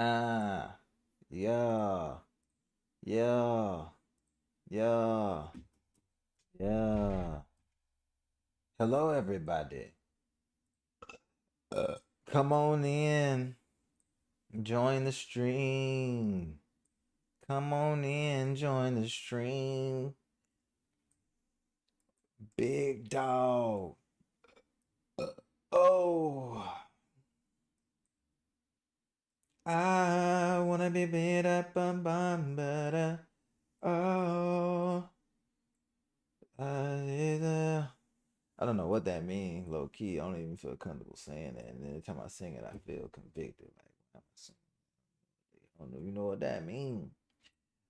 Ah, yeah, yeah, yeah, yeah. Hello, everybody. Come on in, join the stream. Come on in, join the stream. Big dog. Oh, I wanna be better, bum bum better. Oh, I don't know what that means, low key. I don't even feel comfortable saying that. And every time I sing it, I feel convicted. Like, I'm singing. I don't know. You know what that means?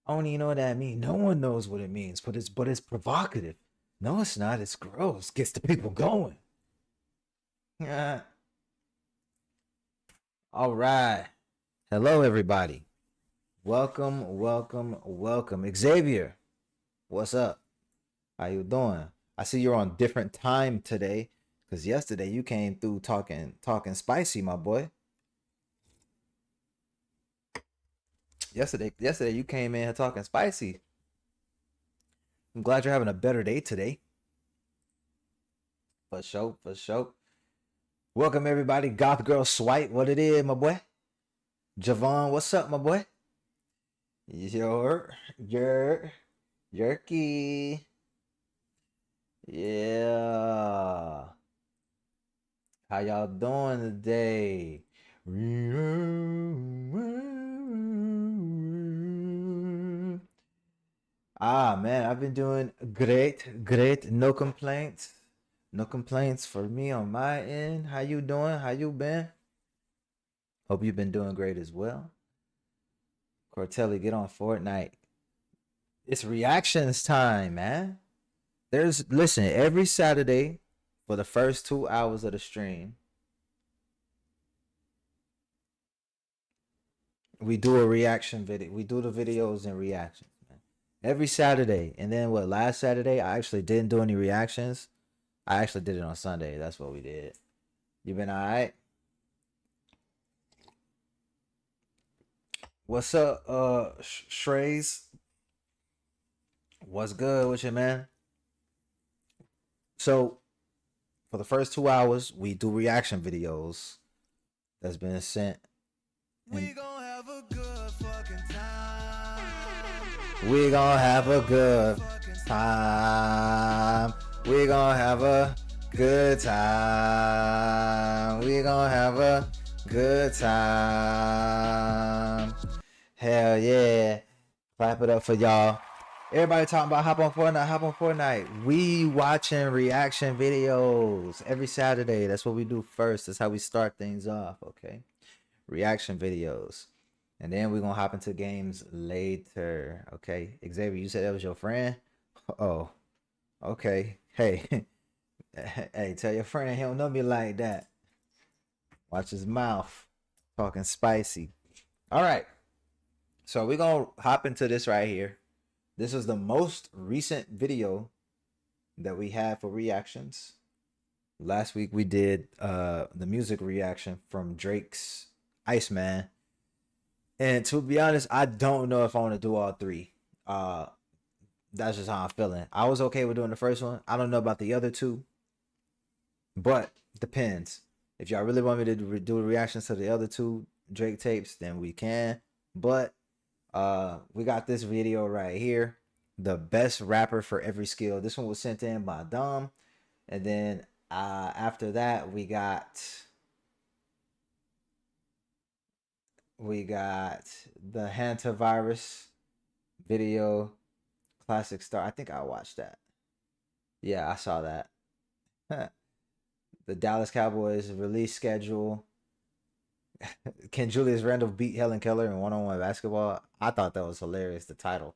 I don't even know what that means. No one knows what it means, but it's provocative. No, it's not. It's gross. Gets the people going. Yeah. All right. Hello, everybody. Welcome, welcome, welcome. Xavier, what's up? How you doing? I see you're on different time today, because yesterday you came through talking spicy, my boy. Yesterday you came in here talking spicy. I'm glad you're having a better day today. For sure, for sure. Welcome everybody. Goth Girl Swipe, what it is, my boy? Javon, what's up, my boy? Your Yerky. Yeah. How y'all doing today? Ah man, I've been doing great, great. No complaints. No complaints for me on my end. How you doing? How you been? Hope you've been doing great as well. Cortelli, get on Fortnite. It's reactions time, man. Listen, every Saturday for the first 2 hours of the stream, we do a reaction video. We do the videos and reactions, man. Every Saturday. And then what, last Saturday, I actually didn't do any reactions. I actually did it on Sunday. That's what we did. You been alright? What's up, Shrey's? What's good with you, man? So, for the first 2 hours, we do reaction videos that's been sent. We gonna have a good fucking time. We gonna have a good time. We gonna have a good time. We gonna have a good time. Hell yeah. Clap it up for y'all. Everybody talking about hop on Fortnite, hop on Fortnite. We watching reaction videos every Saturday. That's what we do first. That's how we start things off, okay? Reaction videos. And then we're gonna hop into games later. Okay. Xavier, you said that was your friend? Oh, okay. Hey. Hey, tell your friend he don't know me like that. Watch his mouth. Talking spicy. All right. So we're gonna hop into this right here. This is the most recent video that we had for reactions. Last week we did the music reaction from Drake's Iceman. And to be honest, I don't know if I want to do all three. Uh that's just how I'm feeling. I was okay with doing the first one. I don't know about the other two, but depends. If y'all really want me to do reactions to the other two Drake tapes, then we can. But we got this video right here, the best rapper for every skill. This one was sent in by Dom, and then after that we got the hantavirus video, classic star. I think I watched that. Yeah, I saw that. The Dallas Cowboys release schedule. Can Julius Randle beat Helen Keller in one-on-one basketball? I thought that was hilarious, the title.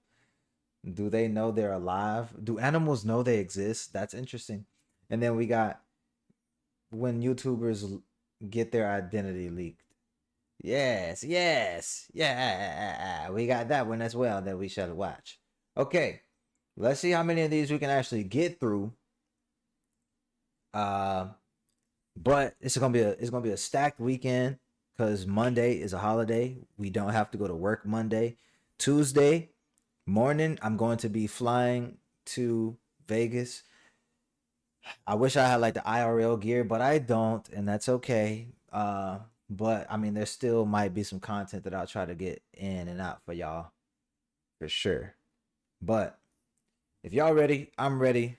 Do they know they're alive? Do animals know they exist? That's interesting. And then we got when YouTubers get their identity leaked. Yes, yes, yeah. We got that one as well that we should watch. Okay, let's see how many of these we can actually get through. But it's gonna be a stacked weekend. because Monday is a holiday. We don't have to go to work Monday. Tuesday morning, I'm going to be flying to Vegas. I wish I had like the IRL gear, but I don't, and that's okay. But I mean, there still might be some content that I'll try to get in and out for y'all for sure. But if y'all ready, I'm ready.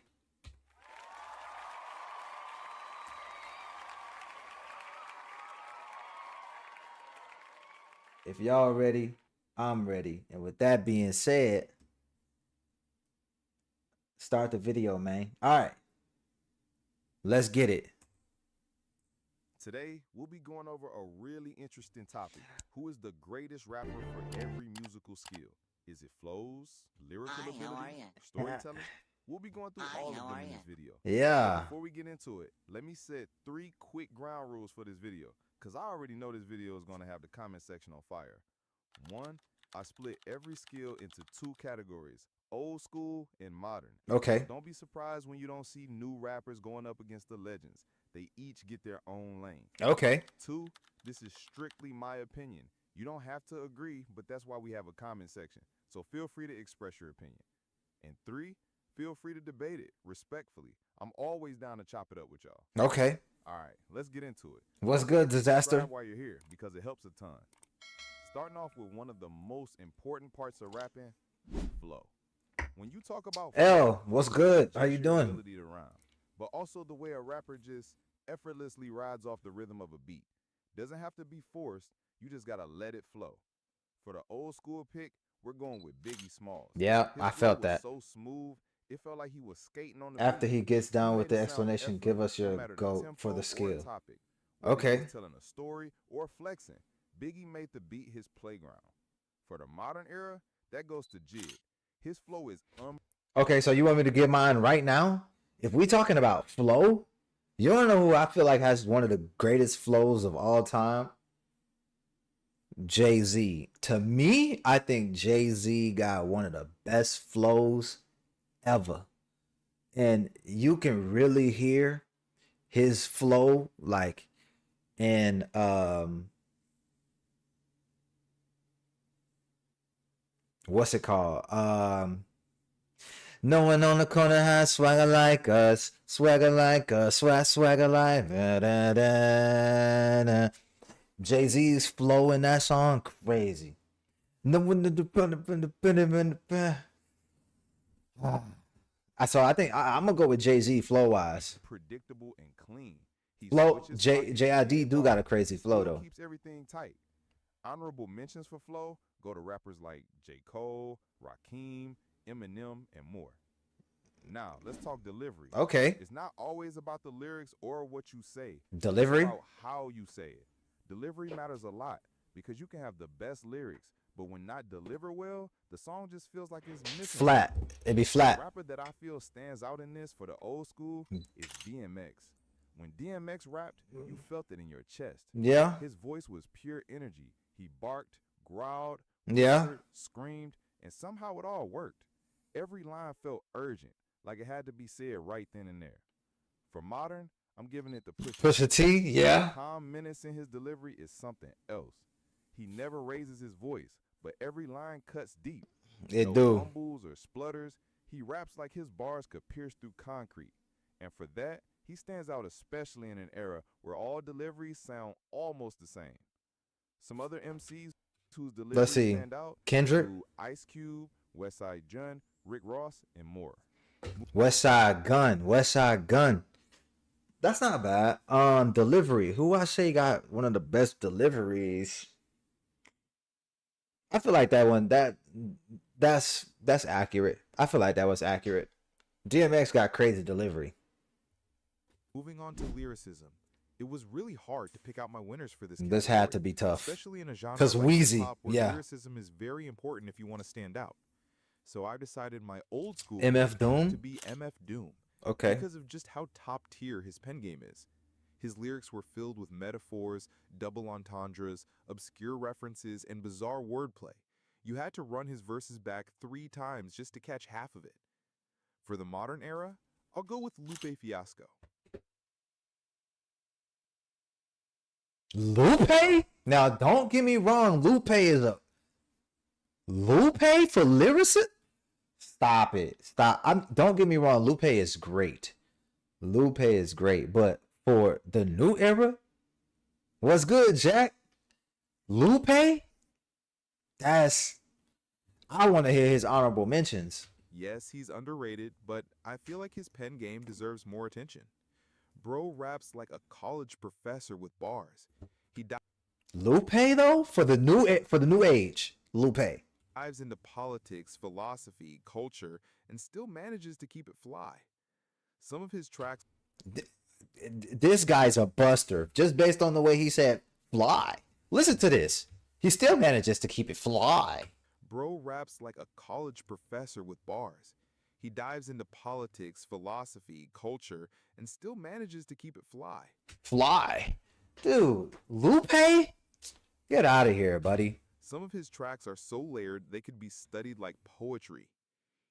If y'all ready, I'm ready. And with that being said, start the video, man. All right. Let's get it. Today, we'll be going over a really interesting topic. Who is the greatest rapper for every musical skill? Is it flows, lyrical ability, or storytelling? We'll be going through all of them in this video. Yeah. But before we get into it, let me set 3 quick ground rules for this video, because I already know this video is going to have the comment section on fire. 1, I split every skill into 2 categories, old school and modern. Okay. Don't be surprised when you don't see new rappers going up against the legends. They each get their own lane. Okay. 2, this is strictly my opinion. You don't have to agree, but that's why we have a comment section. So feel free to express your opinion. And 3, feel free to debate it respectfully. I'm always down to chop it up with y'all. Okay. All right, let's get into it. What's good, Disaster? Subscribe while you're here because it helps a ton. Starting off with one of the most important parts of rapping, flow. When you talk about L, what's good? How you doing? Ability to rhyme, but also the way a rapper just effortlessly rides off the rhythm of a beat. Doesn't have to be forced, you just gotta let it flow. For the old school pick, we're going with Biggie Smalls. Yeah, His I flow felt was that. so smooth, it felt like he was skating on the After beat. he gets down He with made the it sound explanation, give us effortless, no your matter the go tempo for the or skill. topic. Whether he Okay. was telling a story or flexing, Biggie made the beat his playground. For the modern era, that goes to Jid. His flow is Okay, so you want me to give mine right now? If we talking about flow, you don't know who I feel like has one of the greatest flows of all time? Jay-Z. To me, I think Jay-Z got one of the best flows ever. And you can really hear his flow like in what's it called? No one on the corner has swagger like us, swagger like us, swagger like da, da, da, da. Jay-Z's flow in that song, crazy. No one so I think I'm gonna go with Jay-Z flow wise. predictable and clean. He Flow switches JID do got a crazy flow though. keeps everything tight. Honorable mentions for flow go to rappers like J. Cole, Rakim, Eminem, and more. Now, let's talk delivery. Okay. It's not always about the lyrics or what you say. Delivery? It's about how you say it. Delivery matters a lot because you can have the best lyrics, but when not delivered well, the song just feels like it's missing. Flat. It'd be flat. The rapper that I feel stands out in this for the old school is DMX. When DMX rapped, you felt it in your chest. Yeah. His voice was pure energy. He barked, growled, Yeah. whispered, screamed, and somehow it all worked. Every line felt urgent, like it had to be said right then and there. For modern, I'm giving it the Pusha T, yeah. Calm menace in his delivery is something else. He never raises his voice, but every line cuts deep. It No do. fumbles or splutters. He raps like his bars could pierce through concrete. And for that, he stands out especially in an era where all deliveries sound almost the same. Some other MCs whose deliveries stand out Kendrick, Ice Cube, Westside Gun, Rick Ross, and more. Westside Gun. That's not bad. Delivery. Who I say got one of the best deliveries? I feel like that one that's accurate. I feel like that was accurate. DMX got crazy delivery. Moving on to lyricism, it was really hard to pick out my winners for this. This had to be tough, especially in a genre because like Wheezy, hip-hop, where yeah. lyricism is very important if you want to stand out. So I decided my old school MF Doom to be MF Doom. Okay. Because of just how top tier his pen game is. His lyrics were filled with metaphors, double entendres, obscure references, and bizarre wordplay. You had to run his verses back 3 times just to catch half of it. For the modern era, I'll go with Lupe Fiasco. Lupe? Now, don't get me wrong. Lupe for lyricist? Stop it. Stop. Don't get me wrong. Lupe is great. Lupe is great. But for the new era, what's good, Jack? Lupe? I want to hear his honorable mentions. Yes, he's underrated, but I feel like his pen game deserves more attention. Bro raps like a college professor with bars. He Lupe though, for the new age, Lupe. dives into politics, philosophy, culture, and still manages to keep it fly. Some of his tracks This guy's a buster just based on the way he said fly. Listen to this. He still manages to keep it fly. Bro raps like a college professor with bars. He dives into politics, philosophy, culture, and still manages to keep it fly. Fly. Dude, Lupe? Get out of here, buddy. Some of his tracks are so layered they could be studied like poetry.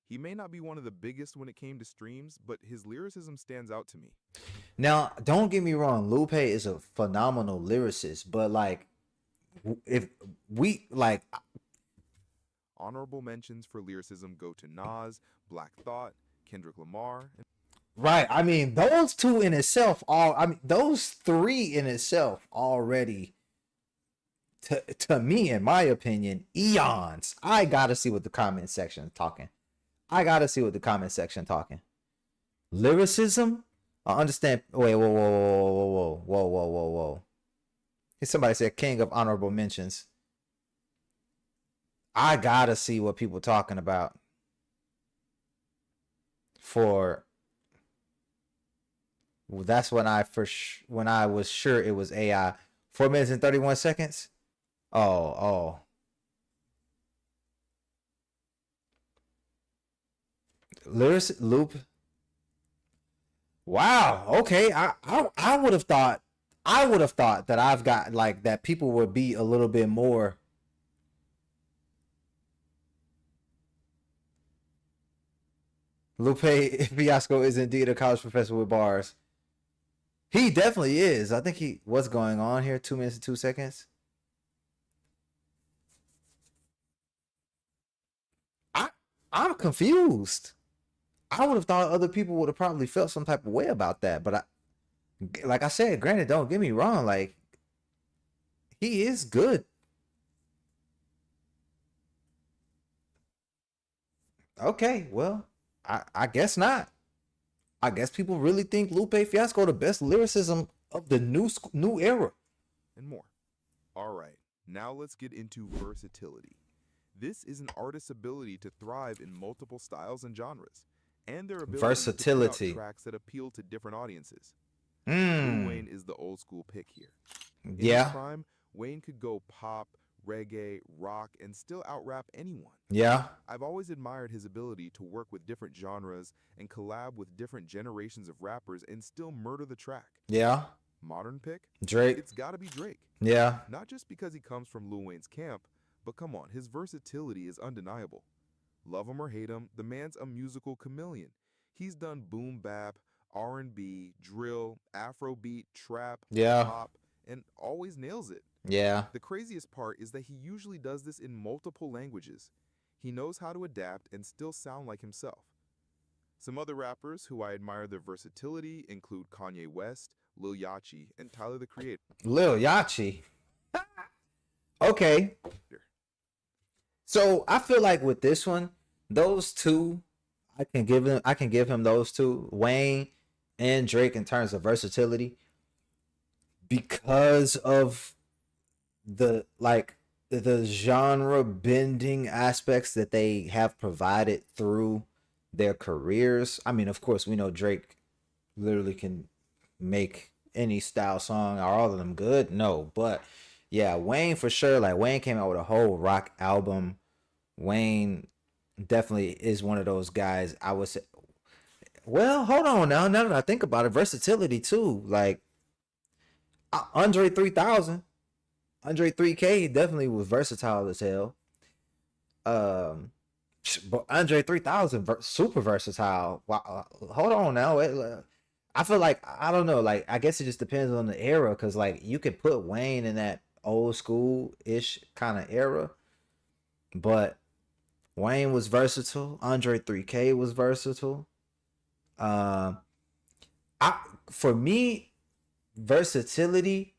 He may not be one of the biggest when it came to streams, but his lyricism stands out to me. Now, don't get me wrong, Lupe is a phenomenal lyricist, but like if we like Honorable mentions for lyricism go to Nas, Black Thought, Kendrick Lamar, and right, I mean those two in itself those three in itself already to me, in my opinion, eons. I gotta see what the comment section talking. Lyricism? I understand. Wait, whoa. Somebody said king of honorable mentions. I gotta see what people talking about. That's when I was sure it was AI. 4 minutes and 31 seconds. Oh. Lyric loop. Wow. Okay. I would have thought that I've got like that people would be a little bit more. Lupe Fiasco is indeed a college professor with bars. He definitely is. I think what's going on here? 2 minutes and 2 seconds. I'm confused. I would have thought other people would have probably felt some type of way about that. But like I said, granted, don't get me wrong. Like, he is good. Okay, well, I guess not. I guess people really think Lupe Fiasco the best lyricism of the new era. and more. All right, now let's get into versatility. This is an artist's ability to thrive in multiple styles and genres, and their ability Versatility. to put out tracks that appeal to different audiences. Mm. Lil Wayne is the old school pick here. In his Yeah. prime, Wayne could go pop, reggae, rock, and still out-rap anyone. Yeah. I've always admired his ability to work with different genres and collab with different generations of rappers and still murder the track. Yeah. Modern pick? Drake. It's gotta be Drake. Yeah. Not just because he comes from Lil Wayne's camp, but come on, his versatility is undeniable. Love him or hate him, the man's a musical chameleon. He's done boom bap, R&B, drill, Afrobeat, trap, Yeah. pop, and always nails it. Yeah. The craziest part is that he usually does this in multiple languages. He knows how to adapt and still sound like himself. Some other rappers who I admire their versatility include Kanye West, Lil Yachty, and Tyler the Creator. Lil Yachty. Okay. So I feel like with this one, those two, I can give him those two, Wayne and Drake, in terms of versatility, because of the genre bending aspects that they have provided through their careers. I mean, of course, we know Drake literally can make any style song. Are all of them good? No, but yeah, Wayne for sure. Like, Wayne came out with a whole rock album. Wayne definitely is one of those guys. I would say, well, hold on now. Now that I think about it, versatility too. Like, Andre 3000, Andre 3K definitely was versatile as hell. But Andre 3000 super versatile. Wow. Hold on now. I feel like I don't know. Like I guess it just depends on the era, because like you could put Wayne in that old school ish kind of era, but Wayne was versatile. Andre 3K was versatile. Um, I for me, versatility.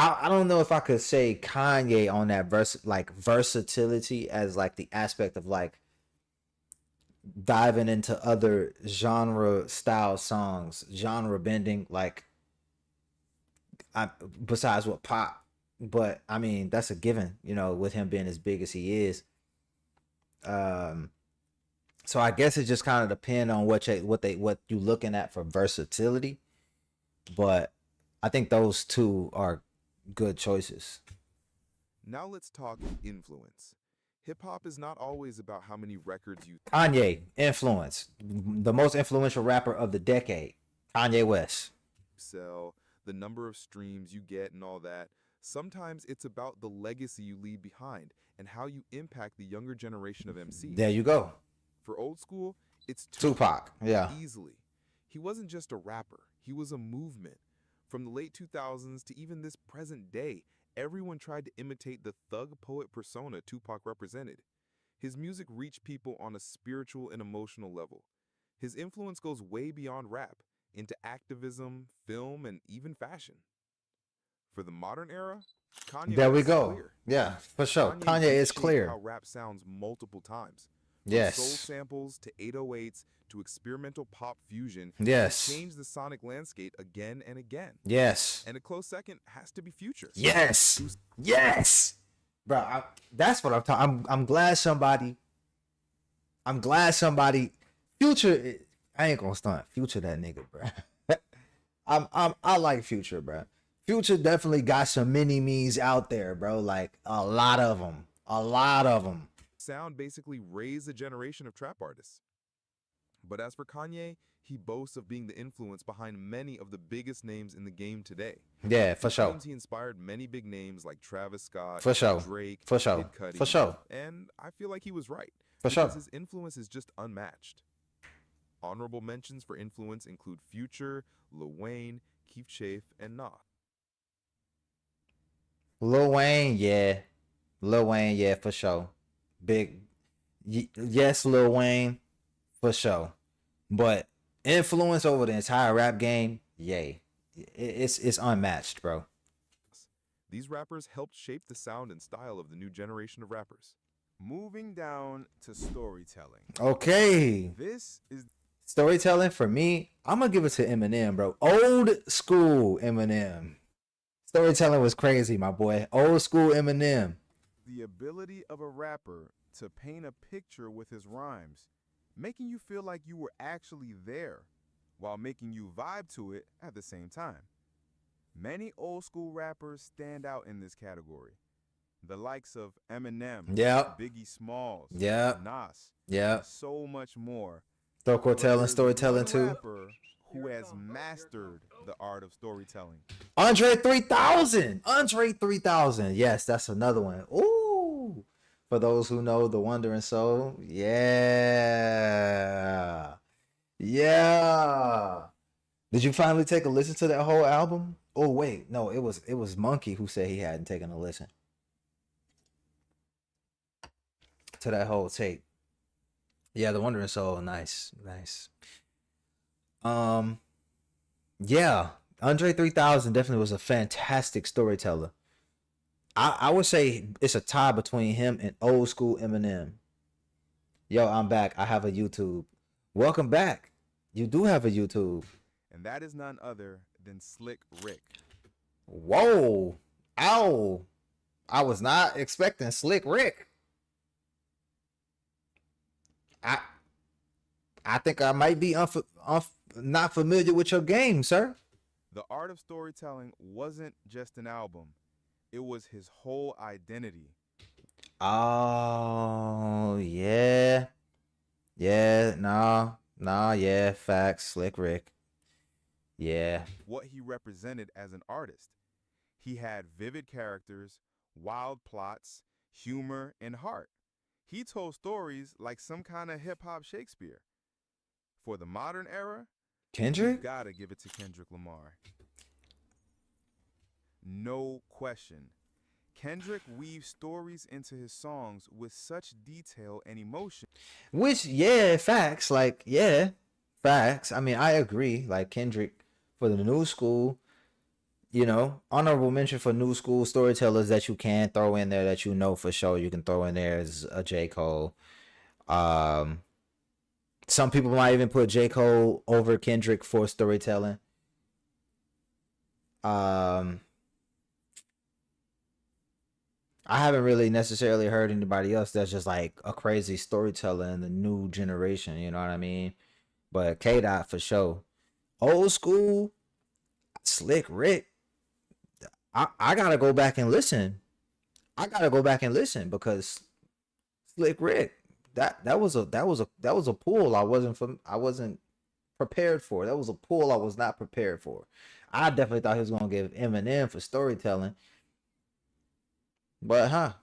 I don't know if I could say Kanye on that versatility as like the aspect of like diving into other genre style songs, genre bending, like besides what pop. But I mean, that's a given, with him being as big as he is. Um, so I guess it just kind of depend on what you looking at for versatility. But I think those two are good choices. Now let's talk influence. Hip hop is not always about how many records you Kanye influence, the most influential rapper of the decade, Kanye West. sell, the number of streams you get, and all that. Sometimes it's about the legacy you leave behind and how you impact the younger generation of MCs. There you go. For old school, it's Tupac. Yeah. easily. He wasn't just a rapper, he was a movement. From the late 2000s to even this present day, everyone tried to imitate the thug poet persona Tupac represented. His music reached people on a spiritual and emotional level. His influence goes way beyond rap, into activism, film, and even fashion. For the modern era, Kanye There we West is go. clear. Yeah, for sure. Kanye is reshaped clear. how rap sounds multiple times. From Yes. soul samples to 808s to experimental pop fusion, Yes. he changed the sonic landscape again and again. Yes. And a close second has to be Future. Yes. Yes. Bro, that's what I'm talking. I'm glad somebody. Future. I ain't gonna stunt. Future that nigga, bro. I like Future, bro. Future definitely got some mini me's out there, bro. Like a lot of them. A lot of them. Sound basically raised a generation of trap artists. But as for Kanye, he boasts of being the influence behind many of the biggest names in the game today. Yeah, for He sure. claims he inspired many big names like Travis Scott, For sure. Drake, For sure. Kid Cudi, For sure. and I feel like he was right. For because sure. his influence is just unmatched. Honorable mentions for influence include Future, Lil Wayne, Keith Chafe, and Nas. Lil Wayne, yeah. Lil Wayne, yeah, for sure. Big, yes, Lil Wayne, for sure. But influence over the entire rap game, yay. It's unmatched, bro. These rappers helped shape the sound and style of the new generation of rappers. Moving down to storytelling. Okay. This is Storytelling for me, I'm gonna give it to Eminem, bro. Old school Eminem. Storytelling was crazy, my boy. Old school Eminem. the ability of a rapper to paint a picture with his rhymes, making you feel like you were actually there while making you vibe to it at the same time. Many old school rappers stand out in this category. The likes of Eminem, Yep. Biggie Smalls, Yep. Nas, Yep. and so much more. Storytelling, There's storytelling one too. rapper who has mastered the art of storytelling. Andre 3000. Andre 3000. Yes, that's another one. Ooh. For those who know The Wandering Soul. Yeah. Yeah. Did you finally take a listen to that whole album? Oh wait, no, it was Monkey who said he hadn't taken a listen to that whole tape. Yeah, The Wandering Soul, nice, nice. Um, yeah, Andre 3000 definitely was a fantastic storyteller. I would say it's a tie between him and old school Eminem. Yo, I'm back. I have a YouTube. Welcome back. You do have a YouTube. And that is none other than Slick Rick. Whoa. Ow. I was not expecting Slick Rick. I think I might be not familiar with your game, sir. The art of storytelling wasn't just an album, it was his whole identity. Oh, yeah. Yeah, nah, yeah, facts. Slick Rick. Yeah. What he represented as an artist. He had vivid characters, wild plots, humor, and heart. He told stories like some kind of hip hop Shakespeare. For the modern era, you Kendrick? gotta give it to Kendrick Lamar. No question. Kendrick weaves stories into his songs with such detail and emotion. Which, yeah, facts. Like, yeah, facts. I mean, I agree. Like, Kendrick for the new school, you know, honorable mention for new school storytellers that you can throw in there that you know for sure you can throw in there is a J. Cole. Um, some people might even put J. Cole over Kendrick for storytelling. Um, I haven't really necessarily heard anybody else that's just like a crazy storyteller in the new generation. You know what I mean? But K Dot for sure. Old school, Slick Rick. I gotta go back and listen. I gotta go back and listen because Slick Rick. That was a pool I wasn't prepared for. That was a pool I was not prepared for. I definitely thought he was gonna give Eminem for storytelling, but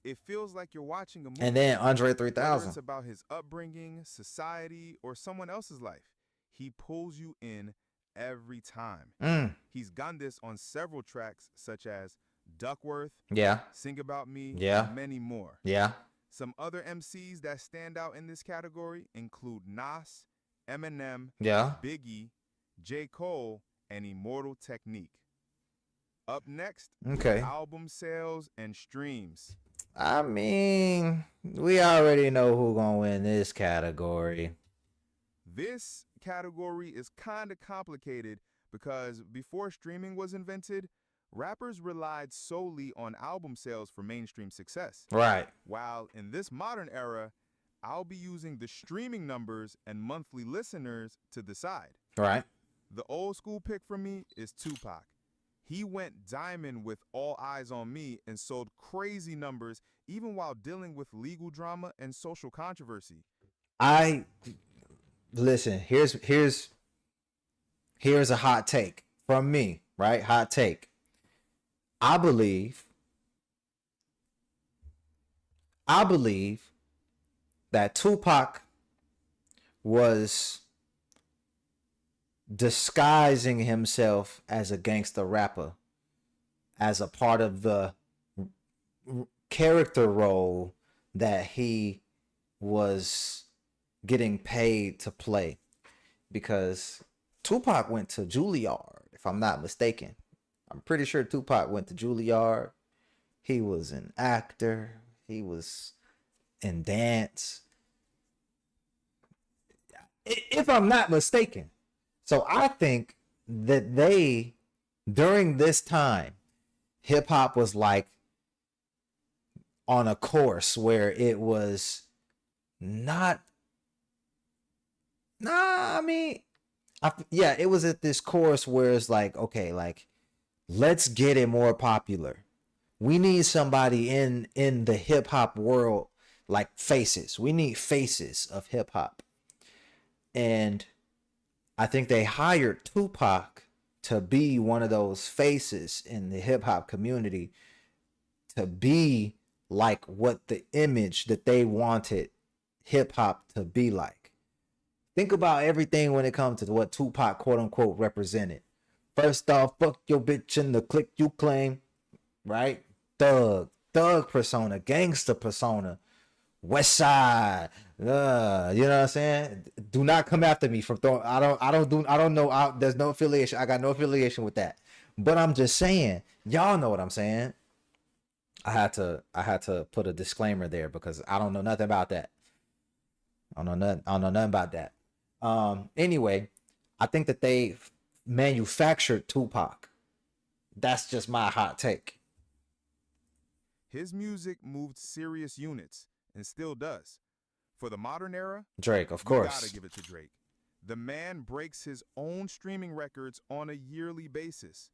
It feels like you're watching a movie. and then Andre Whether 3000. it's about his upbringing, society, or someone else's life, he pulls you in every time. Mm, He's done this on several tracks such as Duckworth, yeah, Sing About Me, Yeah. and many more. yeah. Some other MCs that stand out in this category include Nas, Eminem, Yeah. Biggie, J. Cole, and Immortal Technique. Up next, Okay. album sales and streams. I mean, we already know who gonna win this category. This category is kind of complicated because before streaming was invented, rappers relied solely on album sales for mainstream success. Right. While in this modern era, I'll be using the streaming numbers and monthly listeners to decide. Right. The old school pick for me is Tupac. He went diamond with All Eyes on Me and sold crazy numbers even while dealing with legal drama and social controversy. I listen. Here's a hot take from me. Right. Hot take. I believe that Tupac was disguising himself as a gangster rapper as a part of the character role that he was getting paid to play, because Tupac went to Juilliard, if I'm not mistaken. I'm pretty sure Tupac went to Juilliard. He was an actor. He was in dance, if I'm not mistaken. So I think that during this time, hip hop was like on a course where it was not. Nah, I mean, yeah, it was at this course where it's like, okay, like, let's get it more popular. We need somebody in the hip hop world, like faces. We need faces of hip hop. And I think they hired Tupac to be one of those faces in the hip hop community, to be like what the image that they wanted hip hop to be like. Think about everything when it comes to what Tupac quote unquote represented. First off, fuck your bitch in the clique you claim, right? Thug persona, gangster persona, West Side. You know what I'm saying? Do not come after me from throwing. I don't know. There's no affiliation. I got no affiliation with that. But I'm just saying, y'all know what I'm saying. I had to put a disclaimer there because I don't know nothing about that. I don't know nothing about that. Anyway, I think that they manufactured Tupac. That's just my hot take. His music moved serious units and still does. For the modern era, Drake, of you course. gotta give it to Drake. The man breaks his own streaming records on a yearly basis.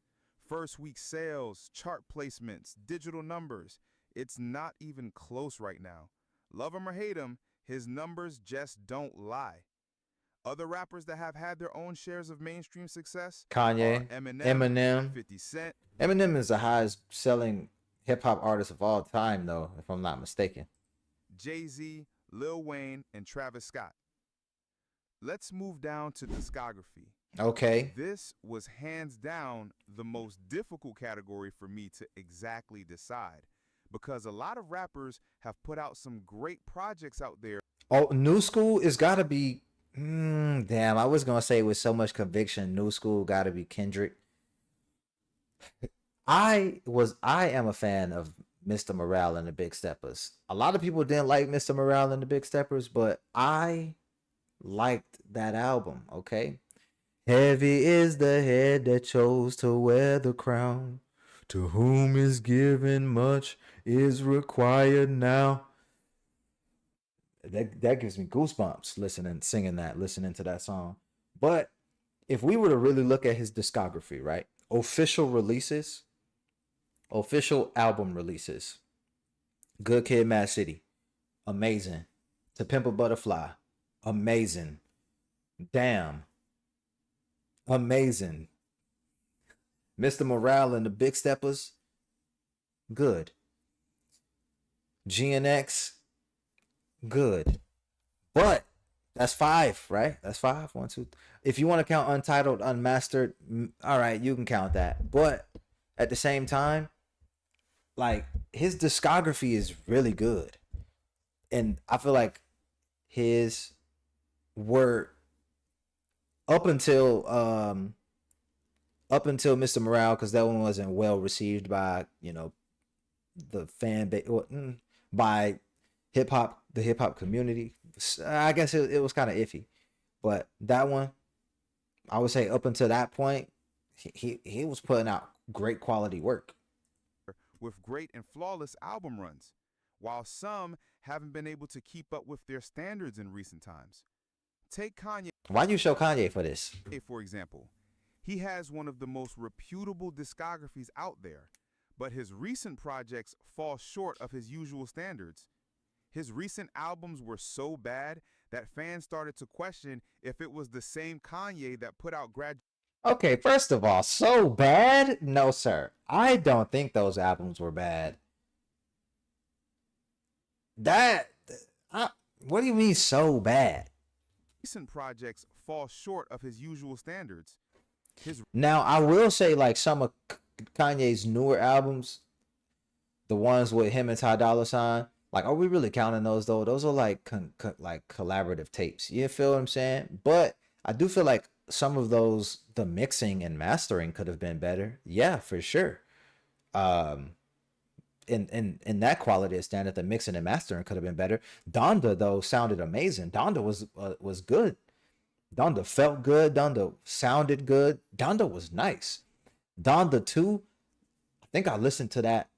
First week sales, chart placements, digital numbers. It's not even close right now. Love him or hate him, his numbers just don't lie. Other rappers that have had their own shares of mainstream success Kanye, are Eminem. 50 Cent. Eminem is the highest selling hip hop artist of all time, though, if I'm not mistaken. Jay-Z, Lil Wayne, and Travis Scott. Let's move down to discography. Okay. This was hands down the most difficult category for me to exactly decide because a lot of rappers have put out some great projects out there. Oh, new school is gotta be. Damn, I was gonna say with so much conviction, new school gotta be Kendrick. I am a fan of Mr. Morale and the Big Steppers. A lot of people didn't like Mr. Morale and the Big Steppers, but I liked that album. Okay. Heavy is the head that chose to wear the crown. To whom is given much is required now. That gives me goosebumps listening to that song. But if we were to really look at his discography, right? Official album releases. Good Kid, Mad City, amazing. To Pimp a Butterfly, amazing. Damn, amazing. Mr. Morale and the Big Steppers, good. GNX, good. But that's 5, right? That's 5. 1, 2. If you want to count Untitled, Unmastered, all right, you can count that. But at the same time, like, his discography is really good. And I feel like his work up until Mr. Morale, because that one wasn't well received by, the fan base, by the hip hop community. I guess it was kind of iffy. But that one, I would say up until that point, he was putting out great quality work. With great and flawless album runs, while some haven't been able to keep up with their standards in recent times. Take Kanye. Why you show Kanye for this? For example. He has one of the most reputable discographies out there, but his recent projects fall short of his usual standards. His recent albums were so bad that fans started to question if it was the same Kanye that put out Okay, first of all, so bad? No, sir. I don't think those albums were bad. What do you mean so bad? Recent projects fall short of his usual standards. Now, I will say, like, some of Kanye's newer albums, the ones with him and Ty Dolla $ign, like, are we really counting those, though? Those are, like, like collaborative tapes. You feel what I'm saying? But I do feel like some of those, the mixing and mastering could have been better. Yeah, for sure. In that quality of standard, the mixing and mastering could have been better. Donda, though, sounded amazing. Donda was good. Donda felt good. Donda sounded good. Donda was nice. Donda 2, I think I listened to that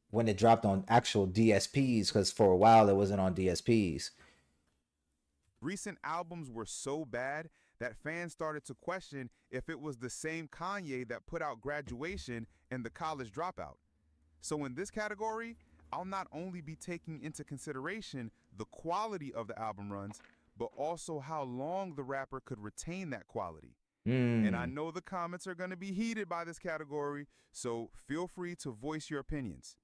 when it dropped on actual DSPs, because for a while it wasn't on DSPs. Recent albums were so bad that fans started to question if it was the same Kanye that put out Graduation and The College Dropout. So in this category, I'll not only be taking into consideration the quality of the album runs, but also how long the rapper could retain that quality. And I know the comments are going to be heated by this category, so feel free to voice your opinions.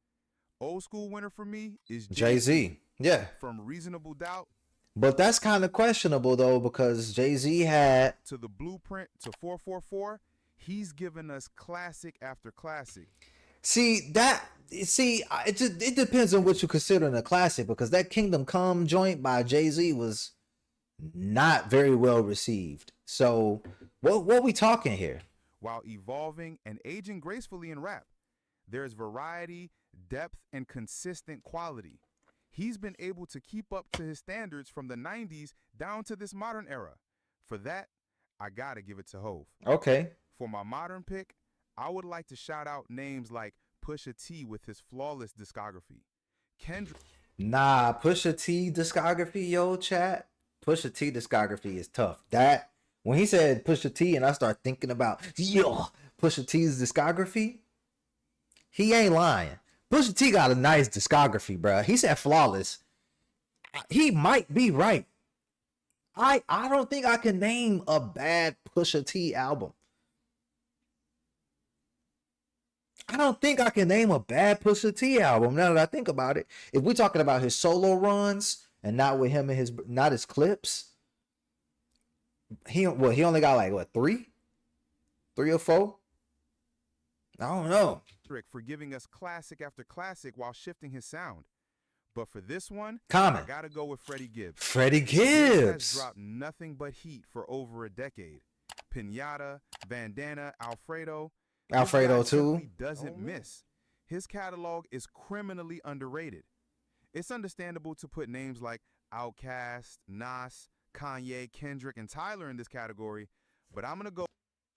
Old school winner for me is Jay-Z. Yeah. From Reasonable Doubt. But that's kind of questionable, though, because Jay-Z had... To the Blueprint to 444, he's given us classic after classic. It depends on what you consider a classic, because that Kingdom Come joint by Jay-Z was not very well received. So what we talking here? While evolving and aging gracefully in rap, there's variety, depth, and consistent quality. He's been able to keep up to his standards from the 90s down to this modern era. For that, I gotta give it to Hov. Okay. For my modern pick, I would like to shout out names like Pusha T with his flawless discography. Kendrick. Nah, Pusha T discography, yo, chat. Pusha T discography is tough. That, when he said Pusha T and I start thinking about, Pusha T's discography, he ain't lying. Pusha T got a nice discography, bruh. He said flawless. He might be right. I don't think I can name a bad Pusha T album. I don't think I can name a bad Pusha T album now that I think about it. If we're talking about his solo runs and not with him and not his clips, he only got like what, three or four? I don't know. For giving us classic after classic while shifting his sound. But for this one, Common. I gotta go with Freddie Gibbs. Freddie Gibbs has Gibbs. dropped nothing but heat for over a decade. Pinata, Bandana, Alfredo. Alfredo This guy too. simply doesn't miss. His catalog is criminally underrated. It's understandable to put names like Outkast, Nas, Kanye, Kendrick, and Tyler in this category, but I'm gonna go.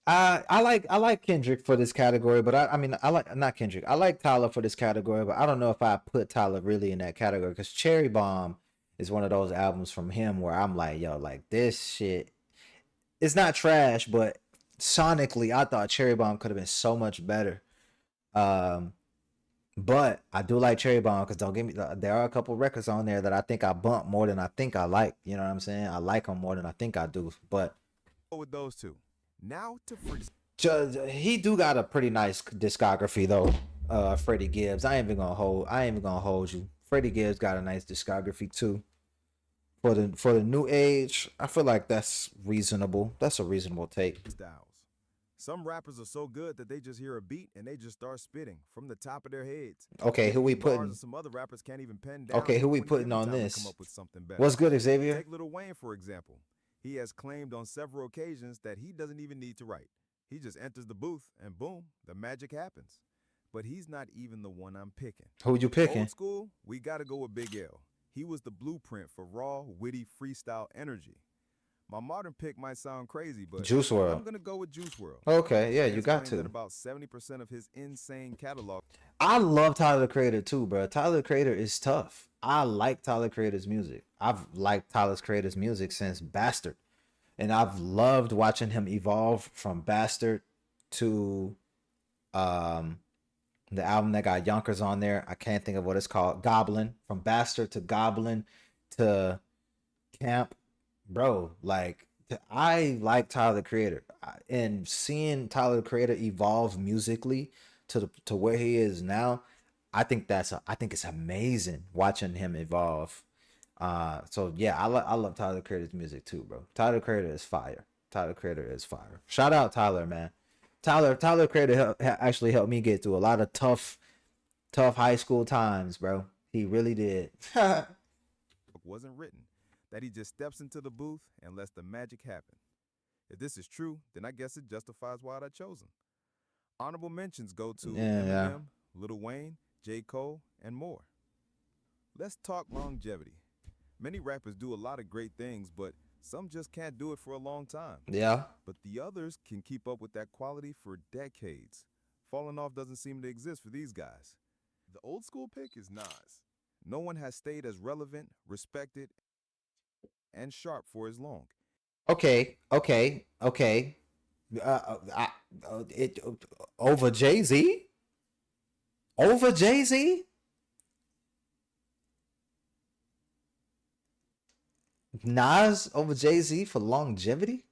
I like Kendrick for this category, but I mean I like not Kendrick. I like Tyler for this category, but I don't know if I put Tyler really in that category because Cherry Bomb is one of those albums from him where I'm like, yo, like this shit. It's not trash, but sonically, I thought Cherry Bomb could have been so much better. But I do like Cherry Bomb because don't get me. There are a couple records on there that I think I bump more than I think I like. You know what I'm saying? I like them more than I think I do. But with those two. Now to freeze. He do got a pretty nice discography though. Freddie Gibbs. I ain't even gonna hold you. Freddie Gibbs got a nice discography too. For the new age, I feel like that's reasonable. That's a reasonable take. Styles. Some rappers are so good that they just hear a beat and they just start spitting from the top of their heads. Okay, who we Bars putting? that some other rappers can't even pen down. Okay, who we when putting given on time to this? Come up with something better. What's good, Xavier? Take Lil Wayne for example. He has claimed on several occasions that he doesn't even need to write. He just enters the booth and boom, the magic happens. But he's not even the one I'm picking. Who you picking? Old school, we gotta go with Big L. He was the blueprint for raw, witty freestyle energy. My modern pick might sound crazy, but Juice WRLD. I'm gonna go with Juice WRLD. Okay, yeah, you It's got claimed to. that about 70% of his insane catalog. I love Tyler the Creator too, bro. Tyler the Creator is tough. I like Tyler the Creator's music. I've liked Tyler the Creator's music since Bastard. And I've loved watching him evolve from Bastard to the album that got Yonkers on there. I can't think of what it's called. Goblin. From Bastard to Goblin to Camp. Bro, like I like Tyler the Creator. And seeing Tyler the Creator evolve musically to where he is now, I think it's amazing watching him evolve. So yeah, I love Tyler the Creator's music too, bro. Tyler the Creator is fire. Tyler the Creator is fire. Shout out Tyler, man. Tyler the Creator actually helped me get through a lot of tough high school times, bro. He really did. Wasn't written, that he just steps into the booth and lets the magic happen. If this is true, then I guess it justifies why I chose him. Honorable mentions go to Eminem, Lil Wayne, J. Cole, and more. Let's talk longevity. Many rappers do a lot of great things, but some just can't do it for a long time. Yeah. But the others can keep up with that quality for decades. Falling off doesn't seem to exist for these guys. The old school pick is Nas. No one has stayed as relevant, respected, and sharp for as long. Okay. Over Jay-Z? Over Jay-Z? Nas over Jay-Z for longevity?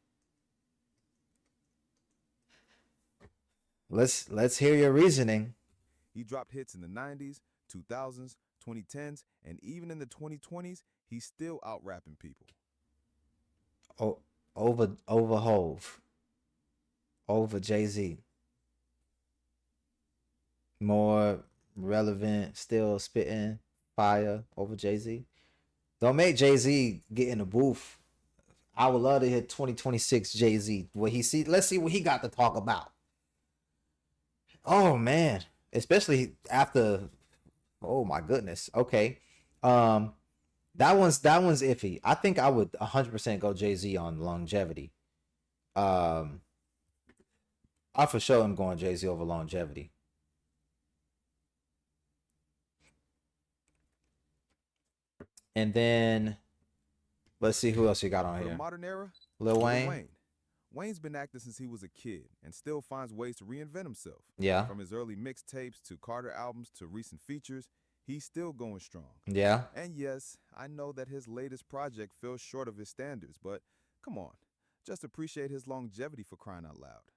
Let's hear your reasoning. He dropped hits in the 90s, 2000s, 2010s, and even in the 2020s, he's still out-rapping people. Oh, over Hove. Over Jay-Z. More relevant, still spitting fire over Jay-Z. Don't make Jay-Z get in the booth. I would love to hear 2026 Jay-Z. Let's see what he got to talk about. Oh man. Especially after, oh my goodness. Okay. That one's iffy. I think I would 100% go Jay-Z on longevity. I for sure am going Jay-Z over longevity. And then let's see who else you got on For here. the modern era, Lil Wayne. Wayne's been active since he was a kid and still finds ways to reinvent himself. Yeah. From his early mixtapes to Carter albums to recent features, he's still going strong. Yeah. And yes, I know that his latest project fell short of his standards, but come on, just appreciate his longevity for crying out loud.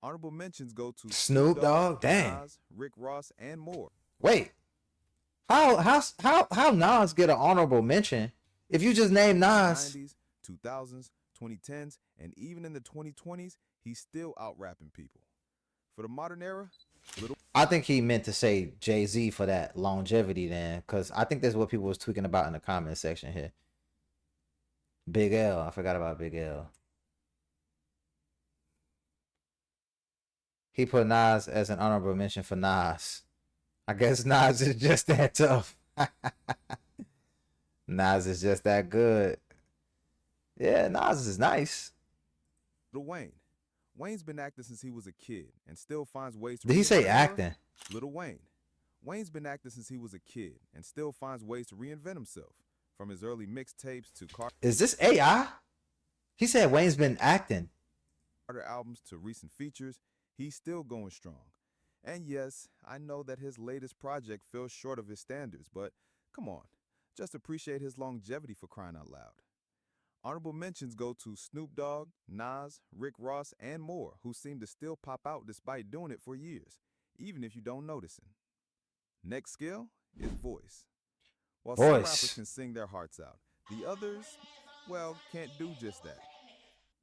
Honorable mentions go to Snoop Dogg, dang. Nas, Rick Ross, and more. Wait. How Nas get an honorable mention if you just name Nas? 90s, 2000s, 2010s, and even in the 2020s, he's still out rapping people. For the modern era, Little I think he meant to say Jay-Z for that longevity then, because I think that's what people was tweaking about in the comment section here. Big L. I forgot about Big L. He put Nas as an honorable mention for Nas. I guess Nas is just that tough. Nas is just that good. Yeah, Nas is nice. Wayne. Wayne's been acting since he was a kid and still finds ways to Did he say reinvent acting? Lil Wayne. Wayne's been acting since he was a kid and still finds ways to reinvent himself. From his early mixtapes to Is this AI? He said Wayne's been acting. Carter albums to recent features, he's still going strong. And yes, I know that his latest project fell short of his standards, but come on, just appreciate his longevity for crying out loud. Honorable mentions go to Snoop Dogg, Nas, Rick Ross, and more, who seem to still pop out despite doing it for years, even if you don't notice it. Next skill is voice. While some rappers can sing their hearts out, the others, well, can't do just that.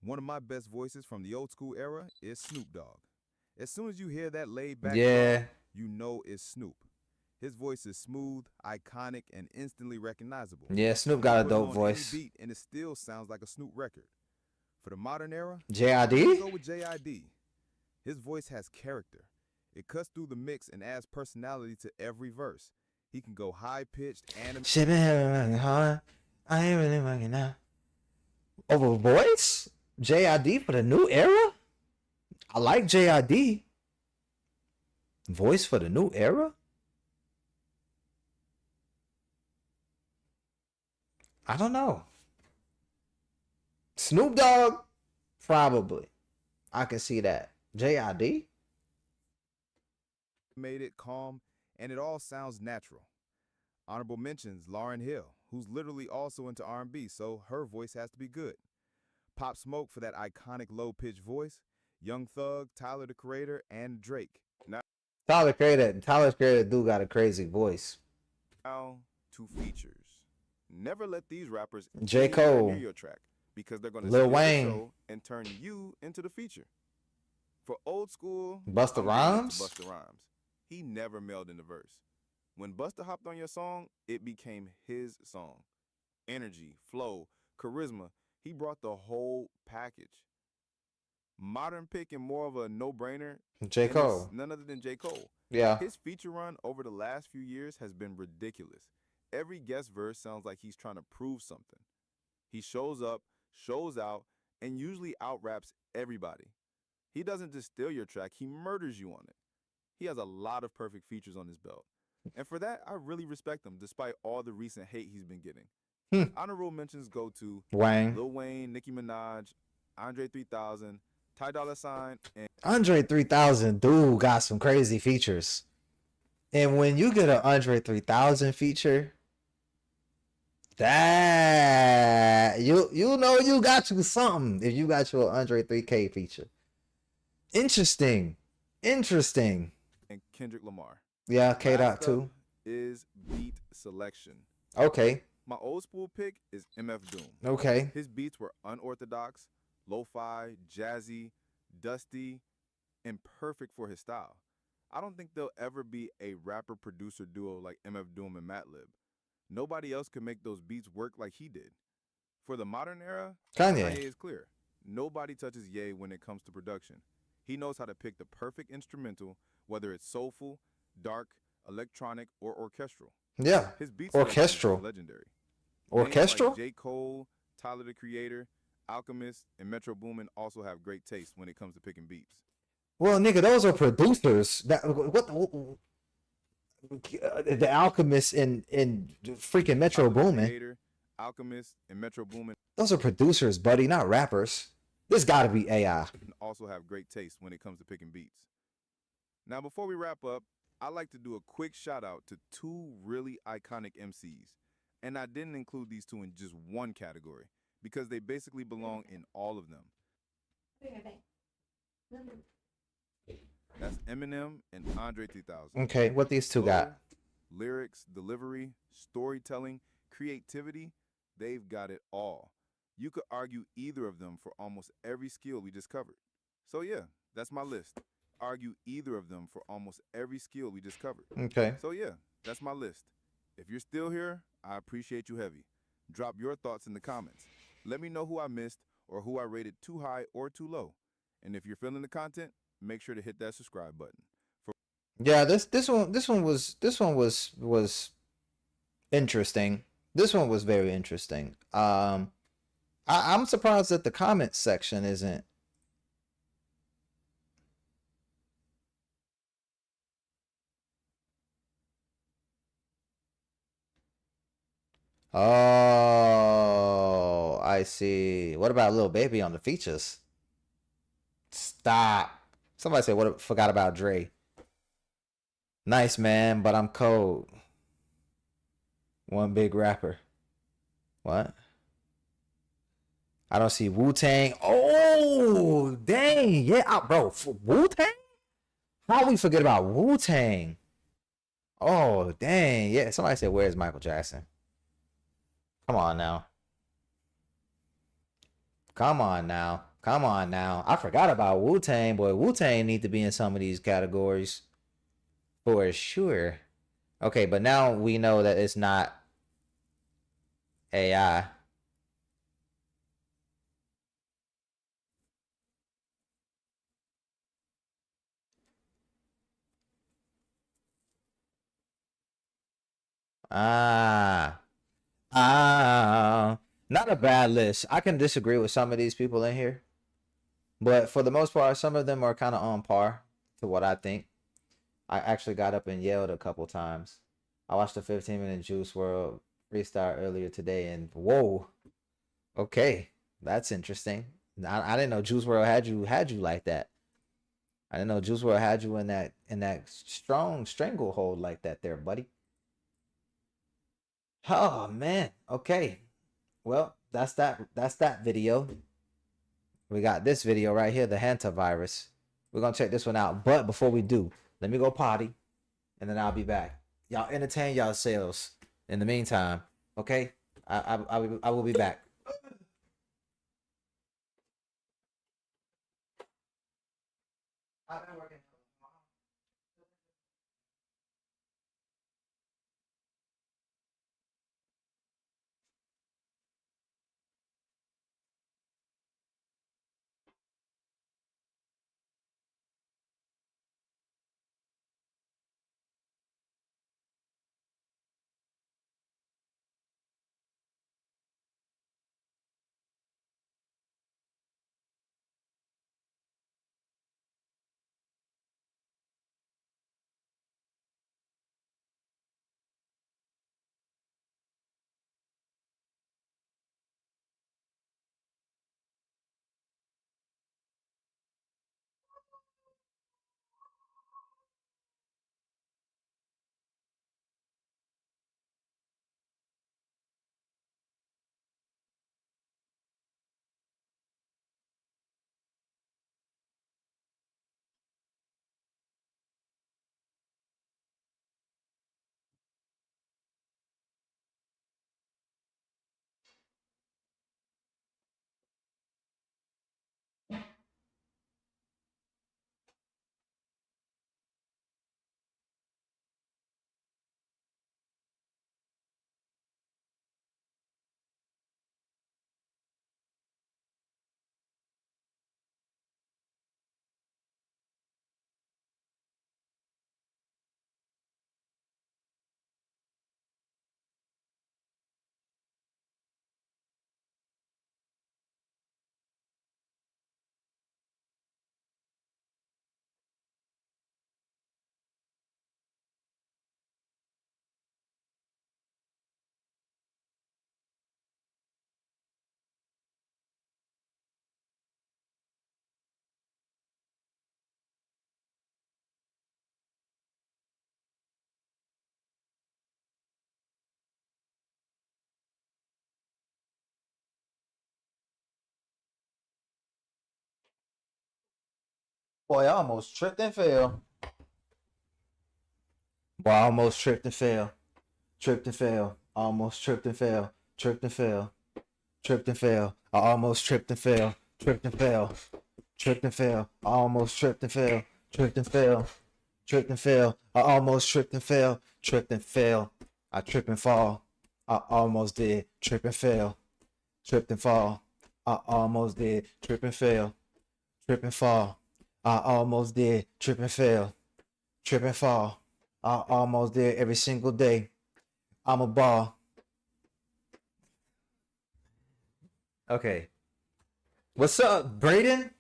One of my best voices from the old school era is Snoop Dogg. As soon as you hear that laid back drum, you know it's Snoop. His voice is smooth, iconic, and instantly recognizable. Yeah, Snoop got a dope voice. Beat and it still sounds like a Snoop record. For the modern era, JID? go with JID. His voice has character. It cuts through the mix and adds personality to every verse. He can go high-pitched and... Shit been having hard. I ain't really fucking now. Over voice? JID for the new era? I like JID. Voice for the new era? I don't know. Snoop Dogg? Probably. I can see that. JID? Made it calm, and it all sounds natural. Honorable mentions Lauryn Hill, who's literally also into R&B, so her voice has to be good. Pop Smoke for that iconic low-pitched voice. Young Thug, Tyler the Creator, and Drake. Tyler Creator do got a crazy voice. Now to features. Never let these rappers J. Cole, near your track because they're going to Lil steal the Wayne, show and turn you into the feature. For old school, Busta Rhymes. Busta Rhymes. He never mailed in the verse. When Busta hopped on your song, it became his song. Energy, flow, charisma, he brought the whole package. Modern pick and more of a no-brainer. J. Cole. None other than J. Cole. Yeah. His feature run over the last few years has been ridiculous. Every guest verse sounds like he's trying to prove something. He shows up, shows out, and usually out-raps everybody. He doesn't just steal your track, he murders you on it. He has a lot of perfect features on his belt. And for that, I really respect him, despite all the recent hate he's been getting. Honorable mentions go to Wayne, Lil Wayne, Nicki Minaj, Andre 3000, Ty Dolla $ign, and Andre 3000 dude got some crazy features. And when you get an Andre 3000 feature, that you know you got you something if you got your Andre 3K feature. Interesting. and Kendrick Lamar. Yeah, K. Last Dot up too. is beat selection. Okay. My old school pick is MF Doom. Okay. His beats were unorthodox, lo-fi, jazzy, dusty, and perfect for his style. I don't think there'll ever be a rapper-producer duo like MF Doom and Madlib. Nobody else could make those beats work like he did. For the modern era, Kanye is clear. Nobody touches Ye when it comes to production. He knows how to pick the perfect instrumental, whether it's soulful, dark, electronic, or orchestral. Yeah. His beats orchestral. are legendary. Orchestral? Like J. Cole, Tyler the Creator, Alchemist, and Metro Boomin also have great taste when it comes to picking beats. Well, nigga, those are producers. That the Alchemist and freaking Metro Boomin. Alchemist and Metro Boomin. Those are producers, buddy, not rappers. This got to be AI. Also have great taste when it comes to picking beats. Now, before we wrap up, I'd like to do a quick shout out to two really iconic MCs. And I didn't include these two in just one category because they basically belong in all of them. That's Eminem and Andre 3000. Okay, what these two got? Lyrics, delivery, storytelling, creativity, they've got it all. You could argue either of them for almost every skill we just covered. So yeah, that's my list. Argue either of them for almost every skill we just covered. Okay. So yeah, that's my list. If you're still here, I appreciate you heavy. Drop your thoughts in the comments. Let me know who I missed or who I rated too high or too low. And if you're feeling the content, make sure to hit that subscribe button. Yeah, this one was interesting. This one was very interesting. I'm surprised that the comments section isn't. Oh, I see. What about Lil Baby on the features? Stop. Somebody said, "What? Forgot about Dre." Nice, man, but I'm cold. One big rapper. What? I don't see Wu-Tang. Oh, dang. Yeah, bro. Wu-Tang? How we forget about Wu-Tang? Oh, dang. Yeah, somebody said, "Where's Michael Jackson?" Come on now. Come on now. Come on now. I forgot about Wu-Tang. Boy, Wu-Tang need to be in some of these categories. For sure. Okay, but now we know that it's not AI. Ah. Not a bad list. I can disagree with some of these people in here, but for the most part, some of them are kind of on par to what I think. I actually got up and yelled a couple times. I watched the 15-minute Juice World freestyle earlier today, and whoa, okay, that's interesting. I didn't know Juice World had you like that. I didn't know Juice World had you in that strong stranglehold like that, there, buddy. Oh man, okay. Well, that's that video. We got this video right here, the hantavirus. We're gonna check this one out. But before we do, let me go potty, and then I'll be back. Y'all entertain yourselves in the meantime, okay? I will be back. Boy, I almost tripped and fell. Boy, I almost tripped and fell. Tripped and fell. Almost tripped and fell. Tripped and fell. Tripped and fell. I almost tripped and fell. Tripped and fell. Tripped and fell. I almost tripped and fell. Tripped and fell. Tripped and fell. I almost tripped and fell. Tripped and fell. I trip and fall. I almost did. Trip and fell. Tripped and fall. I almost did. Trip and fell. Trip and fall. I almost did. Trip and fail. Trip and fall. I almost did every single day. I'm a ball. Okay. What's up, Braden?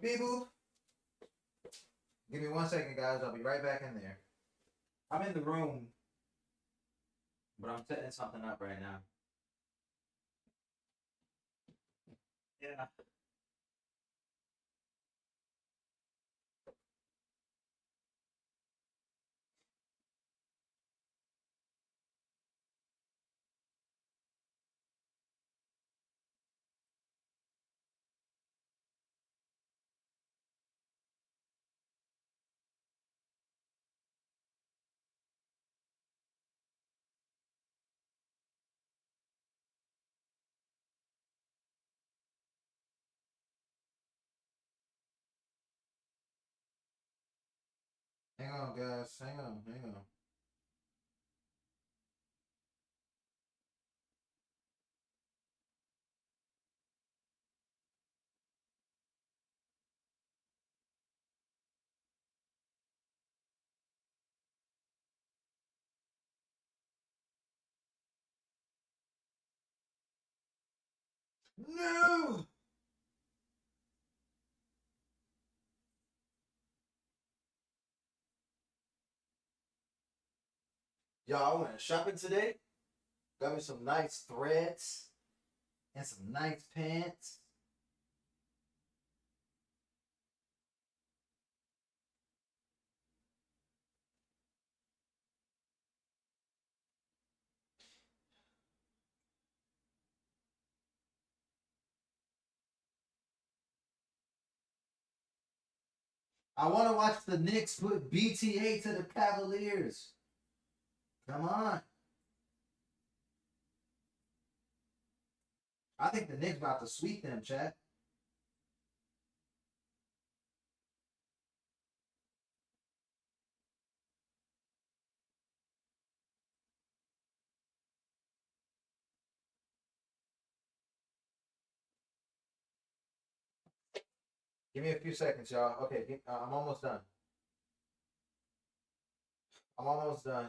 Boo. Give me 1 second, guys. I'll be right back in there. I'm in the room, but I'm setting something up right now. Yeah. Hang on, guys. Hang on. Hang on. No! Y'all, I went shopping today. Got me some nice threads and some nice pants. I want to watch the Knicks put BTA to the Cavaliers. Come on. I think the Knicks about to sweep them, Chad. Give me a few seconds, y'all. Okay, I'm almost done. I'm almost done.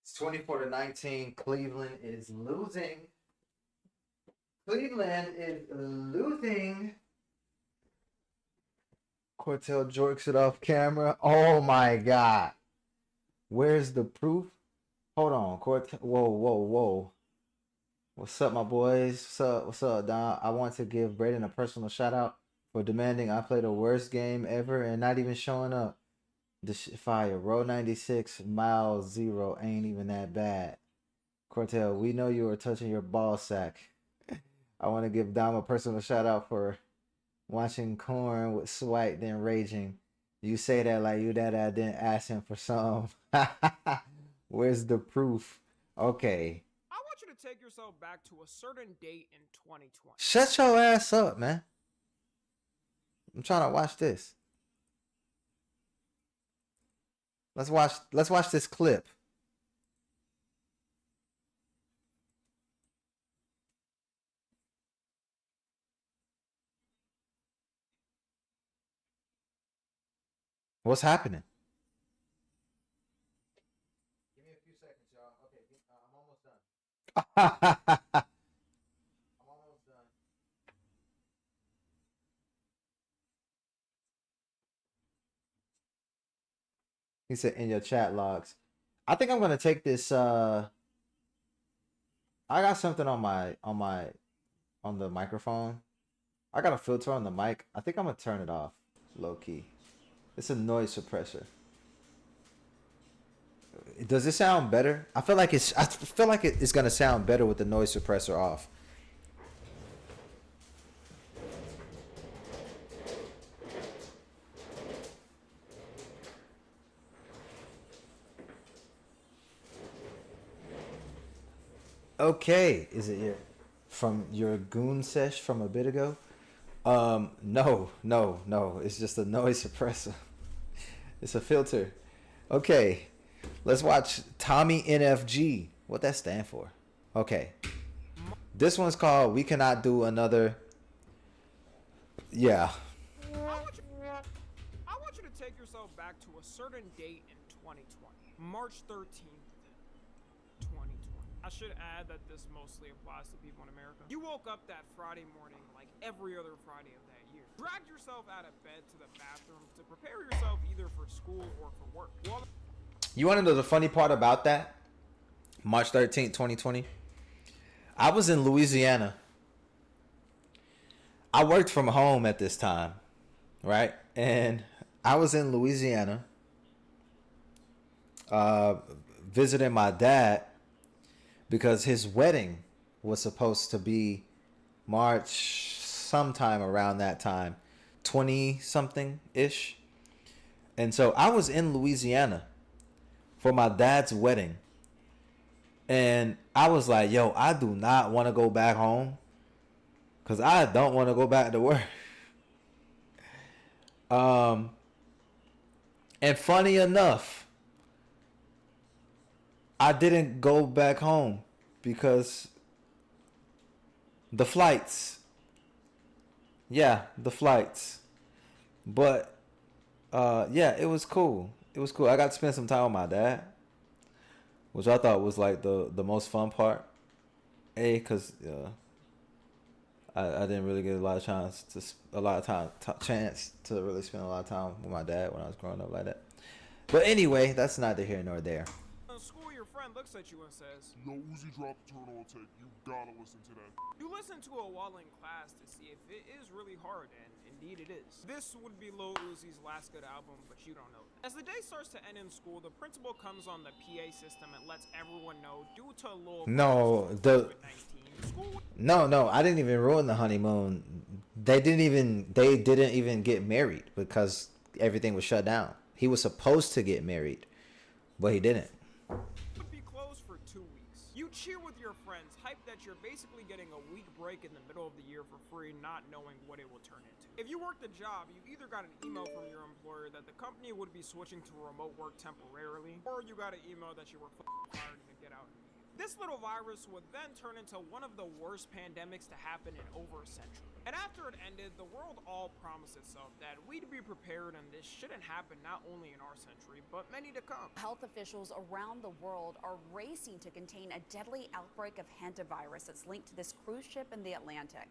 It's 24-19. Cleveland is losing. Cleveland is losing. Cortell jorks it off camera. Oh my god. Where's the proof? Hold on, Cortell. Whoa, whoa, whoa. What's up, my boys? What's up, Don? I want to give Braden a personal shout out for demanding I play the worst game ever and not even showing up. Fire. Row 96, mile 0 ain't even that bad. Cortell, we know you were touching your ball sack. I want to give Dom a personal shout out for watching Corn with Swipe, then raging. You say that like you that I didn't ask him for some. Where's the proof? Okay. I want you to take yourself back to a certain date in 2020. Shut your ass up, man. I'm trying to watch this. Let's watch this clip. What's happening? Give me a few seconds, y'all. Okay, I'm almost done. I'm almost done. He said in your chat logs. I think I'm gonna take this. I got something on the microphone. I got a filter on the mic. I think I'm gonna turn it off, low key. It's a noise suppressor. Does it sound better? I feel like it's gonna sound better with the noise suppressor off. Okay, is it from your goon sesh from a bit ago? No. It's just a noise suppressor. It's a filter. Okay, let's watch Tommy NFG. What that stand for? Okay, this one's called "We Cannot Do Another." Yeah. I want you to take yourself back to a certain date in 2020. March 13th, 2020. I should add that this mostly applies to people in America. You woke up that Friday morning like every other Friday of that year. Dragged yourself out of bed to the bathroom to prepare yourself either for school or for work. You want to know the funny part about that? March 13th, 2020. I was in Louisiana. I worked from home at this time, right? And I was in Louisiana visiting my dad because his wedding was supposed to be March sometime around that time, 20 something ish. And so I was in Louisiana for my dad's wedding. And I was like, yo, I do not want to go back home because I don't want to go back to work. And funny enough, I didn't go back home because the flights. Yeah, the flights. But yeah, it was cool. It was cool. I got to spend some time with my dad, which I thought was like the most fun part. Because I didn't really get a lot of chance to really spend a lot of time with my dad when I was growing up like that. But anyway, that's neither here nor there. In school, your friend looks at you and says, Yo, Uzi dropped the turn on tape. You gotta listen to that. you listen to it while in class to see if it is really hard, and indeed it is. This would be Lil Uzi's last good album, but you don't know that. As the day starts to end in school, the principal comes on the PA system and lets everyone know due to Lil No, I didn't even ruin the honeymoon. They didn't even get married because everything was shut down. He was supposed to get married, but he didn't. Would be closed for 2 weeks. You cheer with your friends, hyped that you're basically getting a week break in the middle of the year for free, not knowing what it will turn into. If you worked a job, you either got an email from your employer that the company would be switching to remote work temporarily, or you got an email that you were fired to get out. This little virus would then turn into one of the worst pandemics to happen in over a century. And after it ended, the world all promised itself that we'd be prepared and this shouldn't happen not only in our century, but many to come. Health officials around the world are racing to contain a deadly outbreak of hantavirus that's linked to this cruise ship in the Atlantic.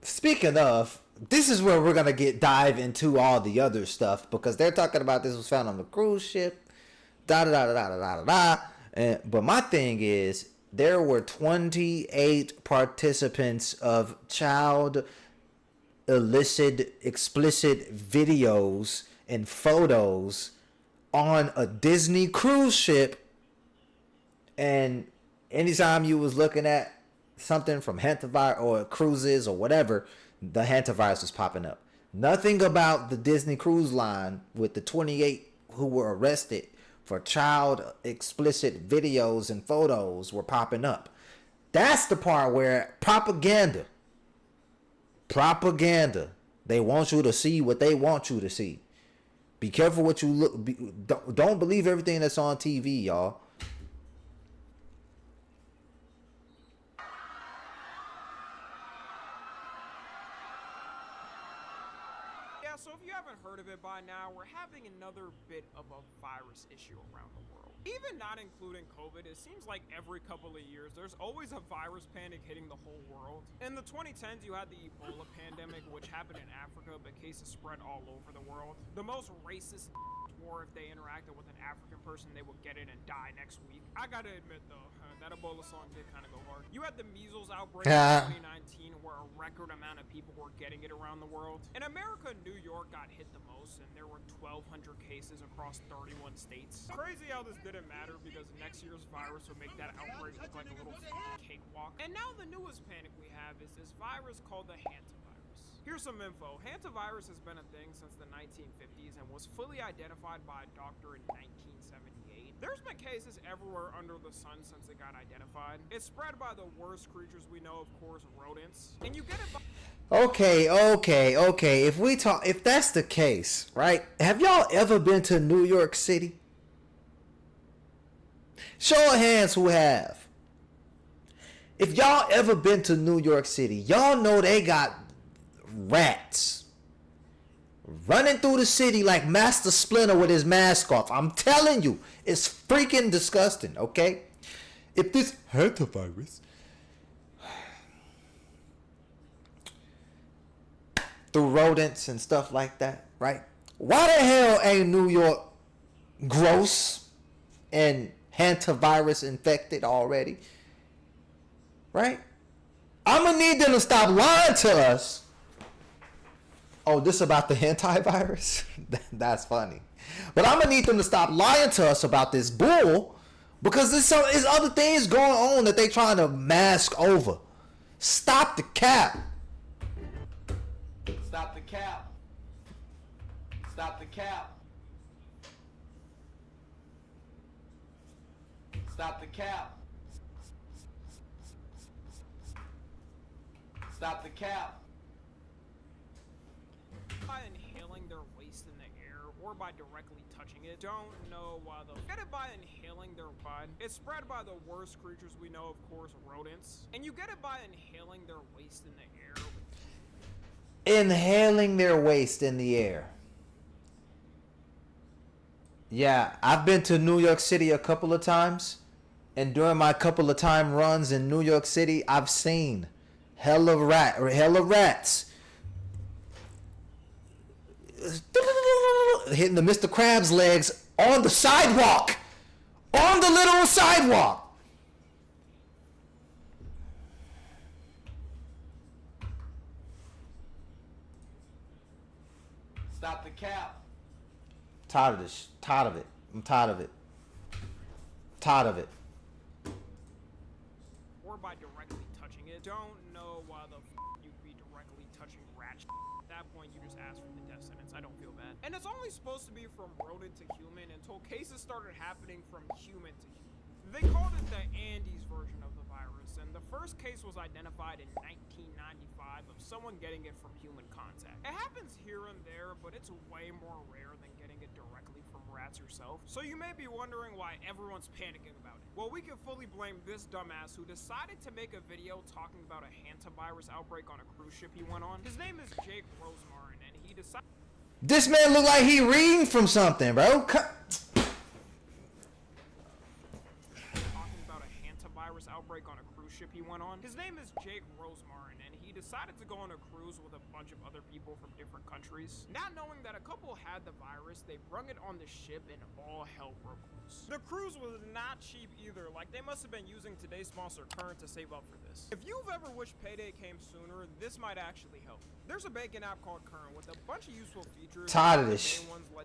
Speaking of, this is where we're gonna dive into all the other stuff because they're talking about this was found on the cruise ship, but my thing is, there were 28 participants of child explicit videos and photos on a Disney cruise ship. And anytime you was looking at something from hantavirus or cruises or whatever, the hantavirus was popping up. Nothing about the Disney Cruise Line with the 28 who were arrested for child explicit videos and photos were popping up. That's the part where propaganda. They want you to see what they want you to see. Be careful what you look. Don't believe everything that's on TV, y'all. Yeah, so if you haven't heard of it by now, we're having another bit of a virus issue around the world. Even not including COVID, it seems like every couple of years, there's always a virus panic hitting the whole world. In the 2010s, you had the Ebola pandemic, which happened in Africa, but cases spread all over the world. The most racist swore if they interacted with an African person, they would get it and die next week. I gotta admit, though, that Ebola song did kind of go hard. You had the measles outbreak in 2019, where a record amount of people were getting it around the world. In America, New York got hit the most, and there were 1,200 cases across 31 states. Crazy how this didn't matter, because next year's virus would make that outbreak look like a little cakewalk. And now the newest panic we have is this virus called the hantavirus. Here's some info. Hantavirus has been a thing since the 1950s and was fully identified by a doctor in 1978. There's been cases everywhere under the sun since it got identified. It's spread by the worst creatures we know, of course, rodents. And you get it by... Okay. If that's the case, right? Have y'all ever been to New York City? Show of hands who have. If y'all ever been to New York City, y'all know they got rats running through the city like Master Splinter with his mask off. I'm telling you, it's freaking disgusting, okay? If this hantavirus through rodents and stuff like that, right? Why the hell ain't New York gross and hantavirus infected already? Right? I'm gonna need them to stop lying to us. Oh, this about the hantavirus? That's funny. But I'm gonna need them to stop lying to us about this bull, because there's other things going on that they trying to mask over. Stop the cap. Stop the cap. Stop the cap. Stop the cap. Stop the cap. By inhaling their waste in the air or by directly touching it. Don't know why though. Get it by inhaling their blood. It's spread by the worst creatures we know, of course, rodents. And you get it by inhaling their waste in the air. Inhaling their waste in the air. Yeah, I've been to New York City a couple of times, and during my couple of time runs in New York City, I've seen hella rats hitting the Mr. Krabs legs on the sidewalk, on the literal sidewalk. Stop the cap. Tired of this. Tired of it. I'm tired of it. Tired of it. Or by directly touching it. Don't know why the you'd be directly touching rat. At that point, you just ask for the death sentence. I don't feel bad. And it's only supposed to be from rodent to human until cases started happening from human to human. They called it the Andes version of the virus, and the first case was identified in 1995 of someone getting it from human contact. It happens here and there, but it's way more rare than getting it directly from rats yourself. So you may be wondering why everyone's panicking about it. Well, we can fully blame this dumbass who decided to make a video talking about a hantavirus outbreak on a cruise ship he went on. His name is Jake Rosemary, and he decided... This man look like he reading from something, bro. Outbreak on a cruise ship he went on. His name is Jake Rosemary, and he decided to go on a cruise with a bunch of other people from different countries. Not knowing that a couple had the virus, they brung it on the ship and all hell broke loose. The cruise was not cheap either, like they must have been using today's sponsor Current to save up for this. If you've ever wished payday came sooner, this might actually help. There's a banking app called Current with a bunch of useful features. Tired of this.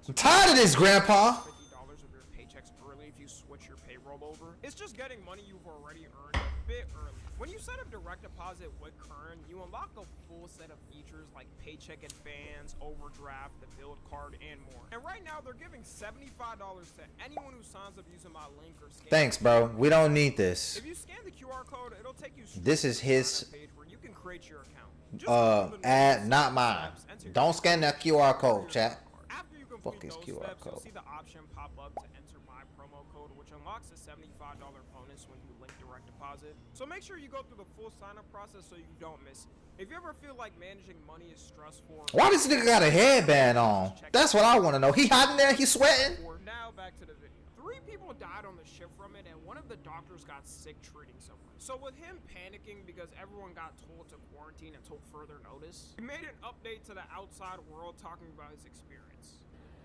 I'm tired of this, Grandpa. $50 of your paychecks early if you switch your payroll over. It's just getting money you've already earned a bit early. When you set up direct deposit with Current, you unlock a full set of features like paycheck advance, overdraft, the build card, and more. And right now, they're giving $75 to anyone who signs up using my link or scan. Thanks, bro. We don't need this. If you scan the QR code, it'll take you straight This is to the his sign-up page where you can create your account. Just follow the ad, notes, not mine. steps, enter your Don't scan that QR code, your chat. After you Fuck complete is those QR steps, you'll code? see the option pop up to enter my promo code, which unlocks a $75 bonus when you link direct deposit. So make sure you go through the full sign-up process so you don't miss it. If you ever feel like managing money is stressful, Why this nigga got a headband on? That's what I want to know. He hot in there? He sweating? now back to the video. 3 people died on the ship from it, and one of the doctors got sick treating someone. So with him panicking because everyone got told to quarantine until further notice, he made an update to the outside world talking about his experience.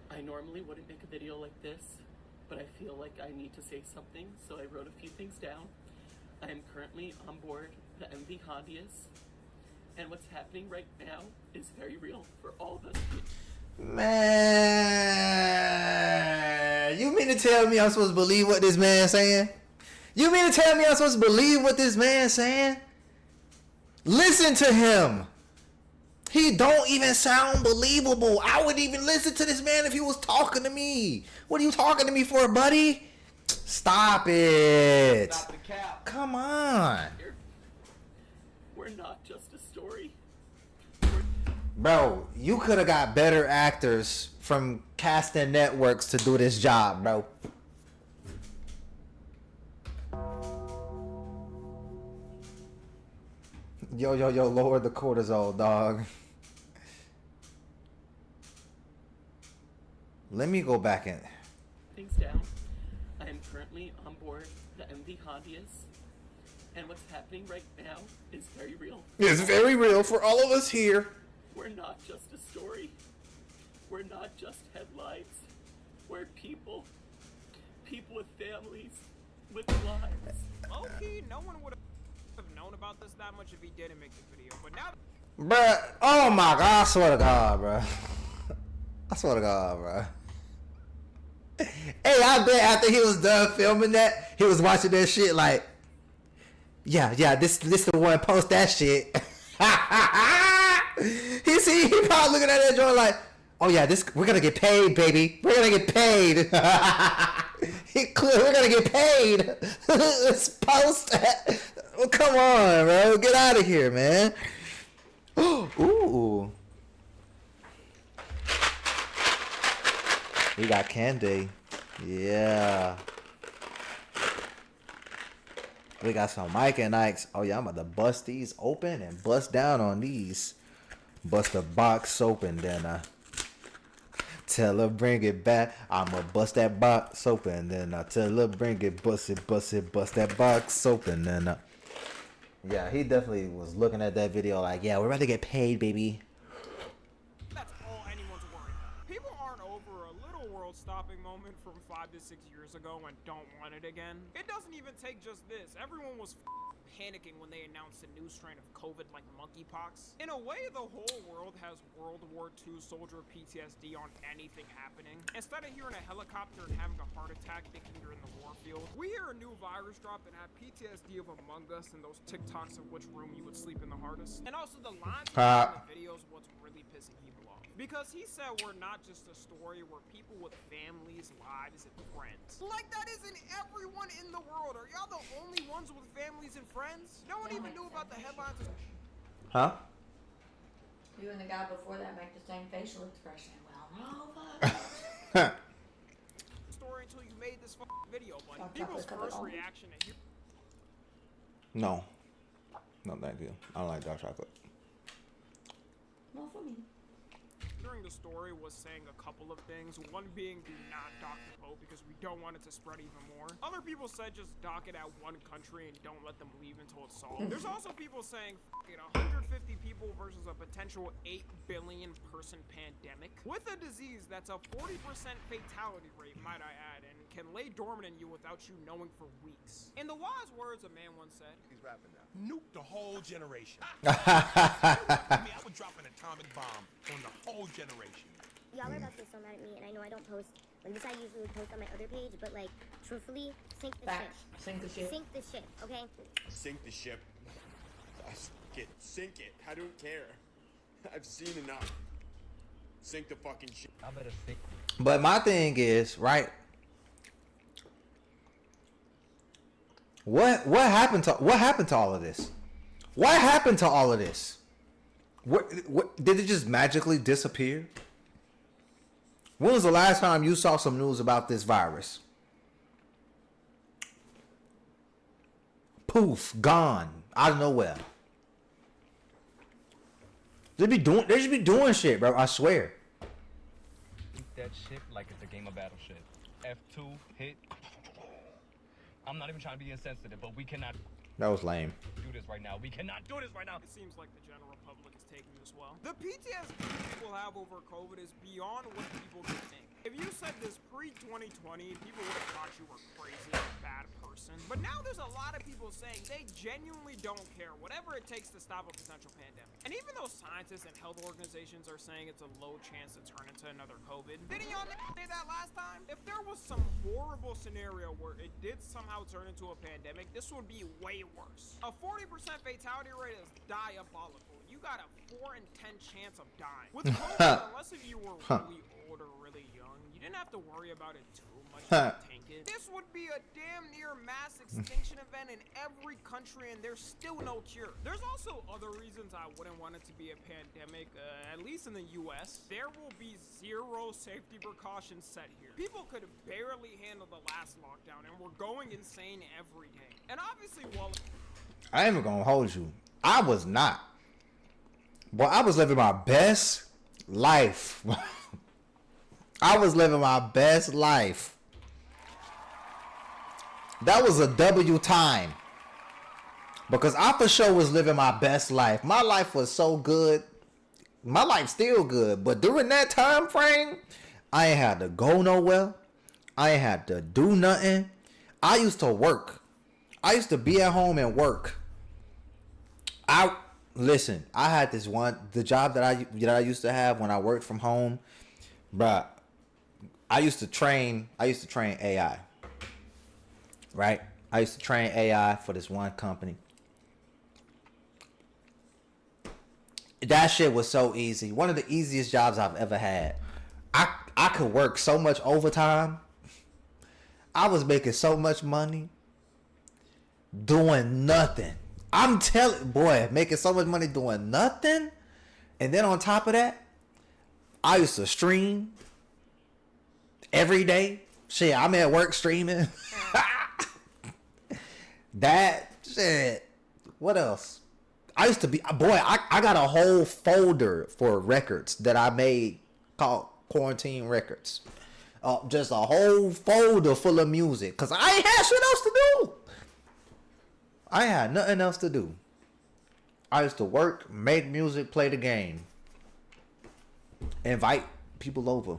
I normally wouldn't make a video like this, but I feel like I need to say something, so I wrote a few things down. I am currently on board the MV Hondias, and what's happening right now is very real for all of us. Man, you mean to tell me I'm supposed to believe what this man's saying? You mean to tell me I'm supposed to believe what this man's saying? Listen to him. He don't even sound believable. I wouldn't even listen to this man if he was talking to me. What are you talking to me for, buddy? Stop it. Stop the cap. Come on. We're not just a story. Bro, you could have got better actors from casting networks to do this job, bro. Yo, lower the cortisol, dog. Let me go back in. Things down. I am currently on board the MV Hondias, and what's happening right now is very real. It's very real for all of us here. We're not just a story. We're not just headlines. We're people. People with families, with lives. Low-key, no one would have known about this that much if he didn't make the video, but now... Bruh, oh my god, I swear to God, bruh. I swear to God, bruh. Hey, I bet after he was done filming that, he was watching that shit like, yeah, this the one, post that shit. He probably looking at that joint like, oh yeah, we're gonna get paid, baby. We're gonna get paid. We're gonna get paid. Let's post. Oh, come on, bro. Get out of here, man. Ooh. We got candy. Yeah. We got some Mike and Ike's. Oh yeah, I'm about to bust these open and bust down on these. Bust the box open, then tell her bring it back. I'ma bust that box open, then I tell her bring it, bust that box open, then yeah, he definitely was looking at that video like, yeah, we're about to get paid, baby. That's all anyone's worried about. People aren't over a little world-stopping moment from 5 to 6 years ago and don't want it again. It doesn't even take just this. Everyone was panicking when they announced a new strain of COVID like monkeypox. In a way, the whole world has World War II soldier PTSD on anything happening. Instead of hearing a helicopter and having a heart attack thinking you're in the war field, we hear a new virus drop and have PTSD of Among Us and those TikToks of which room you would sleep in the hardest. And also the lines in the videos what's really pissing people off. Because he said we're not just a story, we're people with families, lives, and friends. Like that isn't everyone in the world. Are y'all the only ones with families and friends? No one even knew about the headlines. Huh? You and the guy before that make the same facial expression. Well, Story until you made this video, buddy. Stop People's chocolate first covered reaction to hear No. No, thank you. I don't like dark chocolate. not for me. during the story was saying a couple of things. One being do not dock the boat because we don't want it to spread even more. Other people said just dock it at one country and don't let them leave until it's solved. There's also people saying, f it, 150 people versus a potential 8 billion person pandemic. With a disease that's a 40% fatality rate, might I add, and can lay dormant in you without you knowing for weeks. In the wise words a man once said, he's rapping now. Nuke the whole generation. I would drop an atomic bomb on the whole generation. Y'all are about to be so mad at me, and I know I don't post Like this I usually post on my other page, but like truthfully, sink the Facts. Sink the ship. ship. Sink the ship, okay? Sink the ship. Sink it. I don't care. I've seen enough. Sink the fucking ship. I better sink. But my thing is, right? What happened to all of this? What happened to all of this? What did it just magically disappear? When was the last time you saw some news about this virus? Poof, gone out of nowhere. They should be doing shit, bro. I swear. Eat that shit like it's a game of Battleship. F2 hit. I'm not even trying to be insensitive, but we cannot That was lame. do this right now. We cannot do this right now. It seems like the general public is taking this well. The PTSD people have over COVID is beyond what people can think. If you said this pre-2020, people would have thought you were crazy or a bad person. But now there's a lot of people saying they genuinely don't care, whatever it takes to stop a potential pandemic. And even though scientists and health organizations are saying it's a low chance to turn into another COVID, didn't y'all say that last time? If there was some horrible scenario where it did somehow turn into a pandemic, this would be way worse. A 40% fatality rate is diabolical. You got a 4 in 10 chance of dying. With COVID, unless if you were really old or really young, you didn't have to worry about it too much to tank it. This would be a damn near mass extinction event in every country, and there's still no cure. There's also other reasons I wouldn't want it to be a pandemic, at least in the US. There will be zero safety precautions set here. People could barely handle the last lockdown, and we're going insane every day. And obviously, while I ain't even gonna hold you. I was not. But I was living my best life. I was living my best life. That was a W time. Because I for sure was living my best life. My life was so good. My life's still good. But during that time frame, I ain't had to go nowhere. I ain't had to do nothing. I used to work. I used to be at home and work. Listen, I had the job that I used to have when I worked from home, bruh. I used to train AI. Right? I used to train AI for this one company. That shit was so easy. One of the easiest jobs I've ever had. I could work so much overtime. I was making so much money doing nothing. I'm telling, boy, making so much money doing nothing. And then on top of that, I used to stream every day. Shit, I'm at work streaming. That shit. What else? I used to be, boy, I got a whole folder for records that I made called Quarantine Records. Just a whole folder full of music. Because I ain't had shit else to do. I had nothing else to do. I used to work, make music, play the game. Invite people over.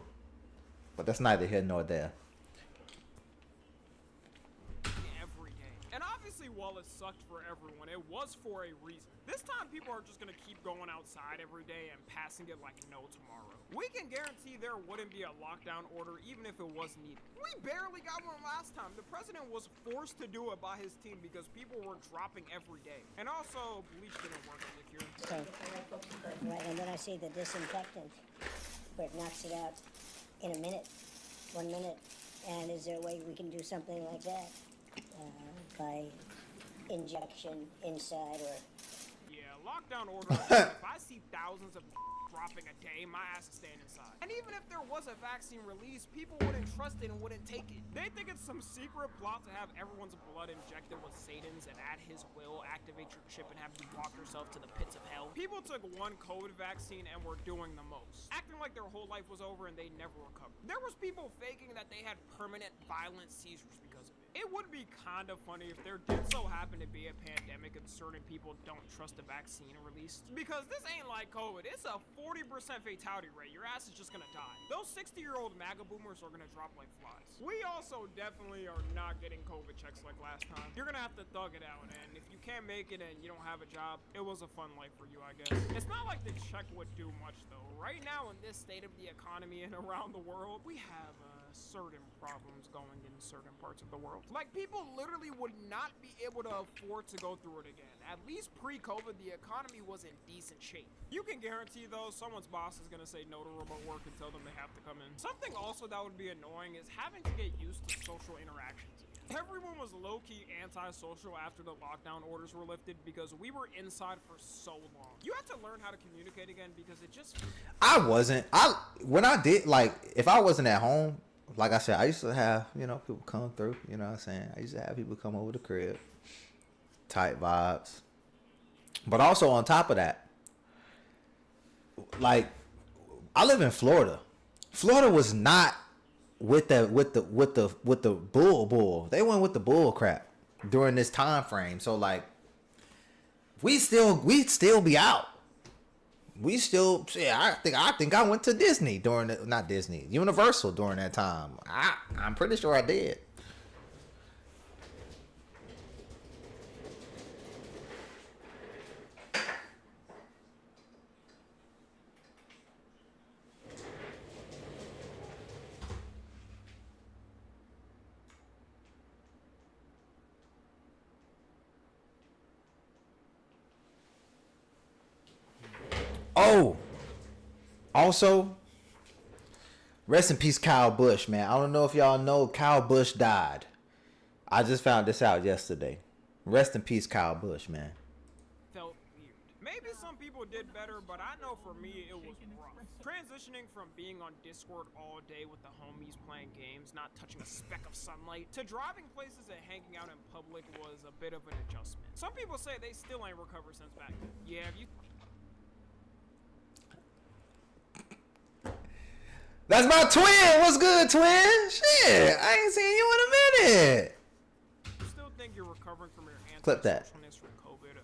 But that's neither here nor there. every day. And obviously, while it sucked for everyone, it was for a reason. This time, people are just gonna keep going outside every day and passing it like no tomorrow. We can guarantee there wouldn't be a lockdown order even if it was needed. We barely got one last time. The president was forced to do it by his team because people were dropping every day. And also, bleach didn't work on the cure. Okay. Right, and then I see the disinfectant, where it knocks it out in a minute, 1 minute. And is there a way we can do something like that by injection inside or? Yeah, lockdown order. If I see thousands of dropping a day, my ass is staying inside. And even if there was a vaccine release, people wouldn't trust it and wouldn't take it. They think it's some secret plot to have everyone's blood injected with Satan's and at his will activate your chip and have you walk yourself to the pits of hell. People took one COVID vaccine and were doing the most, acting like their whole life was over and they never recovered. There was people faking that they had permanent violent seizures because of it. It would be kind of funny if there did so happen to be a pandemic and certain people don't trust the vaccine released. Because this ain't like COVID. It's a 40% fatality rate. Your ass is just gonna die. Those 60-year-old MAGA boomers are gonna drop like flies. We also definitely are not getting COVID checks like last time. You're gonna have to thug it out, and if you can't make it and you don't have a job, it was a fun life for you, I guess. It's not like the check would do much, though. Right now, in this state of the economy and around the world, we have certain problems going in certain parts of the world. Like, people literally would not be able to afford to go through it again. At least pre-COVID, the economy was in decent shape. You can guarantee, though, someone's boss is gonna say no to remote work and tell them they have to come in. Something also that would be annoying is having to get used to social interactions. Everyone was low-key anti-social after the lockdown orders were lifted because we were inside for so long. You had to learn how to communicate again because it just... When I did, like, if I wasn't at home, like I said, I used to have, you know, people come through, you know what I'm saying? I used to have people come over the crib. Tight vibes. But also on top of that, like, I live in Florida. Florida was not with the bull. They went with the bull crap during this time frame. So like we'd still be out. We still, yeah, I think I went to Disney during the, not Disney, Universal during that time. I'm pretty sure I did. Oh, also, rest in peace, Kyle Busch, man. I don't know if y'all know Kyle Busch died. I just found this out yesterday. Rest in peace, Kyle Busch, man. Felt weird. Maybe some people did better, but I know for me it was rough. Transitioning from being on Discord all day with the homies playing games, not touching a speck of sunlight, to driving places and hanging out in public was a bit of an adjustment. Some people say they still ain't recovered since back then. Yeah, have you... That's my twin. What's good, twin? Shit, I ain't seen you in a minute. Still think you're recovering from your Clip that. anti-socialness from COVID?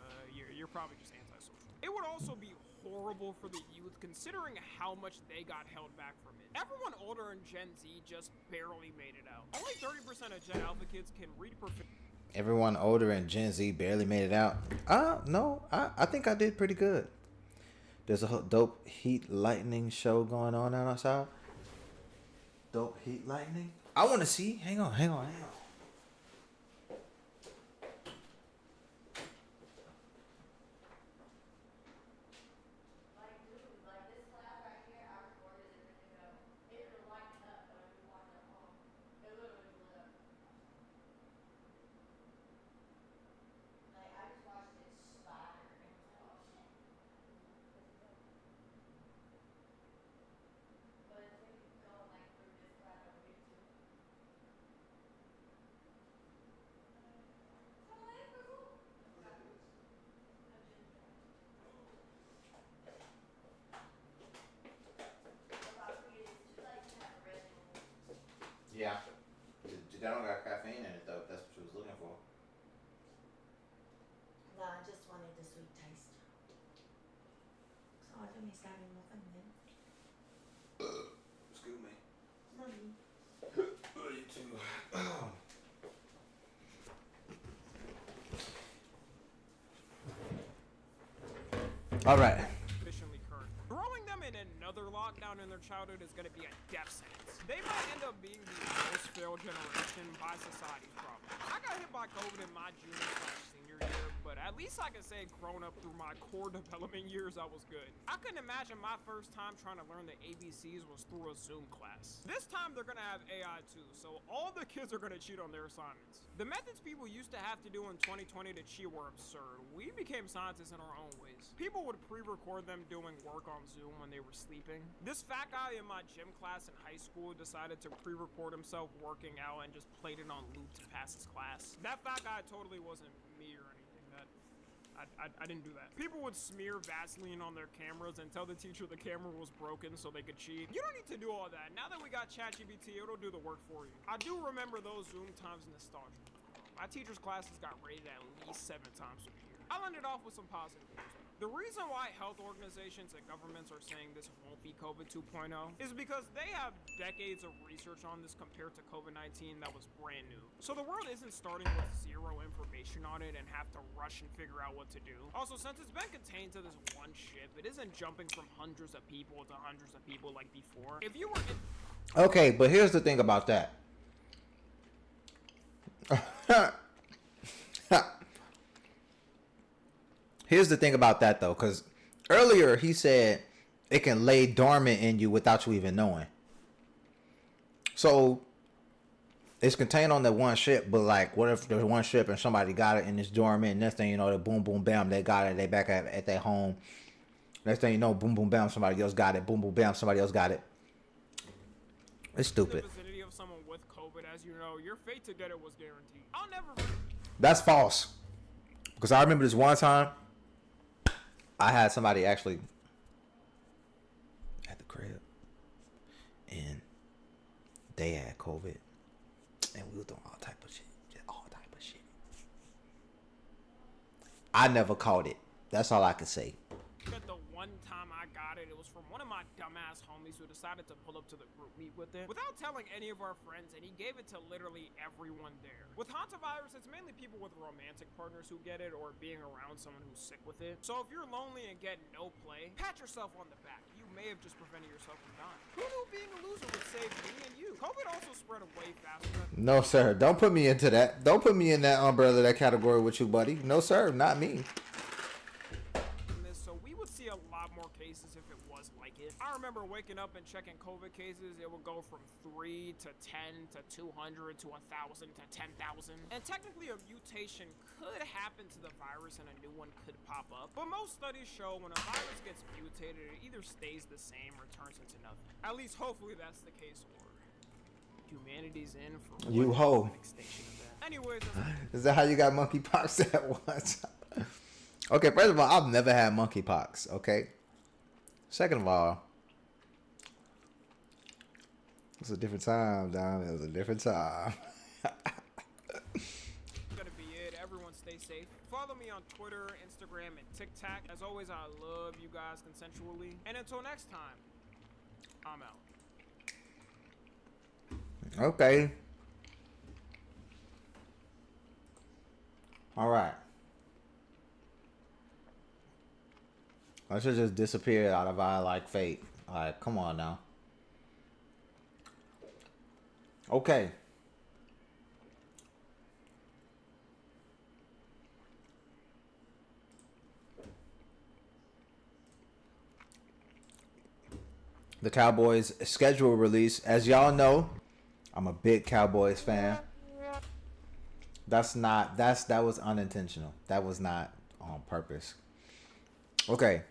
You're probably just antisocial. It would also be horrible for the youth considering how much they got held back from it. Everyone older in Gen Z just barely made it out. Only 30% of Gen Alpha kids can read proficiently. Everyone older in Gen Z barely made it out. No, I think I did pretty good. There's a dope Heat Lightning show going on outside. Dope Heat Lightning. I want to see. Hang on. Yeah. They don't got caffeine in it though, if that's what she was looking for. No, I just wanted the sweet taste. So I me está bien muffin then. Excuse me. Sorry. You too. All right. Efficiently current. Throwing them in another lockdown in their childhood is going to be a death sentence. They might end up being the most failed generation by society's problems. I got hit by COVID in my junior/senior year, but at least I can say growing up through my core development years, I was good. I couldn't imagine my first time trying to learn the ABCs was through a Zoom class. This time they're going to have AI too, so all the kids are going to cheat on their assignments. The methods people used to have to do in 2020 to cheat were absurd. We became scientists in our own ways. People would pre-record them doing work on Zoom when they were sleeping. This fat guy in my gym class in high school decided to pre-record himself working out and just played it on loop to pass his class. That fat guy totally wasn't me or anything. I didn't do that. People would smear Vaseline on their cameras and tell the teacher the camera was broken so they could cheat. You don't need to do all that. Now that we got ChatGPT, it'll do the work for you. I do remember those Zoom times nostalgia. My teacher's classes got rated at least 7 times a year. I'll end it off with some positive news. The reason why health organizations and governments are saying this won't be COVID 2.0 is because they have decades of research on this compared to COVID-19 that was brand new. So the world isn't starting with zero information on it and have to rush and figure out what to do. Also, since it's been contained to this one ship, it isn't jumping from hundreds of people to hundreds of people like before. If you were in Okay, but here's the thing about that. Here's the thing about that, though, because earlier he said it can lay dormant in you without you even knowing. So it's contained on that one ship, but like, what if there's one ship and somebody got it and it's dormant? And next thing you know, the boom, boom, bam, they got it. They back at their home. Next thing you know, boom, boom, bam, somebody else got it. Boom, boom, bam, somebody else got it. It's stupid. the vicinity of someone with COVID, as you know, your fate to get it was guaranteed. I'll never. That's false. Because I remember this one time, I had somebody actually at the crib, and they had COVID, and we were doing all type of shit, just all type of shit. I never caught it. That's all I can say. But the one time I got it, it was from one of my dumbass homies who decided to pull up to the group meet with it without telling any of our friends, and he gave it to literally everyone there. With hantavirus, it's mainly people with romantic partners who get it or being around someone who's sick with it. So if you're lonely and get no play, pat yourself on the back. You may have just prevented yourself from dying. Who knew being a loser would save me and you? COVID also spread way faster. No, sir. Don't put me into that. Don't put me in that umbrella, that category with you, buddy. No, sir. Not me. So we would see a lot more cases if it was like it. I remember waking up and checking COVID cases. It would go from 3 to 10 to 200 to 1,000 to 10,000. And technically a mutation could happen to the virus and a new one could pop up. But most studies show when a virus gets mutated, it either stays the same or turns into nothing. At least hopefully that's the case, or humanity's in for You ho. an extinction event. Anyways, Is that how you got monkeypox at once? Okay, first of all, I've never had monkeypox, okay? Second of all, it was a different time, Dom. It was a different time. Gonna be it. Everyone stay safe. Follow me on Twitter, Instagram, and TikTok. As always, I love you guys consensually. And until next time, I'm out. Okay. All right. I should just disappear out of our like fate. Like, come on now. Okay. The Cowboys schedule release. As y'all know, I'm a big Cowboys fan. That was unintentional. That was not on purpose. Okay.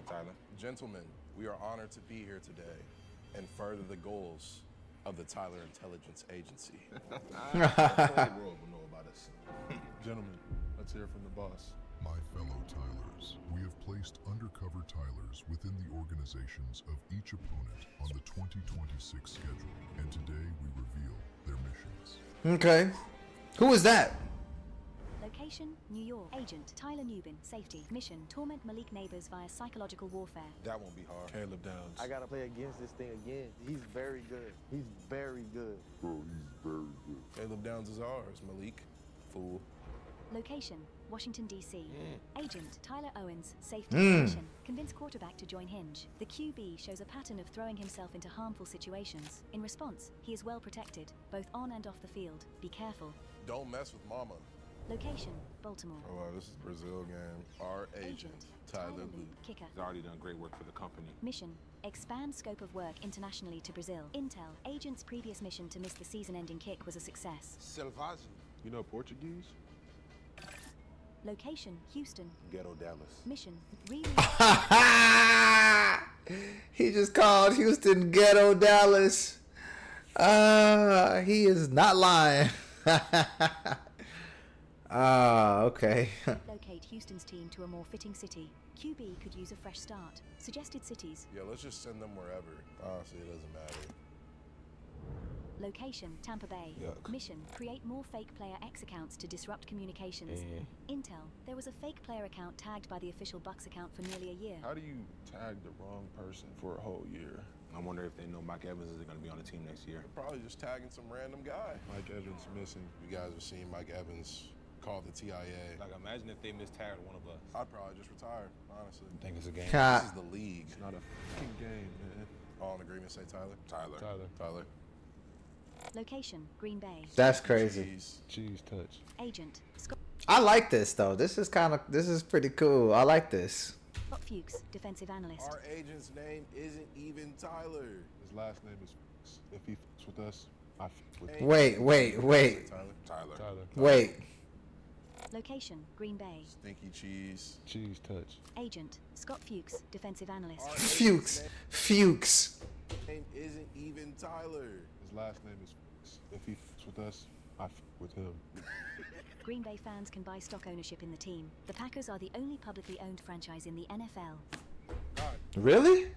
Tyler. Gentlemen, we are honored to be here today and further the goals of the Tyler Intelligence Agency. The whole world will know about us. Gentlemen, let's hear from the boss. My fellow Tylers, we have placed undercover Tylers within the organizations of each opponent on the 2026 schedule, and today we reveal their missions. Okay. Who is that? Location, New York. Agent, Tyler Newbin. Safety. Mission, torment Malik neighbors via psychological warfare. That won't be hard. Caleb Downs. I gotta play against this thing again. He's very good. He's very good. Bro, he's very good. Caleb Downs is ours, Malik. Fool. Location, Washington, D.C. Agent, Tyler Owens. Safety. Mission, convince quarterback to join Hinge. The QB shows a pattern of throwing himself into harmful situations. In response, he is well protected, both on and off the field. Be careful. Don't mess with mama. Location, Baltimore. Oh, wow, this is Brazil game. Our agent, Tyler Luke. Kicker. He's already done great work for the company. Mission, expand scope of work internationally to Brazil. Intel, agent's previous mission to miss the season-ending kick was a success. Selvagem. You know Portuguese? Location, Houston. Ghetto Dallas. Mission, He just called Houston Ghetto Dallas. He is not lying. Okay. Location. relocate Houston's team to a more fitting city. QB could use a fresh start. Suggested cities. Yeah, let's just send them wherever. Honestly, it doesn't matter. Location, Tampa Bay. Yuck. Mission, create more fake player X accounts to disrupt communications. Intel, there was a fake player account tagged by the official Bucks account for nearly a year. How do you tag the wrong person for a whole year? I wonder if they know Mike Evans is going to be on the team next year. They're probably just tagging some random guy. Mike Evans missing. You guys have seen Mike Evans call the TIA. Like, imagine if they mistagged one of us. I'd probably just retire, honestly. I think it's a game. Ca- This is the league. It's not a fucking game, man. All in agreement, say Tyler. Tyler. Location, Green Bay. That's crazy. Cheese touch. Agent, Scott I like this though. This is pretty cool. I like this. Fuchs, defensive analyst. Our agent's name isn't even Tyler. His last name is Fuchs. If he fucks with us, I fuck with him. Wait. Tyler. Wait. Location, Green Bay. Stinky cheese. Cheese touch. Agent, Scott Fuchs, defensive analyst. Fuchs. Name isn't even Tyler. His last name is Fuchs. If he fucks with us, I fuck with him. Green Bay fans can buy stock ownership in the team. The Packers are the only publicly owned franchise in the NFL. Really?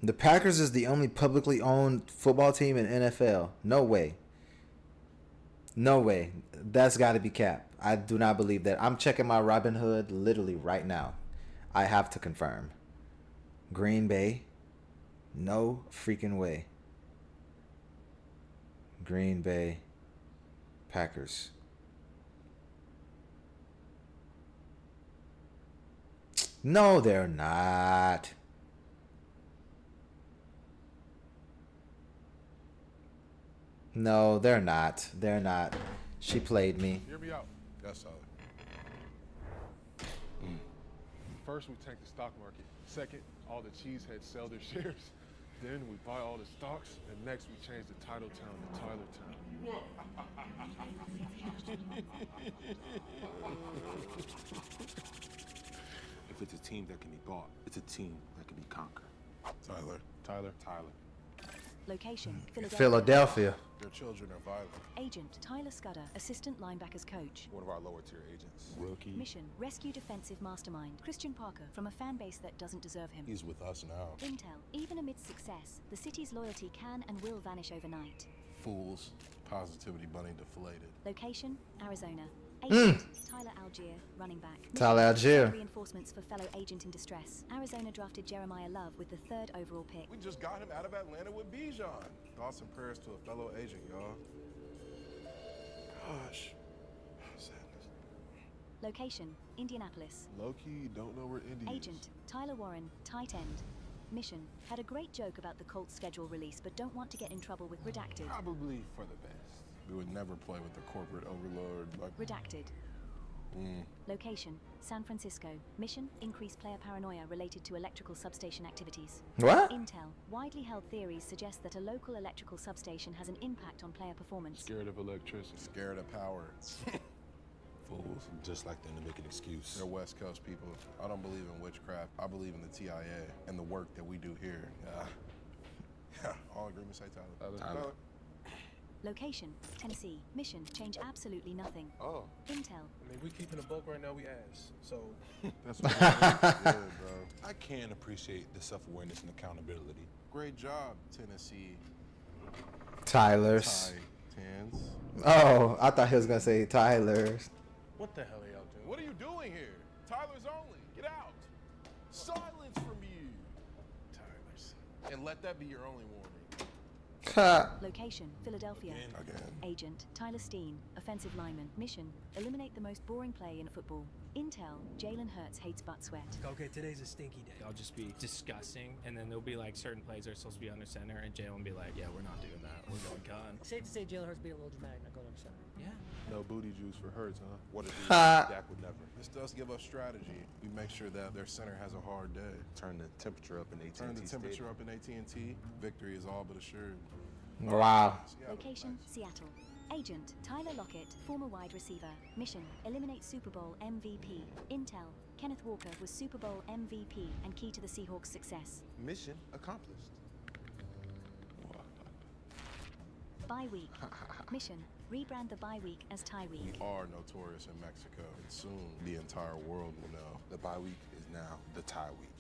The Packers is the only publicly owned football team in NFL. No way. That's got to be cap. I do not believe that. I'm checking my Robin Hood literally right now. I have to confirm. Green Bay? No freaking way. Green Bay Packers. No, they're not. No, they're not. They're not. She played me. Hear me out. That's solid. First, we tank the stock market. Second, all the cheeseheads sell their shares. Then we buy all the stocks, and next we change the title town to Tyler Town. If it's a team that can be bought, it's a team that can be conquered. Tyler. Location, Philadelphia. Their children are violent. Agent, Tyler Scudder, assistant linebackers coach. One of our lower tier agents. Rookie. Mission, rescue defensive mastermind. Christian Parker, from a fan base that doesn't deserve him. He's with us now. Intel, even amidst success, the city's loyalty can and will vanish overnight. Fools. Positivity bunny deflated. Location, Arizona. Agent, Tyler Algier, running back. Tyler Algier. Reinforcements for fellow agent in distress. Arizona drafted Jeremiah Love with the 3rd overall pick. We just got him out of Atlanta with Bijan. Thoughts and prayers to a fellow agent, y'all. Gosh. Sadness. Location, Indianapolis. Low-key, don't know where Indy Agent, Tyler Warren, tight end. Mission, had a great joke about the Colts schedule release, but don't want to get in trouble with redacted. Probably for the best. We would never play with the corporate overlord. Redacted. Location, San Francisco. Mission, increase player paranoia related to electrical substation activities. What? Intel, widely held theories suggest that a local electrical substation has an impact on player performance. Scared of electricity. Scared of power. Fools. Just like them to make an excuse. They're West Coast people. I don't believe in witchcraft. I believe in the TIA and the work that we do here. All agreement, say Tyler. Location, Tennessee. Mission, change absolutely nothing. Oh. Intel. I mean, we keeping a bulk right now, we ass. So. That's what good, bro. I can appreciate the self-awareness and accountability. Great job, Tennessee. Tyler's. Titans. Oh, I thought he was gonna say Tyler's. What the hell are y'all doing? What are you doing here? Tyler's only. Get out. Silence from you. Tyler's. And let that be your only warning. Location, Philadelphia. Again. Agent, Tyler Steen, offensive lineman. Mission, eliminate the most boring play in football. Intel, Jalen Hurts hates butt sweat. Okay, today's a stinky day. I'll just be disgusting, and then there'll be like certain plays that are supposed to be under center, and Jalen will be like, yeah, we're not doing that. We're going con. Safe to say Jalen Hurts be a little dramatic, not going under center. Yeah. No booty juice for Hurts, huh? What a dude. Dak would never. This does give us strategy. We make sure that their center has a hard day. Turn the temperature up in AT&T Turn the temperature Stadium. up in AT&T. Victory is all but assured. Wow. Location, Seattle. Agent, Tyler Lockett, former wide receiver. Mission, eliminate Super Bowl MVP. Intel, Kenneth Walker was Super Bowl MVP and key to the Seahawks' success. Mission accomplished. Bye week. Mission, Rebrand the bye week as tie We week. are notorious in Mexico, and soon the entire world will know. The bye week is now the tie week.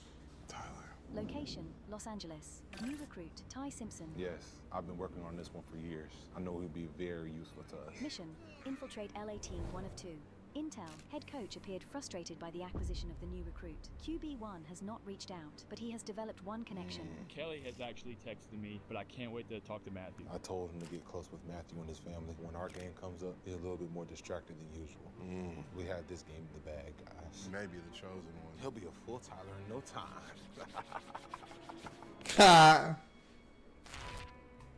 Tyler. Location, Los Angeles. New recruit, Ty Simpson. Yes, I've been working on this one for years. I know he'll be very useful to us. Mission, infiltrate LA team 1 of 2. Intel, head coach appeared frustrated by the acquisition of the new recruit. QB1 has not reached out, but he has developed one connection. Kelly has actually texted me, but I can't wait to talk to Matthew. I told him to get close with Matthew and his family. When our game comes up, he's a little bit more distracted than usual. We had this game in the bag, guys. Maybe the chosen one. He'll be a full Tyler in no time.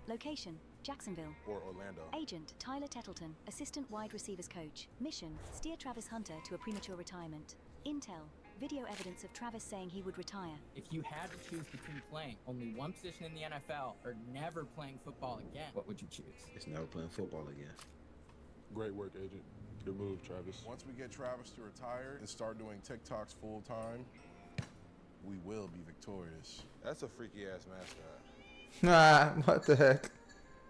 Location, Jacksonville. Or Orlando. Agent, Tyler Tettleton, assistant wide receivers coach. Mission, steer Travis Hunter to a premature retirement. Intel, video evidence of Travis saying he would retire. If you had to choose between playing only one position in the NFL or never playing football again, what would you choose? It's never playing football again. Great work, Agent. Good move, Travis. Once we get Travis to retire and start doing TikToks full time, we will be victorious. That's a freaky ass mascot. What the heck?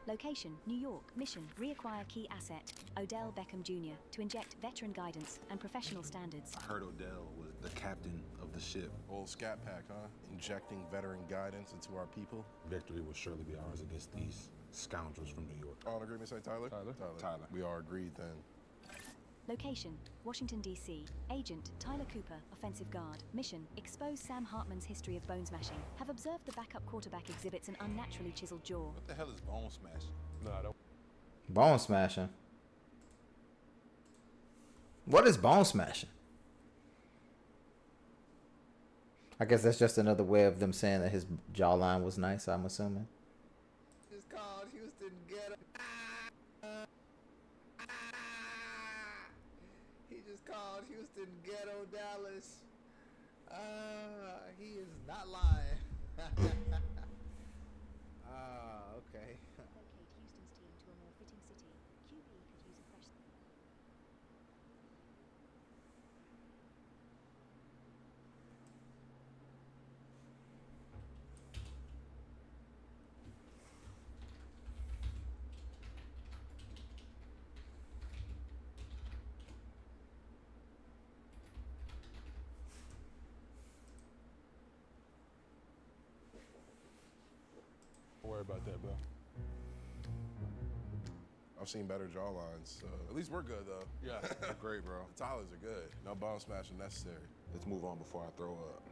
Location, New York. Mission, reacquire key asset, Odell Beckham Jr., to inject veteran guidance and professional standards. I heard Odell was the captain of the ship. Old scat pack, huh? Injecting veteran guidance into our people. Victory will surely be ours against these scoundrels from New York. All in agreement, say Tyler? Tyler. We are agreed then. Location, Washington, D.C. Agent, Tyler Cooper, offensive guard. Mission, expose Sam Hartman's history of bone smashing. Have observed the backup quarterback exhibits an unnaturally chiseled jaw. What the hell is bone smashing? Nah, don't. Bone smashing. What is bone smashing? I guess that's just another way of them saying that his jawline was nice, I'm assuming. It's called Houston Ghetto. He just called Houston Ghetto Dallas. He is not lying. Okay. Locate Houston's team to a more fitting city. QB could use a fresh... Don't worry about that, bro. I've seen better jawlines, so at least we're good though. Yeah, they're great, bro. The Tylers are good. No bone smashing necessary. Let's move on before I throw up.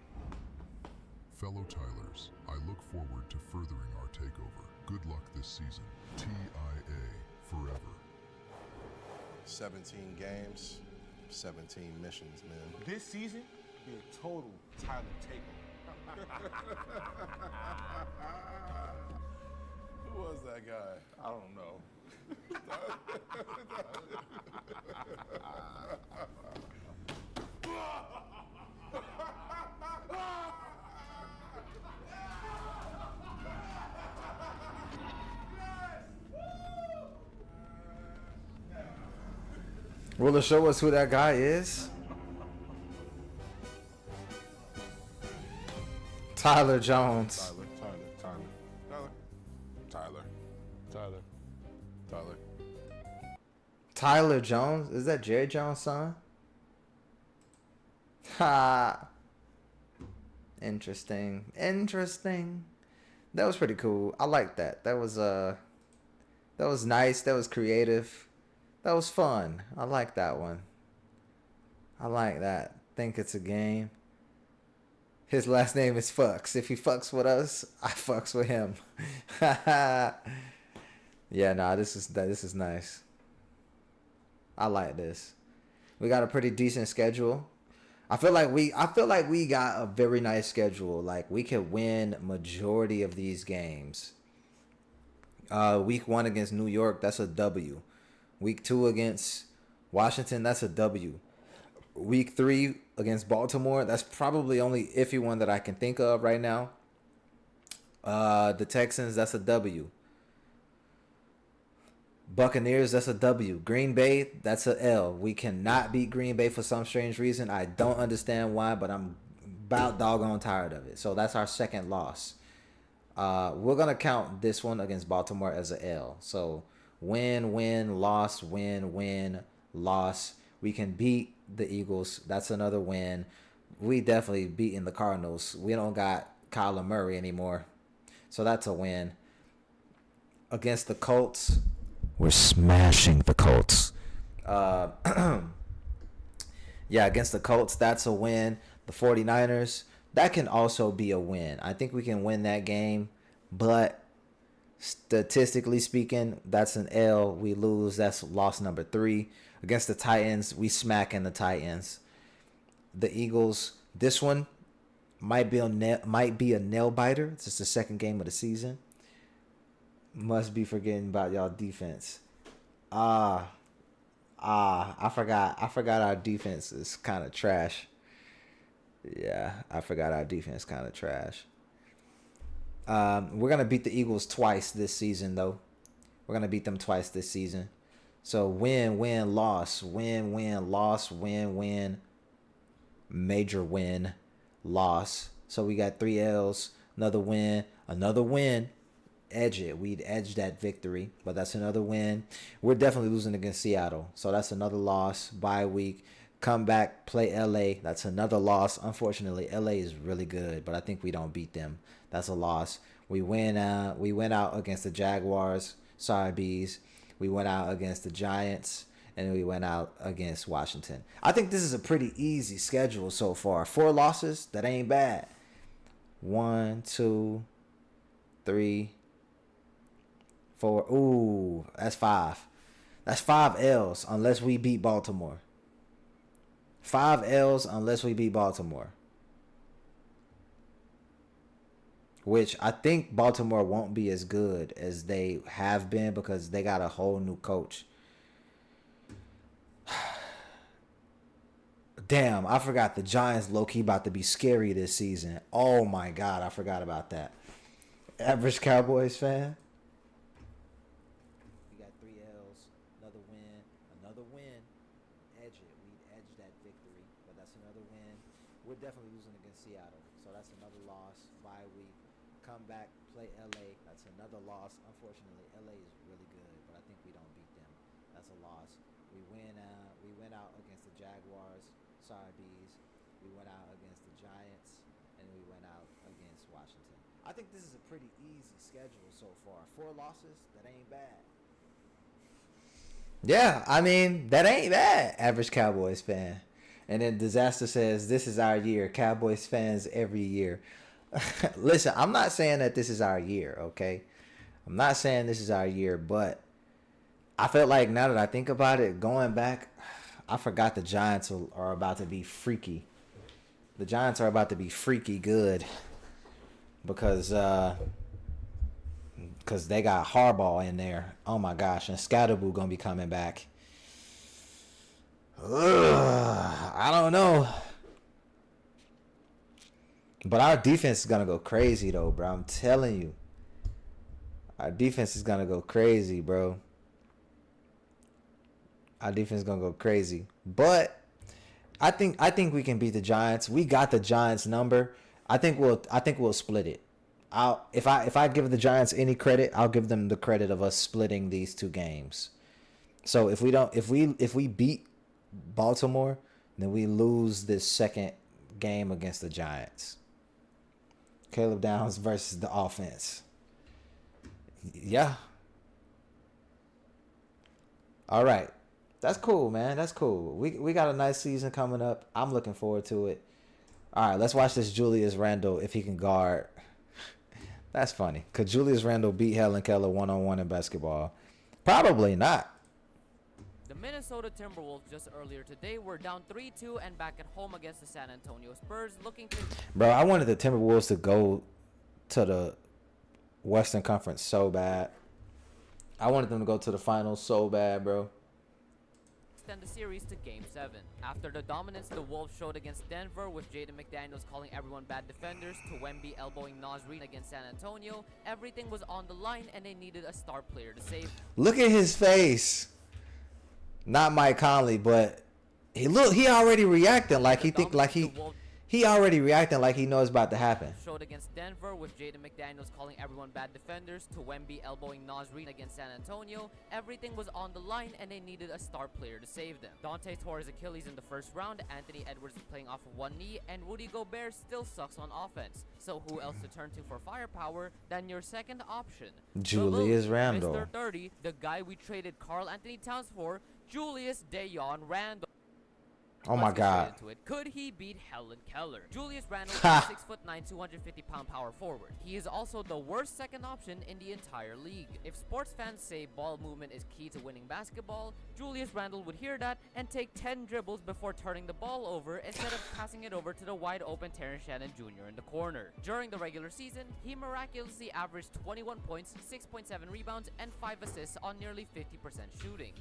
Fellow Tylers, I look forward to furthering our takeover. Good luck this season. TIA forever. 17 games, 17 missions, man. This season be a total Tyler takeover. Who was that guy? I don't know. Will it show us who that guy is? Tyler Jones. Tyler. Tyler Jones? Is that Jerry Jones' son? Ha. Interesting. That was pretty cool. I like that. That was nice. That was creative. That was fun. I like that one. I like that. Think it's a game. His last name is Fucks. If he fucks with us, I fucks with him. Yeah, nah, this is nice. I like this. We got a pretty decent schedule. I feel like we got a very nice schedule. Like we could win majority of these games. Week 1 against New York, that's a W. Week 2 against Washington, that's a W. Week 3 against Baltimore, that's probably only iffy one that I can think of right now. The Texans, that's a W. Buccaneers, that's a W. Green Bay, that's a L. We cannot beat Green Bay for some strange reason. I don't understand why, but I'm about doggone tired of it. So that's our second loss. We're going to count this one against Baltimore as a L. So Win, win, loss, win, win, loss. We can beat the Eagles. That's another win. We definitely beating the Cardinals. We don't got Kyler Murray anymore. So that's a win. Against the Colts, we're smashing the Colts. Yeah, against the Colts, that's a win. The 49ers, that can also be a win. I think we can win that game, but statistically speaking, that's an L. We lose. That's loss number 3. Against the Titans, we smacking the Titans. The Eagles, this one might be a nail biter. It's just the second game of the season. Must be forgetting about y'all defense. I forgot our defense is kind of trash. Yeah, I forgot our defense kind of trash. We're going to beat the Eagles twice this season, though. We're going to beat them twice this season. So win, win, loss. Win, win, loss. Win, win. Major win, loss. So we got 3 L's. Another win. Another win. Edge it. We'd edge that victory, but that's another win. We're definitely losing against Seattle. So that's another loss. Bye week. Come back, play LA. That's another loss. Unfortunately, LA is really good, but I think we don't beat them. That's a loss. We went out against the Jaguars. Sorry, Bees. We went out against the Giants, and we went out against Washington. I think this is a pretty easy schedule so far. 4 losses, that ain't bad. 1, 2, 3, 4. Ooh, that's 5. That's 5 L's unless we beat Baltimore. 5 L's unless we beat Baltimore. Which I think Baltimore won't be as good as they have been because they got a whole new coach. Damn, I forgot the Giants low-key about to be scary this season. Oh my God, I forgot about that. Average Cowboys fan. We got 3 L's, another win, another win. Edge it. We edge that victory, but that's another win. We're definitely losing against Seattle, so that's another loss. Bye week. Come back, play LA. That's another loss. Unfortunately, LA is really good, but I think we don't beat them. That's a loss. We went out against the Jaguars. Sorry, Bees. We went out against the Giants, and we went out against Washington. I think this is a pretty easy schedule so far. 4 losses, that ain't bad. Yeah, I mean, that ain't bad, average Cowboys fan. And then Disaster says, this is our year. Cowboys fans every year. Listen, I'm not saying that this is our year, okay? I'm not saying this is our year, but I felt like now that I think about it, going back, I forgot the Giants are about to be freaky. The Giants are about to be freaky good because they got Harbaugh in there. Oh my gosh, and Scatterboo gonna be coming back. I don't know. But our defense is going to go crazy, though, bro. I'm telling you. Our defense is going to go crazy, bro. Our defense is going to go crazy. But I think we can beat the Giants. We got the Giants number. I think we'll split it. If I give the Giants any credit, I'll give them the credit of us splitting these 2 games. So if we beat Baltimore, then we lose this second game against the Giants. Caleb Downs versus the offense. Yeah. All right. That's cool, man. That's cool. We got a nice season coming up. I'm looking forward to it. All right, let's watch this Julius Randle if he can guard. That's funny. Could Julius Randle beat Helen Keller one-on-one in basketball? Probably not. The Minnesota Timberwolves just earlier today were down 3-2 and back at home against the San Antonio Spurs looking to... Bro, I wanted the Timberwolves to go to the Western Conference so bad. I wanted them to go to the finals so bad, bro. Extend the series to Game 7. After the dominance the Wolves showed against Denver with Jaden McDaniels calling everyone bad defenders to Wemby elbowing Naz Reid against San Antonio, everything was on the line and they needed a star player to save. Look at his face. Not Mike Conley, but he already reacting like he He already reacting like he knows about to happen. Showed against Denver with Jaden McDaniels calling everyone bad defenders to Wemby elbowing Nas Reed against San Antonio. Everything was on the line and they needed a star player to save them. Dante tore his Achilles in the first round, Anthony Edwards is playing off of one knee, and Rudy Gobert still sucks on offense. So who else to turn to for firepower than your second option? Julius Randle. Mr. 30, the guy we traded Karl Anthony Towns for, Julius Dayyy Randle. Oh my God. Could he beat Helen Keller? Julius Randle is a 6'9", 250-pound power forward. He is also the worst second option in the entire league. If sports fans say ball movement is key to winning basketball, Julius Randle would hear that and take 10 dribbles before turning the ball over instead of passing it over to the wide open Terrence Shannon Jr. in the corner. During the regular season, he miraculously averaged 21 points, 6.7 rebounds, and 5 assists on nearly 50% shooting.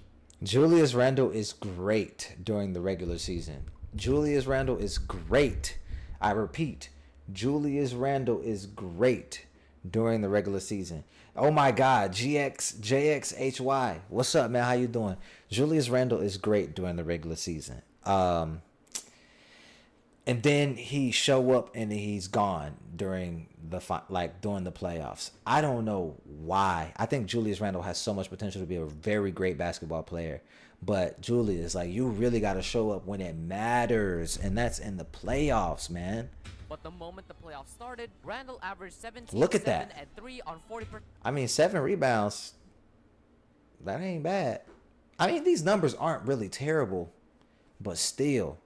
Julius Randle is great during the regular season. Julius Randle is great. I repeat, Julius Randle is great during the regular season. Oh my God, JXHY. What's up, man? How you doing? Julius Randle is great during the regular season. And then he show up and he's gone during the during the playoffs. I don't know why. I think Julius Randle has so much potential to be a very great basketball player. But Julius, like, you really got to show up when it matters, and that's in the playoffs, man. But the moment the playoffs started, Randle averaged 17, Look at 7 that. and 3 on 40%. I mean, 7 rebounds. That ain't bad. I mean, these numbers aren't really terrible, but still.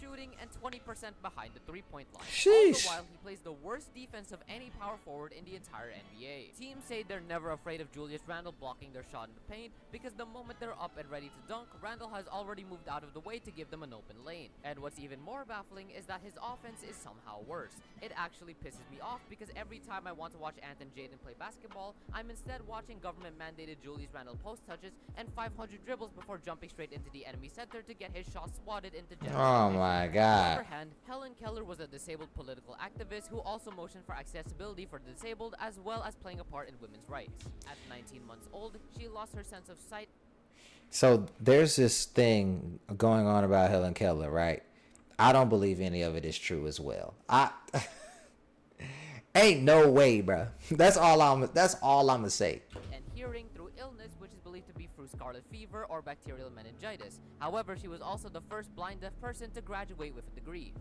Shooting and 20% behind the three-point line. Sheesh. All the while, he plays the worst defense of any power forward in the entire NBA. Teams say they're never afraid of Julius Randle blocking their shot in the paint because the moment they're up and ready to dunk, Randle has already moved out of the way to give them an open lane. And what's even more baffling is that his offense is somehow worse. It actually pisses me off because every time I want to watch Ant and Jaden play basketball, I'm instead watching government-mandated Julius Randle post touches and 500 dribbles before jumping straight into the enemy center to get his shot swatted into general. Oh my God. On the other hand, Helen Keller was a disabled political activist who also motioned for accessibility for the disabled as well as playing a part in women's rights. At 19 months old, she lost her sense of sight. So there's this thing going on about Helen Keller, right? I don't believe any of it is true as well. Ain't no way, bro. That's all I'm gonna say. And hearing through illness, which is believed to be through scarlet fever or bacterial meningitis. However, she was also the first blind deaf person to graduate with a degree.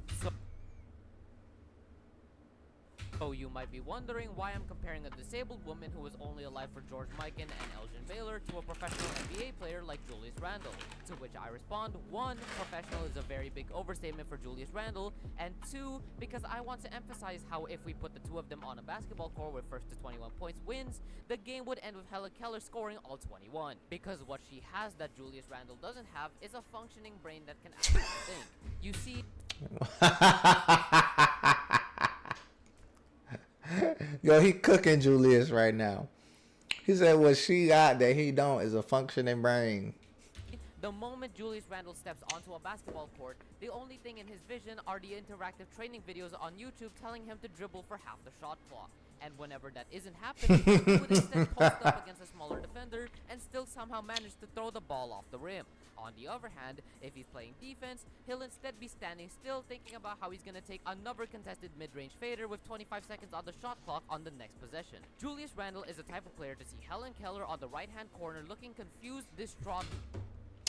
So you might be wondering why I'm comparing a disabled woman who was only alive for George Mikan and Elgin Baylor to a professional NBA player like Julius Randle. To which I respond, 1, professional is a very big overstatement for Julius Randle, and 2, because I want to emphasize how if we put the two of them on a basketball court with first to 21 points wins, the game would end with Helen Keller scoring all 21. Because what she has that Julius Randle doesn't have is a functioning brain that can actually think. You see... Yo, he cooking Julius right now. He said what she got that he don't is a functioning brain. The moment Julius Randle steps onto a basketball court, the only thing in his vision are the interactive training videos on YouTube telling him to dribble for half the shot clock. And whenever that isn't happening, he would instead post up against a smaller defender and still somehow manage to throw the ball off the rim. On the other hand, if he's playing defense, he'll instead be standing still thinking about how he's going to take another contested mid-range fader with 25 seconds on the shot clock on the next possession. Julius Randle is the type of player to see Helen Keller on the right-hand corner looking confused, distraught,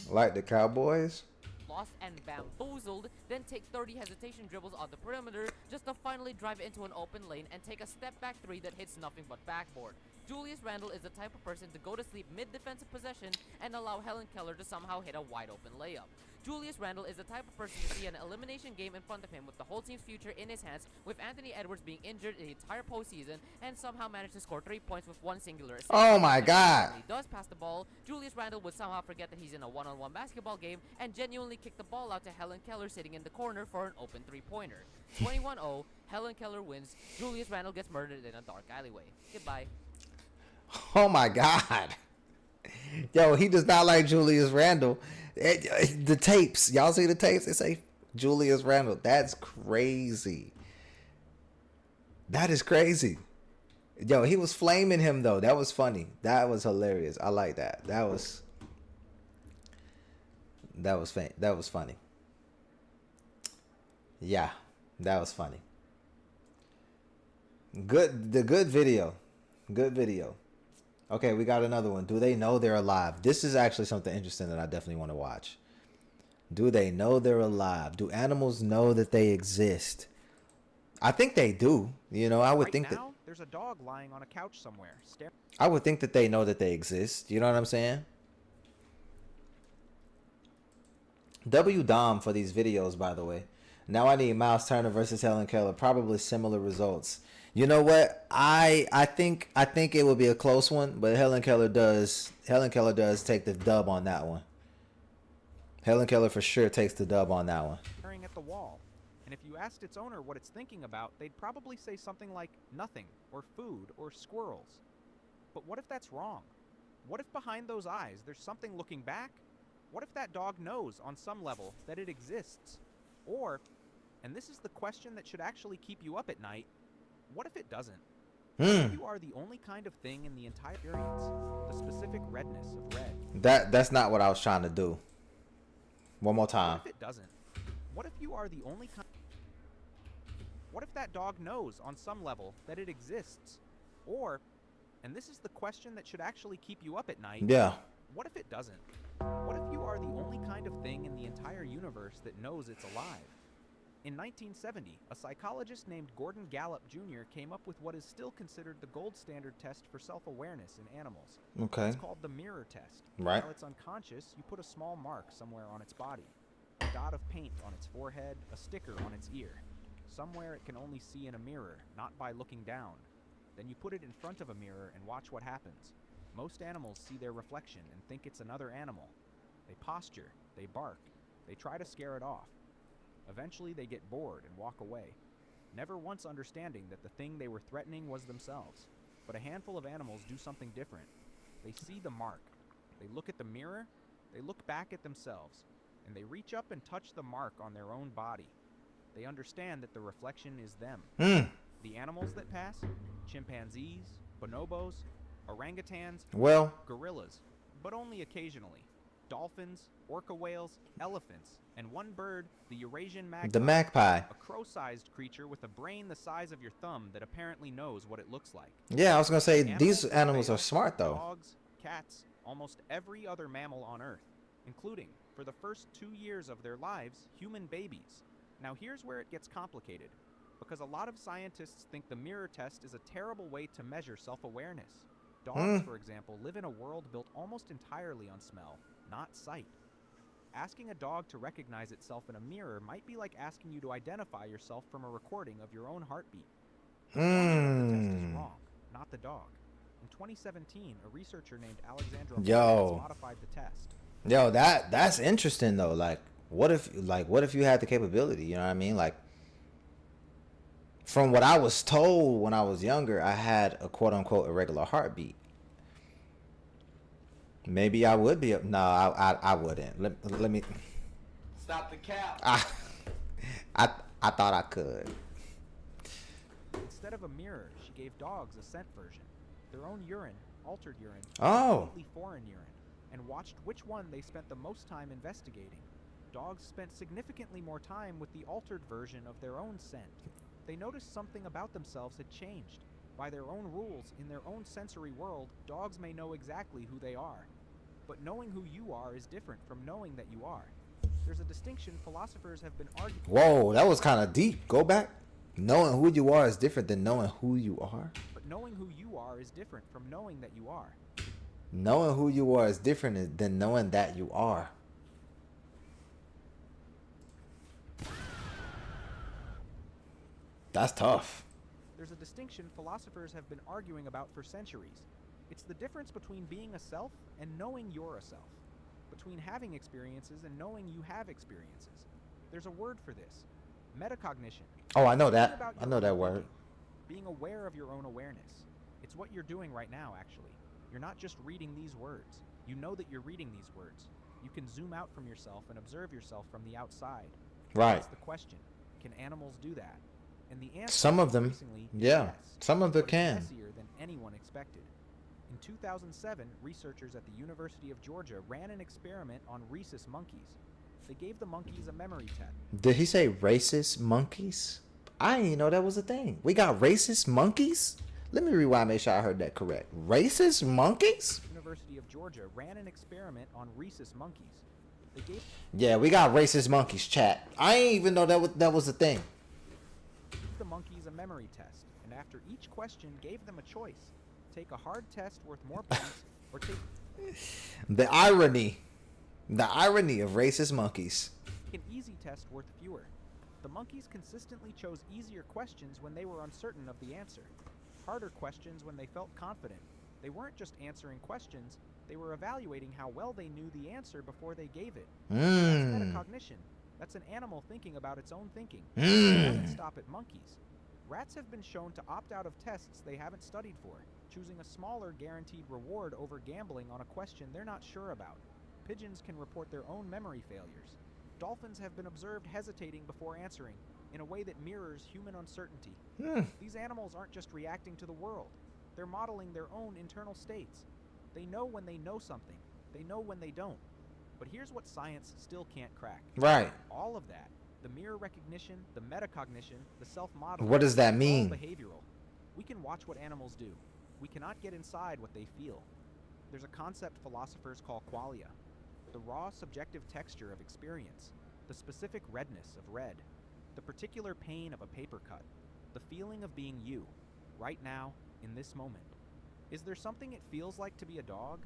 Like the Cowboys? lost and bamboozled, then take 30 hesitation dribbles on the perimeter just to finally drive into an open lane and take a step-back 3 that hits nothing but backboard. Julius Randle is the type of person to go to sleep mid-defensive possession and allow Helen Keller to somehow hit a wide-open layup. Julius Randle is the type of person to see an elimination game in front of him with the whole team's future in his hands, with Anthony Edwards being injured the entire postseason, and somehow manage to score 3 points with one singular assist. Oh my God. When he does pass the ball, Julius Randle would somehow forget that he's in a one-on-one basketball game and genuinely kick the ball out to Helen Keller sitting in the corner for an open three-pointer. 21-0, Helen Keller wins. Julius Randle gets murdered in a dark alleyway. Goodbye. Oh my God. Yo, he does not like Julius Randle. The tapes. Y'all see the tapes? They say Julius Randle. That's crazy. That is crazy. Yo, he was flaming him though. That was funny. That was hilarious. I like that. That was funny. Yeah. That was funny. Good video. Good video. Okay, we got another one. Do they know they're alive? This is actually something interesting that I definitely want to watch. Do they know they're alive? Do animals know that they exist? I think they do. You know, I would think that there's a dog lying on a couch somewhere. I would think that they know that they exist. You know what I'm saying? W Dom for these videos, by the way. Now I need Miles Turner versus Helen Keller. Probably similar results. You know what? I think it would be a close one, but Helen Keller does take the dub on that one. Helen Keller for sure takes the dub on that one. Staring at the wall. And if you asked its owner what it's thinking about, they'd probably say something like nothing, or food, or squirrels. But what if that's wrong? What if behind those eyes there's something looking back? What if that dog knows on some level that it exists? Or, and this is the question that should actually keep you up at night, what if it doesn't? What if you are the only kind of thing in the entire experience, the specific redness of red? That's not what I was trying to do. One more time. What if it doesn't? What if you are the only kind? What if that dog knows on some level that it exists? Or, and this is the question that should actually keep you up at night. Yeah. What if it doesn't? What if you are the only kind of thing in the entire universe that knows it's alive? In 1970, a psychologist named Gordon Gallup Jr. came up with what is still considered the gold standard test for self-awareness in animals. Okay. It's called the mirror test. Right. While it's unconscious, you put a small mark somewhere on its body. A dot of paint on its forehead, a sticker on its ear. Somewhere it can only see in a mirror, not by looking down. Then you put it in front of a mirror and watch what happens. Most animals see their reflection and think it's another animal. They posture, they bark, they try to scare it off. Eventually they get bored and walk away, never once understanding that the thing they were threatening was themselves. But a handful of animals do something different. They see the mark, they look at the mirror, they look back at themselves, and they reach up and touch the mark on their own body. They understand that the reflection is them. The animals that pass, chimpanzees, bonobos, orangutans, gorillas, but only occasionally. Dolphins, orca whales, elephants, and one bird, the Eurasian magpie. The magpie. A crow-sized creature with a brain the size of your thumb that apparently knows what it looks like. Yeah, I was gonna say these animals are smart though. Dogs, cats, almost every other mammal on Earth, including, for the first 2 years of their lives, human babies. Now here's where it gets complicated, because a lot of scientists think the mirror test is a terrible way to measure self-awareness. Dogs, for example, live in a world built almost entirely on smell, not sight. Asking a dog to recognize itself in a mirror might be like asking you to identify yourself from a recording of your own heartbeat. The test is wrong, not the dog. In 2017, a researcher named Alexandra modified the test. Yo, that's interesting though. Like, what if you had the capability? You know what I mean? Like, from what I was told when I was younger, I had a quote unquote irregular heartbeat. Maybe I would be. No, I wouldn't. Let me. Stop the cap. I thought I could. Instead of a mirror, she gave dogs a scent version. Their own urine, altered urine, completely foreign urine, and watched which one they spent the most time investigating. Dogs spent significantly more time with the altered version of their own scent. They noticed something about themselves had changed. By their own rules, in their own sensory world, dogs may know exactly who they are. But knowing who you are is different from knowing that you are. There's a distinction philosophers have been arguing. Whoa, that was kind of deep. Go back. Knowing who you are is different than knowing who you are. But knowing who you are is different from knowing that you are. Knowing who you are is different than knowing that you are. That's tough. There's a distinction philosophers have been arguing about for centuries. It's the difference between being a self and knowing you're a self. Between having experiences and knowing you have experiences. There's a word for this. Metacognition. Oh, I know that. I know that word. Being aware of your own awareness. It's what you're doing right now, actually. You're not just reading these words. You know that you're reading these words. You can zoom out from yourself and observe yourself from the outside. Right. That's the question. Can animals do that? And the answer some of them, yeah. Yes, some of them can. Messier than anyone expected. In 2007, researchers at the University of Georgia ran an experiment on rhesus monkeys. They gave the monkeys a memory test. Did he say racist monkeys? I didn't even know that was a thing. We got racist monkeys? Let me rewind, make sure I heard that correct. Racist monkeys? University of Georgia ran an experiment on rhesus monkeys. They gave Yeah, we got racist monkeys, chat. I didn't even know that was a thing. the monkeys a memory test, and after each question gave them a choice. Take a hard test worth more points, or take The irony of racist monkeys. an easy test worth fewer. The monkeys consistently chose easier questions when they were uncertain of the answer, harder questions when they felt confident. They weren't just answering questions, they were evaluating how well they knew the answer before they gave it. That's metacognition. That's an animal thinking about its own thinking. It doesn't stop at monkeys. Rats have been shown to opt out of tests they haven't studied for, choosing a smaller guaranteed reward over gambling on a question they're not sure about. Pigeons can report their own memory failures. Dolphins have been observed hesitating before answering, in a way that mirrors human uncertainty. These animals aren't just reacting to the world. They're modeling their own internal states. They know when they know something. They know when they don't. But here's what science still can't crack. Right. All of that, the mirror recognition, the metacognition, the self-modeling. What does that it's mean? all behavioral. We can watch what animals do. We cannot get inside what they feel. There's a concept philosophers call qualia, the raw subjective texture of experience, the specific redness of red, the particular pain of a paper cut, the feeling of being you, right now, in this moment. Is there something it feels like to be a dog?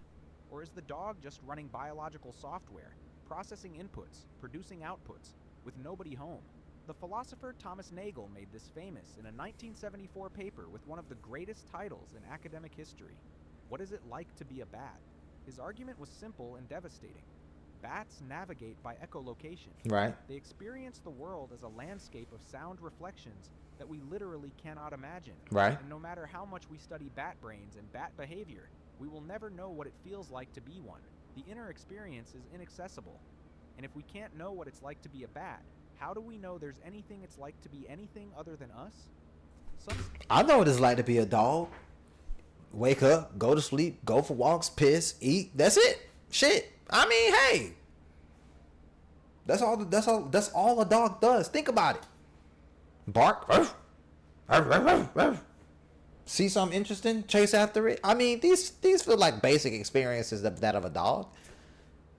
Or is the dog just running biological software, processing inputs, producing outputs, with nobody home? The philosopher Thomas Nagel made this famous in a 1974 paper with one of the greatest titles in academic history. What is it like to be a bat? His argument was simple and devastating. Bats navigate by echolocation. Right. They experience the world as a landscape of sound reflections that we literally cannot imagine. Right. And no matter how much we study bat brains and bat behavior, we will never know what it feels like to be one. The inner experience is inaccessible. And if we can't know what it's like to be a bat, how do we know there's anything it's like to be anything other than us? I know what it's like to be a dog. Wake up, go to sleep, go for walks, piss, eat. That's it. Shit. I mean, hey. That's all a dog does. Think about it. Bark. Ruff, ruff, ruff, ruff, ruff. See something interesting, chase after it. I mean, these feel like basic experiences that of a dog.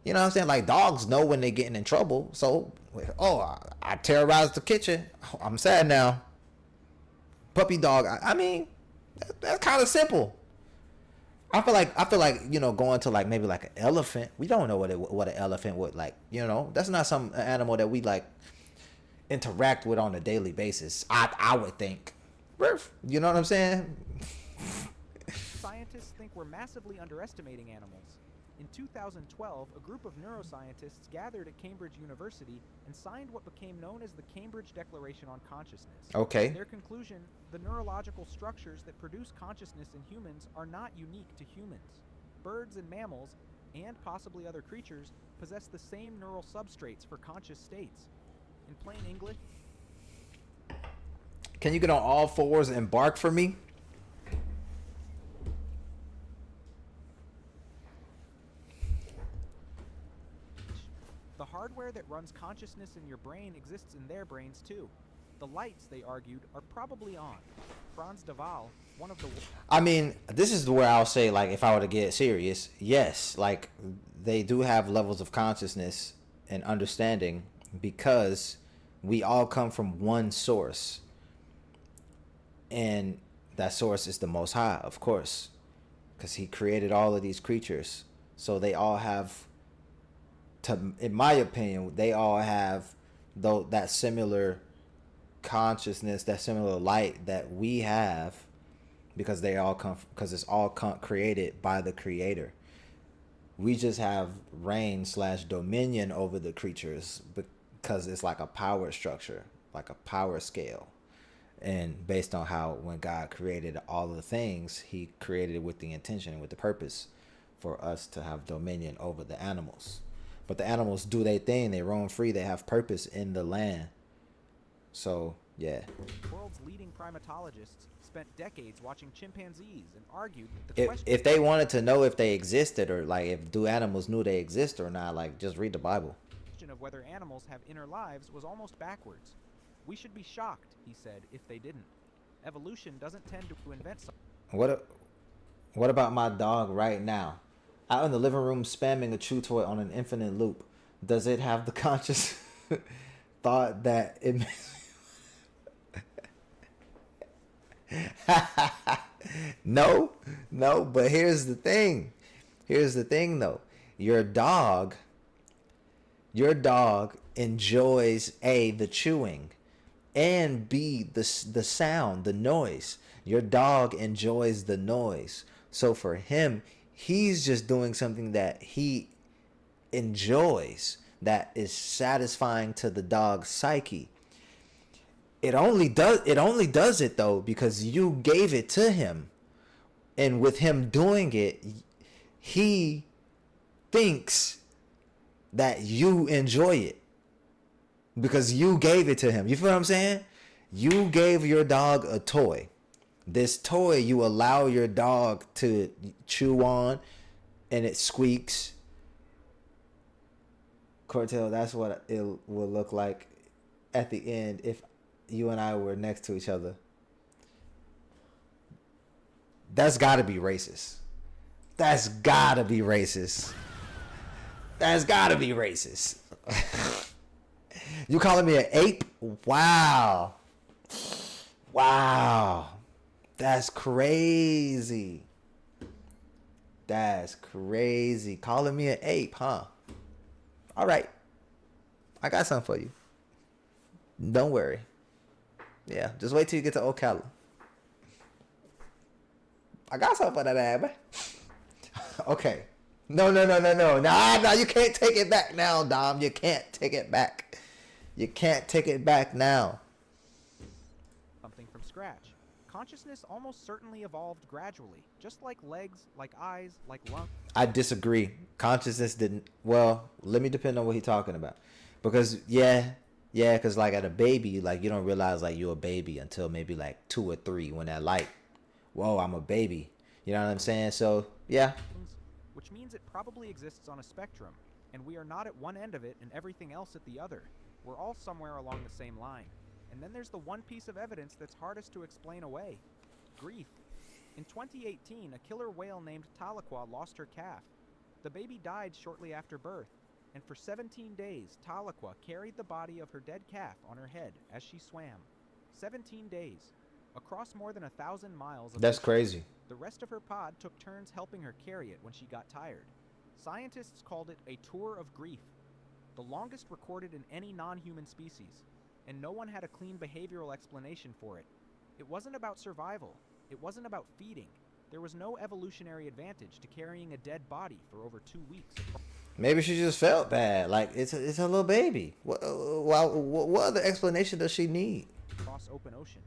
You know what I'm saying? Like, dogs know when they're getting in trouble. So, I terrorized the kitchen. I'm sad now. Puppy dog. I mean, that's kind of simple. I feel like you know, going to like maybe like an elephant. We don't know what an elephant would like. You know, that's not some animal that we like interact with on a daily basis. I would think. You know what I'm saying? Scientists think we're massively underestimating animals. In 2012, a group of neuroscientists gathered at Cambridge University and signed what became known as the Cambridge Declaration on Consciousness. Okay. Their conclusion, the neurological structures that produce consciousness in humans are not unique to humans. Birds and mammals, and possibly other creatures, possess the same neural substrates for conscious states. In plain English, can you get on all fours and bark for me? the hardware that runs consciousness in your brain exists in their brains too. The lights, they argued, are probably on. Franz de Waal, one of the... I mean, this is where I'll say, like, if I were to get serious, yes, like, they do have levels of consciousness and understanding because we all come from one source. And that source is the Most High, of course, because he created all of these creatures. So they all have, in my opinion, they all have that similar consciousness, that similar light that we have, because they all come, because it's all created by the Creator. We just have reign/dominion over the creatures because it's like a power structure, like a power scale. And based on how, when God created all of the things, he created it with the intention and with the purpose for us to have dominion over the animals. But the animals do their thing. They roam free. They have purpose in the land. So, yeah. The world's leading primatologists spent decades watching chimpanzees and argued that the question... If they wanted to know if they existed, or like do animals knew they exist or not, like just read the Bible. The question of whether animals have inner lives was almost backwards. We should be shocked, he said, if they didn't. Evolution doesn't tend to invent something. What about my dog right now? Out in the living room spamming a chew toy on an infinite loop. Does it have the conscious thought that it No, but here's the thing. Here's the thing though. Your dog enjoys A, the chewing, and B, the sound, the noise. Your dog enjoys the noise. So for him, he's just doing something that he enjoys, that is satisfying to the dog's psyche. It only does it though because you gave it to him. And with him doing it, he thinks that you enjoy it because you gave it to him. You feel what I'm saying? You gave your dog a toy. This toy you allow your dog to chew on and it squeaks. Cortel, that's what it will look like at the end if you and I were next to each other. That's gotta be racist. That's gotta be racist. That's gotta be racist. You calling me an ape? Wow. Wow. That's crazy. That's crazy. Calling me an ape, huh? All right. I got something for you. Don't worry. Yeah, just wait till you get to Ocala. I got something for that ad, man. Okay. No. Nah, you can't take it back now, Dom. You can't take it back. You can't take it back now. Something from scratch. Consciousness almost certainly evolved gradually, just like legs, like eyes, like lungs. I disagree. Consciousness didn't. Well, let me depend on what he's talking about. Because, because like at a baby, like you don't realize like you're a baby until maybe like 2 or 3 when that light, whoa, I'm a baby. You know what I'm saying? So, yeah. Which means it probably exists on a spectrum, and we are not at one end of it and everything else at the other. We're all somewhere along the same line. And then there's the one piece of evidence that's hardest to explain away. Grief. In 2018, a killer whale named Tahlequah lost her calf. The baby died shortly after birth, and for 17 days, Tahlequah carried the body of her dead calf on her head as she swam. 17 days. Across more than 1,000 miles of That's ocean. crazy. The rest of her pod took turns helping her carry it when she got tired. Scientists called it a tour of grief, the longest recorded in any non-human species, and no one had a clean behavioral explanation for it. It wasn't about survival. It wasn't about feeding. There was no evolutionary advantage to carrying a dead body for over 2 weeks. Maybe she just felt bad. Like, it's a little what other explanation does she need? Across open ocean.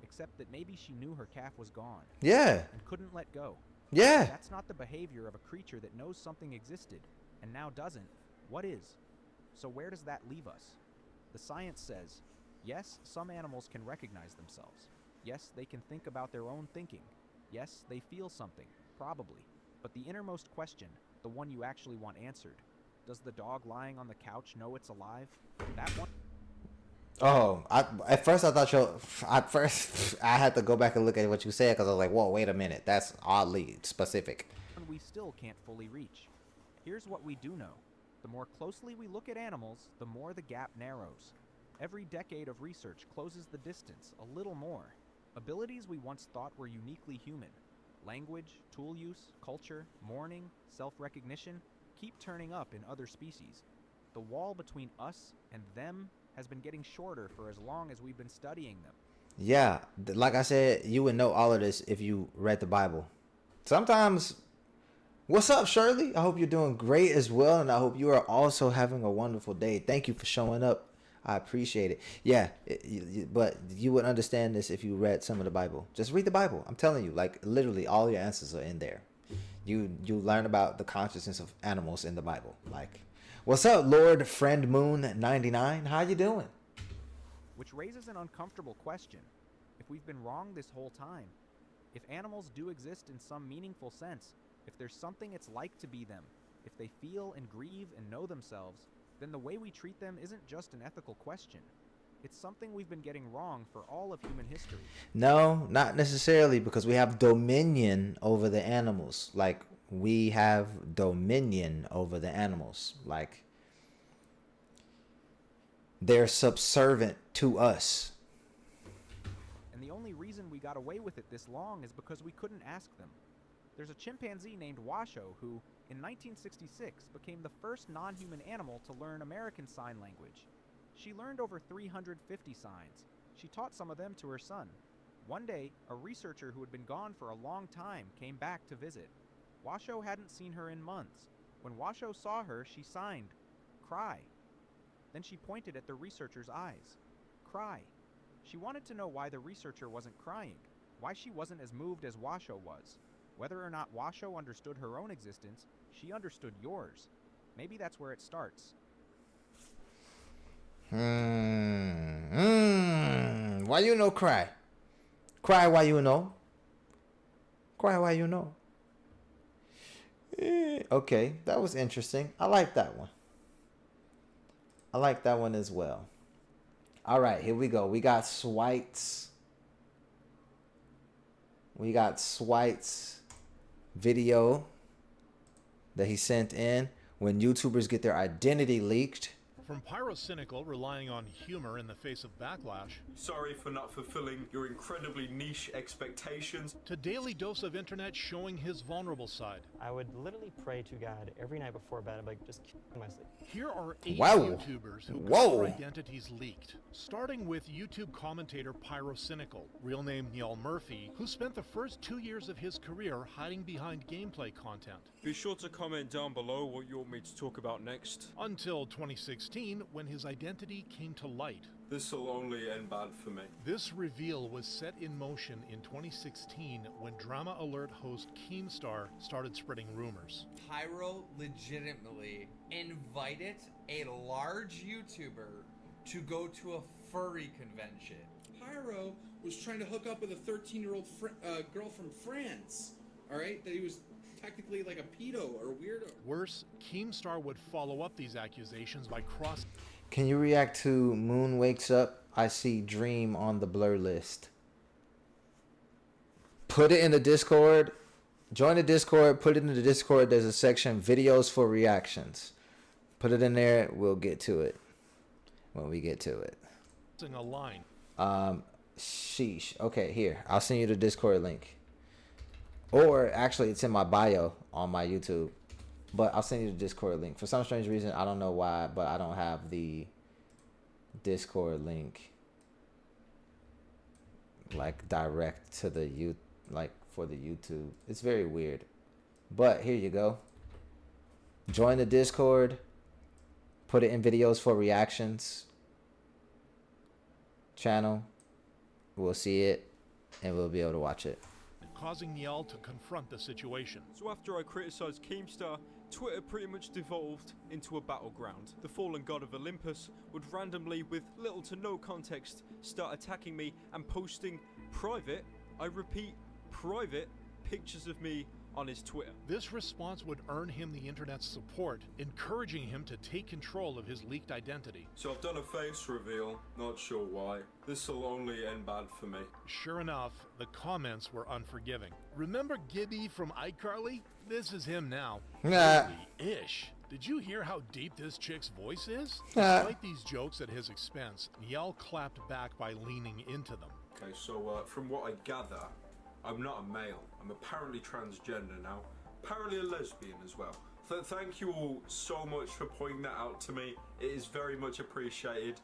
Except that maybe she knew her calf was gone. Yeah. And couldn't let go. Yeah. That's not the behavior of a creature that knows something existed, and now doesn't. What is? So where does that leave us? The science says, yes, some animals can recognize themselves. Yes, they can think about their own thinking. Yes, they feel something, probably. But the innermost question, the one you actually want answered, does the dog lying on the couch know it's alive? That one... Oh, at first I had to go back and look at what you said because I was like, whoa, wait a minute. That's oddly specific. We still can't fully reach. Here's what we do know. The more closely we look at animals, the more the gap narrows. Every decade of research closes the distance a little more. Abilities we once thought were uniquely human, language, tool use, culture, mourning, self-recognition, keep turning up in other species. The wall between us and them has been getting shorter for as long as we've been studying them. Yeah, like I said, you would know all of this if you read the Bible. Sometimes, what's up, Shirley? I hope you're doing great as well, and I hope you are also having a wonderful day. Thank you for showing up. I appreciate it. Yeah, but you would understand this if you read some of the Bible. Just read the Bible. I'm telling you, like literally all your answers are in there. You learn about the consciousness of animals in the Bible. Like, what's up, Lord Friend Moon 99? How you doing? Which raises an uncomfortable question. If we've been wrong this whole time, if animals do exist in some meaningful sense, if there's something it's like to be them, if they feel and grieve and know themselves, then the way we treat them isn't just an ethical question. It's something we've been getting wrong for all of human history. No, not necessarily, because we have dominion over the animals. Like, we have dominion over the animals. Like, they're subservient to us. And the only reason we got away with it this long is because we couldn't ask them. There's a chimpanzee named Washoe who, in 1966, became the first non-human animal to learn American Sign Language. She learned over 350 signs. She taught some of them to her son. One day, a researcher who had been gone for a long time came back to visit. Washoe hadn't seen her in months. When Washoe saw her, she signed, "Cry." Then she pointed at the researcher's eyes. "Cry." She wanted to know why the researcher wasn't crying, why she wasn't as moved as Washoe was. Whether or not Washoe understood her own existence, she understood yours. Maybe that's where it starts. Why you know cry? Cry why you know? Cry why you know? Okay, that was interesting. I like that one. I like that one as well. All right, here we go. We got Swite's. We got Swite's video that he sent in when YouTubers get their identity leaked. From Pyrocynical relying on humor in the face of backlash. Sorry for not fulfilling your incredibly niche expectations. To Daily Dose of Internet showing his vulnerable side. I would literally pray to God every night before bed. I'd be like, just kill myself. Here are 8 Whoa. YouTubers who got Whoa. their identities leaked. Starting with YouTube commentator Pyrocynical, real name Neil Murphy, who spent the first 2 years of his career hiding behind gameplay content. Be sure to comment down below what you want me to talk about next. Until 2016, when his identity came to light. This'll only end bad for me. This reveal was set in motion in 2016 when Drama Alert host Keemstar started spreading rumors. Pyro legitimately invited a large YouTuber to go to a furry convention. Pyro was trying to hook up with a 13-year-old girl from France, all right? That he was technically like a pedo or a weirdo. Worse, Keemstar would follow up these accusations by cross... Can you react to Moon Wakes Up? I see Dream on the blur list. Put it in the Discord. Join the Discord. Put it in the Discord. There's a section, videos for reactions. Put it in there. We'll get to it when we get to it. A line. Sheesh. Okay, here. I'll send you the Discord link. Or actually, it's in my bio on my YouTube. But I'll send you the Discord link. For some strange reason, I don't know why, but I don't have the Discord link like direct to the for the YouTube. It's very weird. But here you go. Join the Discord. Put it in videos for reactions channel. We'll see it and we'll be able to watch it. Causing Niall to confront the situation. So after I criticised Keemstar, Twitter pretty much devolved into a battleground. The fallen god of Olympus would randomly, with little to no context, start attacking me and posting private, I repeat, private pictures of me on his Twitter. This response would earn him the internet's support, encouraging him to take control of his leaked identity. So I've done a face reveal, not sure why. This'll only end bad for me. Sure enough, the comments were unforgiving. Remember Gibby from iCarly? This is him now. Ish. Did you hear how deep this chick's voice is? Despite these jokes at his expense, Niall clapped back by leaning into them. Okay, so from what I gather, I'm not a male. I'm apparently transgender now. Apparently a lesbian as well. Thank you all so much for pointing that out to me. It is very much appreciated.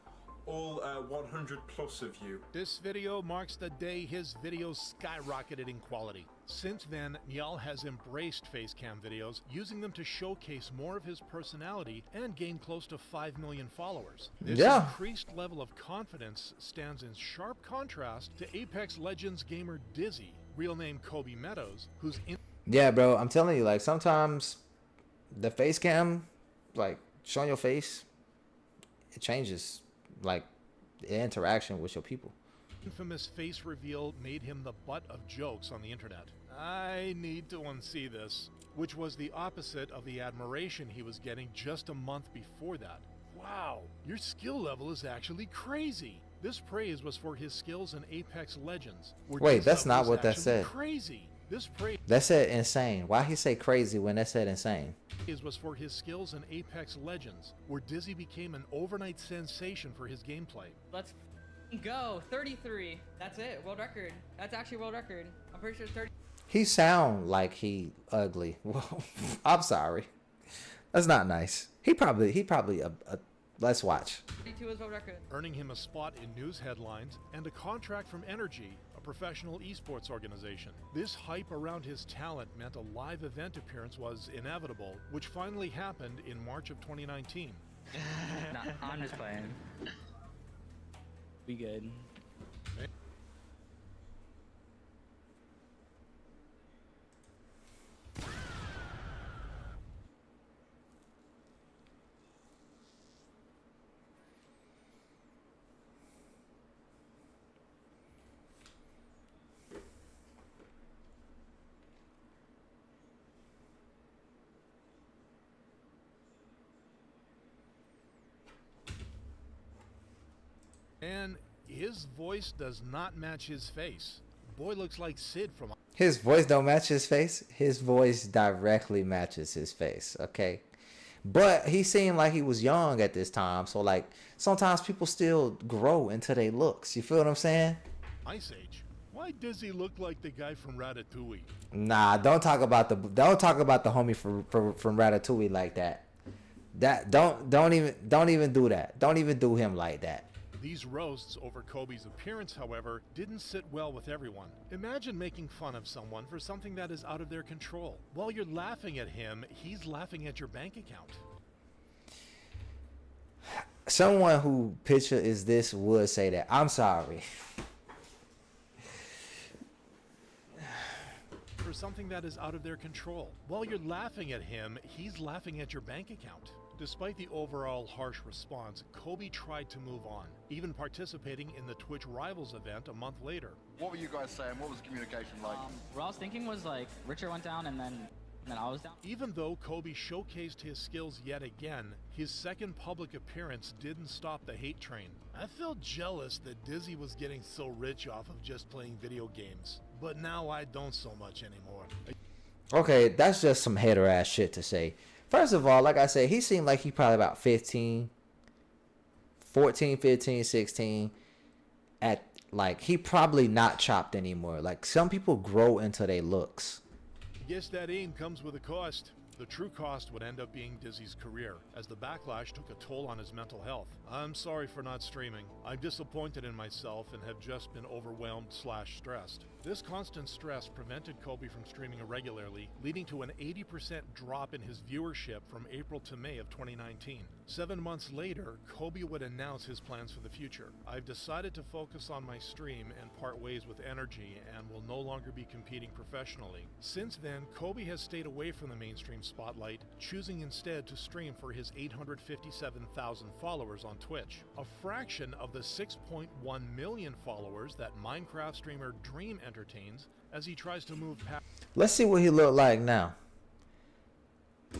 All 100 plus of you. This video marks the day his videos skyrocketed in quality. Since then, Niall has embraced facecam videos, using them to showcase more of his personality and gain close to 5 million followers. This increased level of confidence stands in sharp contrast to Apex Legends gamer Dayyy, real name Kobe Meadows, who's in... Yeah, bro, I'm telling you, like, sometimes the face cam, like, showing your face, it changes, like, the interaction with your people. Infamous face reveal made him the butt of jokes on the internet. I need to unsee this, which was the opposite of the admiration he was getting just a month before that. Wow, your skill level is actually crazy. This praise was for his skills in Apex Legends. where Wait, Dizzy that's not was what that actually said. Crazy. This praise That said insane. Why he say crazy when that said insane? was for his skills in Apex Legends, where Dizzy became an overnight sensation for his gameplay. Let's go. 33. That's it. World record. That's actually world record. I'm pretty sure 30. He sound like he ugly. Well, I'm sorry. That's not nice. He probably a let's watch. 32 is world record. Earning him a spot in news headlines and a contract from Energy, a professional esports organization. This hype around his talent meant a live event appearance was inevitable, which finally happened in March of 2019. Nah, I'm just playing. We good. And his voice does not match his face. Boy looks like Sid from... His voice don't match his face. His voice directly matches his face. Okay. But he seemed like he was young at this time. So like sometimes people still grow into their looks. You feel what I'm saying? Ice Age. Why does he look like the guy from Ratatouille? Nah, don't talk about the homie from Ratatouille like that. Don't even do that. Don't even do him like that. These roasts over Kobe's appearance, however, didn't sit well with everyone. Imagine making fun of someone for something that is out of their control. While you're laughing at him, he's laughing at your bank account. Someone who picture is this would say that. I'm sorry. For something that is out of their control. While you're laughing at him, he's laughing at your bank account. Despite the overall harsh response, Kobe tried to move on, even participating in the Twitch Rivals event a month later. What were you guys saying? What was the communication like? What I was thinking was like Richard went down and then I was down. Even though Kobe showcased his skills yet again, his second public appearance didn't stop the hate train. I felt jealous that Dizzy was getting so rich off of just playing video games, but now I don't so much anymore. Okay, that's just some hater ass shit to say. First of all, like I said, he seemed like he probably about 14, 15, 16. At like he probably not chopped anymore. Like some people grow into their looks. Guess that aim comes with a cost. The true cost would end up being Dizzy's career, as the backlash took a toll on his mental health. I'm sorry for not streaming. I'm disappointed in myself and have just been overwhelmed/stressed. This constant stress prevented Kobe from streaming irregularly, leading to an 80% drop in his viewership from April to May of 2019. 7 months later, Kobe would announce his plans for the future. I've decided to focus on my stream and part ways with Energy and will no longer be competing professionally. Since then, Kobe has stayed away from the mainstream spotlight, choosing instead to stream for his 857,000 followers on Twitch, a fraction of the 6.1 million followers that Minecraft streamer Dream entertains as he tries to move past. Let's see what he look like now.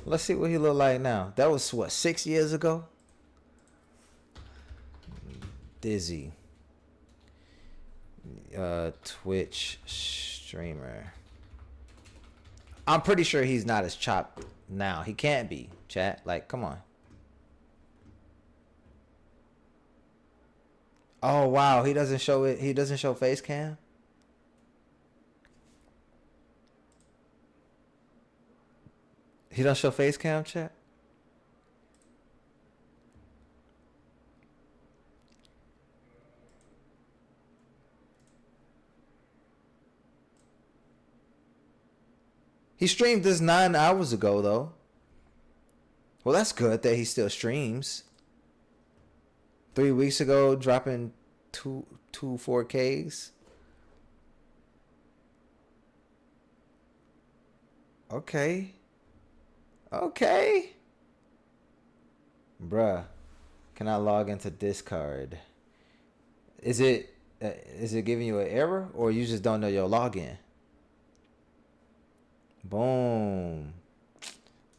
Let's see what he look like now. That was what, 6 years ago? Dizzy. Twitch streamer. I'm pretty sure he's not as chopped now. He can't be, chat. Like, come on. Oh wow, he doesn't show it. He doesn't show face cam. He don't show face cam, chat. He streamed this 9 hours ago, though. Well, that's good that he still streams. 3 weeks ago, dropping two 4Ks. Okay. Okay. Bruh, can I log into Discord? Is it giving you an error, or you just don't know your login? Boom.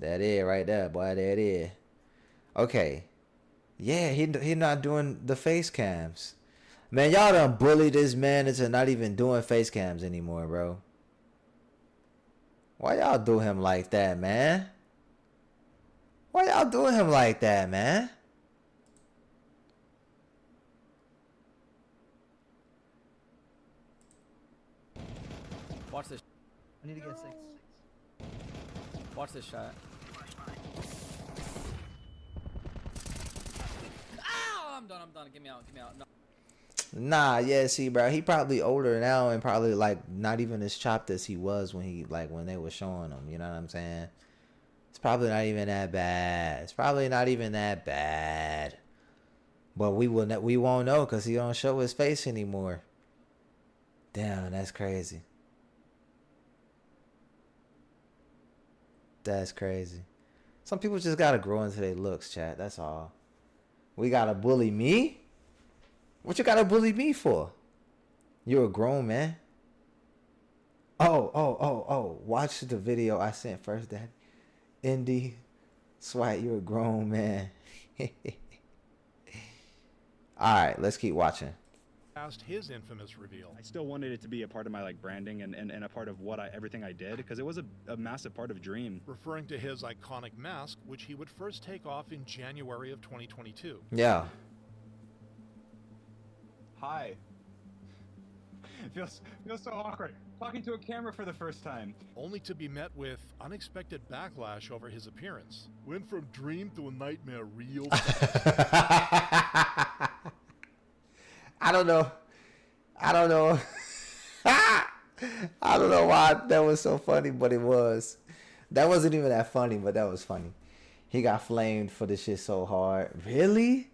That is right there, boy. That is. Okay. Yeah, he not doing the face cams. Man, y'all done bullied this man into not even doing face cams anymore, bro. Why y'all do him like that, man? Why y'all doing him like that, man? Watch this. I need to get 6. Watch this shot. Ow! I'm done. Get me out. No. Nah, yeah, see, bro, he probably older now and probably like not even as chopped as he was when they were showing him. You know what I'm saying? It's probably not even that bad. But we won't know because he don't show his face anymore. Damn, that's crazy. That's crazy. Some people just gotta grow into their looks, chat. That's all. We gotta bully me? What you gotta bully me for? You're a grown man. Oh. Watch the video I sent first, Daddy. Indy, Swat, you're a grown man. Alright, let's keep watching. Past his infamous reveal. I still wanted it to be a part of my like branding and a part of what everything I did, because it was a massive part of Dream. Referring to his iconic mask, which he would first take off in January of 2022. Yeah. Hi. It feels so awkward talking to a camera for the first time. Only to be met with unexpected backlash over his appearance. Went from dream to a nightmare real fast. I don't know. I don't know why that was so funny, but it was. That wasn't even that funny, but that was funny. He got flamed for this shit so hard. Really?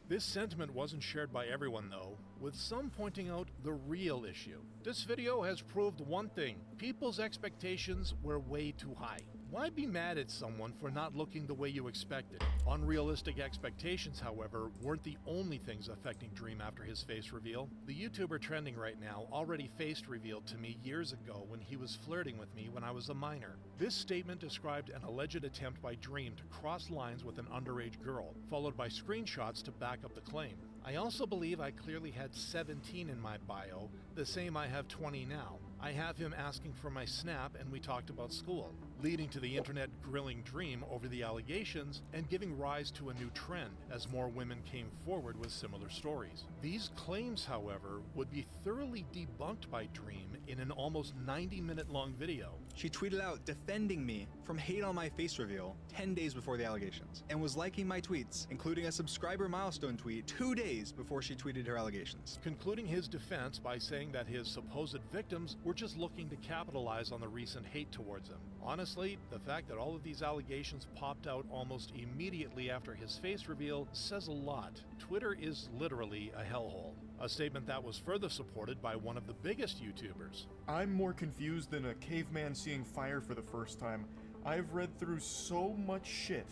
This sentiment wasn't shared by everyone, though, with some pointing out the real issue. This video has proved one thing: people's expectations were way too high. Why be mad at someone for not looking the way you expected? Unrealistic expectations, however, weren't the only things affecting Dream after his face reveal. The YouTuber trending right now already face revealed to me years ago when he was flirting with me when I was a minor. This statement described an alleged attempt by Dream to cross lines with an underage girl, followed by screenshots to back up the claim. I also believe I clearly had 17 in my bio, the same I have 20 now. I have him asking for my snap and we talked about school, leading to the internet grilling Dream over the allegations and giving rise to a new trend as more women came forward with similar stories. These claims, however, would be thoroughly debunked by Dream in an almost 90-minute long video. She tweeted out defending me from hate on my face reveal 10 days before the allegations, and was liking my tweets, including a subscriber milestone tweet 2 days before she tweeted her allegations. Concluding his defense by saying that his supposed victims were just looking to capitalize on the recent hate towards him. Honestly, the fact that all of these allegations popped out almost immediately after his face reveal says a lot. Twitter is literally a hellhole. A statement that was further supported by one of the biggest YouTubers. I'm more confused than a caveman seeing fire for the first time. I've read through so much shit,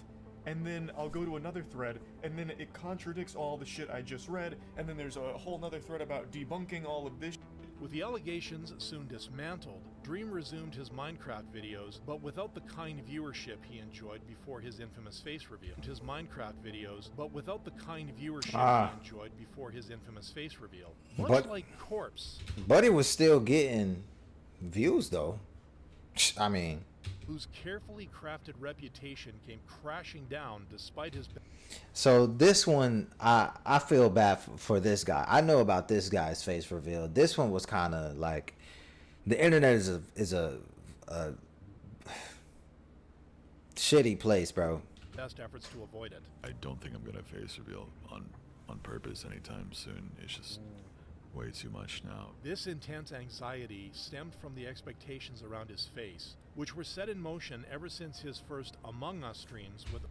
and then I'll go to another thread, and then it contradicts all the shit I just read, and then there's a whole nother thread about debunking all of this. With the allegations soon dismantled, Dream resumed his Minecraft videos, but without the kind viewership he enjoyed before his infamous face reveal. Much like Corpse. But it was still getting views, though. I mean, whose carefully crafted reputation came crashing down despite his... So this one, I feel bad for this guy. I know about this guy's face reveal. This one was kind of like, the internet is a shitty place, bro. Best efforts to avoid it. I don't think I'm gonna face reveal on purpose anytime soon. It's just way too much now. This intense anxiety stemmed from the expectations around his face, which were set in motion ever since his first Among Us streams with...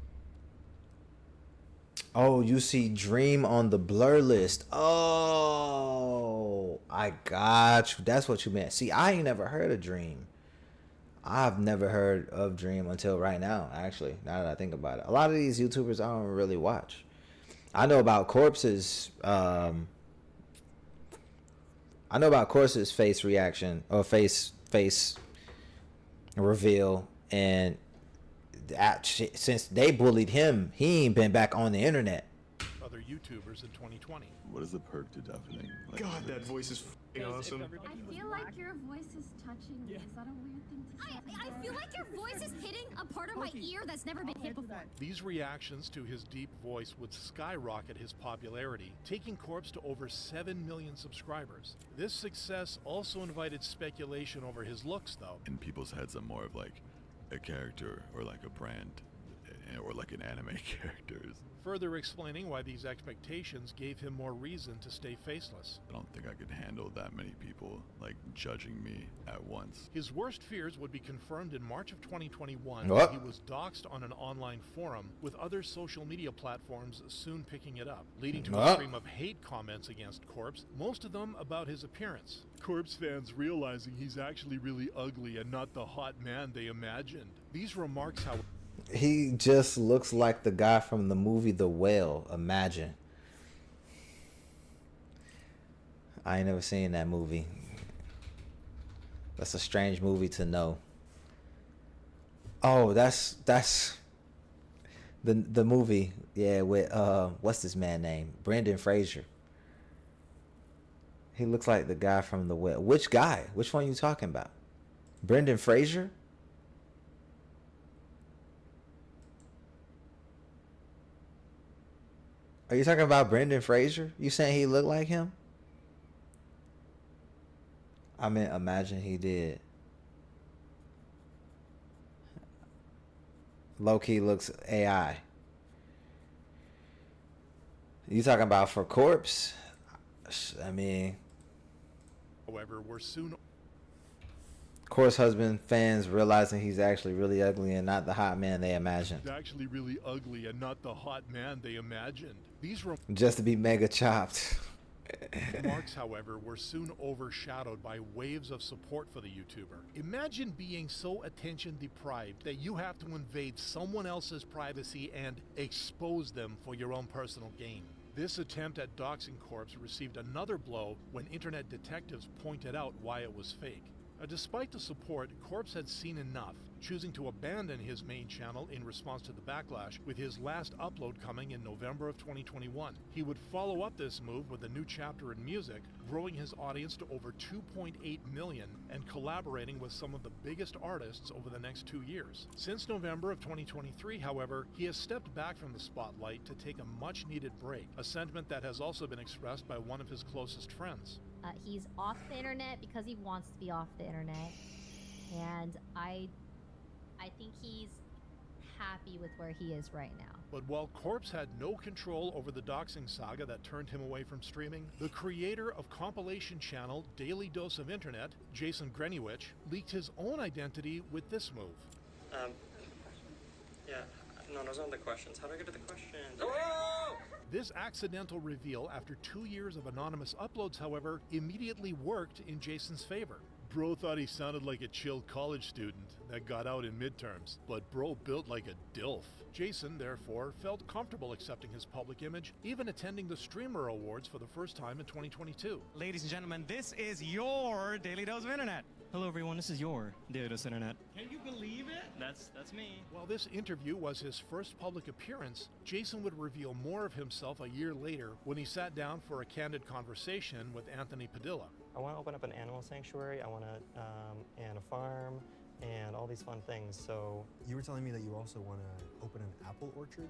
Oh, you see Dream on the blur list. Oh, I got you. That's what you meant. See, I ain't never heard of Dream. I've never heard of Dream until right now, actually, now that I think about it. A lot of these YouTubers I don't really watch. I know about Corpse's face reaction or face reveal, and since they bullied him, he ain't been back on the internet. Other YouTubers in 2020. What is the perk to deafening? Like, God, that voice is f***ing awesome. I feel like your voice is touching me. Is that a weird thing to say? I feel like your voice is hitting a part of my ear that's never been hit before. These reactions to his deep voice would skyrocket his popularity, taking Corpse to over 7 million subscribers. This success also invited speculation over his looks, though. in people's heads, I'm more of like a character or like a brand or like an anime character. Further explaining why these expectations gave him more reason to stay faceless. I don't think I could handle that many people like judging me at once. His worst fears would be confirmed in March of 2021 What? when he was doxxed on an online forum, with other social media platforms soon picking it up, leading to a What? stream of hate comments against Corpse, most of them about his appearance. Corpse fans realizing he's actually really ugly and not the hot man they imagined. These remarks, however, He just looks like the guy from the movie The Whale. Imagine. I ain't never seen that movie. That's a strange movie to know. Oh, that's the movie. Yeah, with what's this man name? Brendan Fraser. He looks like the guy from The Whale. Which guy? Which one you talking about? Brendan Fraser? Are you talking about Brendan Fraser? You saying he looked like him? I mean, imagine he did. Low-key looks AI. You talking about for Corpse? I mean, however, were soon Corpse husband fans realizing he's actually really ugly and not the hot man they imagined. actually really ugly and not the hot man they imagined. These Just to be mega chopped. remarks, however, were soon overshadowed by waves of support for the YouTuber. Imagine being so attention deprived that you have to invade someone else's privacy and expose them for your own personal gain. This attempt at doxing Corpse received another blow when internet detectives pointed out why it was fake. Despite the support, Corpse had seen enough, choosing to abandon his main channel in response to the backlash, with his last upload coming in November of 2021. He would follow up this move with a new chapter in music, growing his audience to over 2.8 million and collaborating with some of the biggest artists over the next 2 years. Since November of 2023, however, he has stepped back from the spotlight to take a much-needed break, a sentiment that has also been expressed by one of his closest friends. He's off the internet because he wants to be off the internet, and I think he's happy with where he is right now. But while Corpse had no control over the doxing saga that turned him away from streaming, the creator of compilation channel Daily Dose of Internet, Jason Greniewicz, leaked his own identity with this move. Yeah, no, those aren't the questions. How do I get to the questions? This accidental reveal after 2 years of anonymous uploads, however, immediately worked in Jason's favor. Bro thought he sounded like a chill college student that got out in midterms, but bro built like a DILF. Jason, therefore, felt comfortable accepting his public image, even attending the Streamer Awards for the first time in 2022. Ladies and gentlemen, this is your Daily Dose of Internet. Hello everyone, this is your Daily Dose of Internet. Can you believe it? That's me. While this interview was his first public appearance, Jason would reveal more of himself a year later when he sat down for a candid conversation with Anthony Padilla. I want to open up an animal sanctuary. I want to, and a farm, and all these fun things. So you were telling me that you also want to open an apple orchard.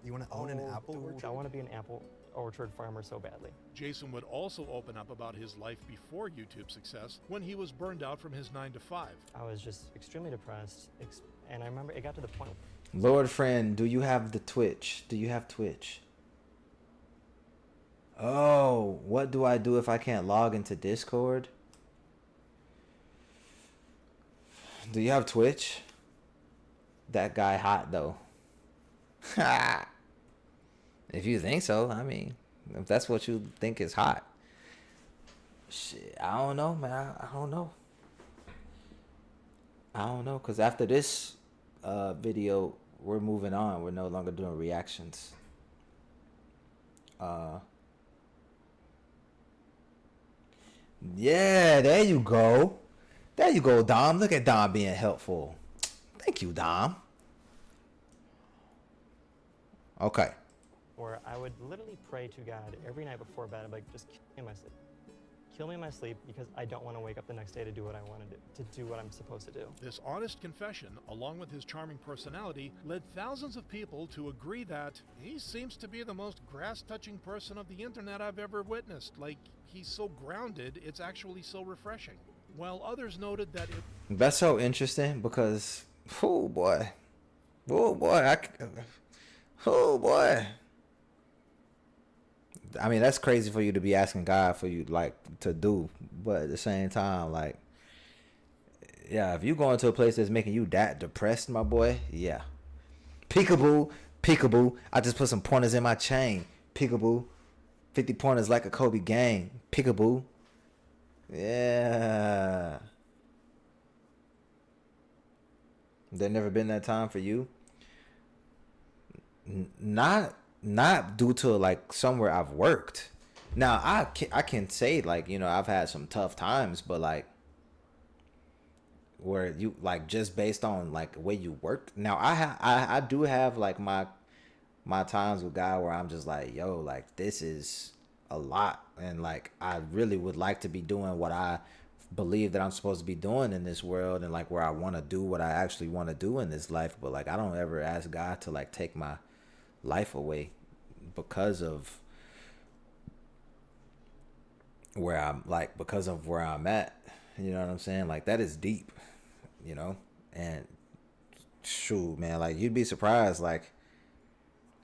You want to own an apple orchard. I want to be an apple orchard farmer so badly. Jason would also open up about his life before YouTube success when he was burned out from his 9-to-5. I was just extremely depressed, and I remember it got to the point. Lord friend, do you have the Twitch? Do you have Twitch? Oh, what do I do if I can't log into Discord? Do you have Twitch? That guy hot though. If you think so, I mean, if that's what you think is hot. Shit, I don't know, man. I don't know. I don't know, because after this video, we're moving on. We're no longer doing reactions. Yeah, there you go. There you go, Dom. Look at Dom being helpful. Thank you, Dom. Okay. where I would literally pray to God every night before bed. I'd be like, just kill me in my sleep. Kill me in my sleep because I don't want to wake up the next day to do what I want to do what I'm supposed to do. This honest confession, along with his charming personality, led thousands of people to agree that he seems to be the most grass-touching person of the internet I've ever witnessed. Like, he's so grounded, it's actually so refreshing. While others noted that That's so interesting because, oh boy, I mean, that's crazy for you to be asking God for you like to do, but at the same time, like, yeah, if you go into a place that's making you that depressed, my boy, yeah. Peekaboo, peekaboo. I just put some pointers in my chain. Peekaboo. 50 pointers like a Kobe game. Peekaboo. Yeah. There never been that time for you? Not due to like somewhere I've worked. Now I can say like, you know, I've had some tough times, but like where you like just based on like where you work. Now I do have like my times with God where I'm just like, yo, like this is a lot, and like I really would like to be doing what I believe that I'm supposed to be doing in this world, and like where I want to do what I actually want to do in this life. But like I don't ever ask God to like take my life away because of where I'm at. You know what I'm saying? Like that is deep, you know? And shoot, man, like you'd be surprised. Like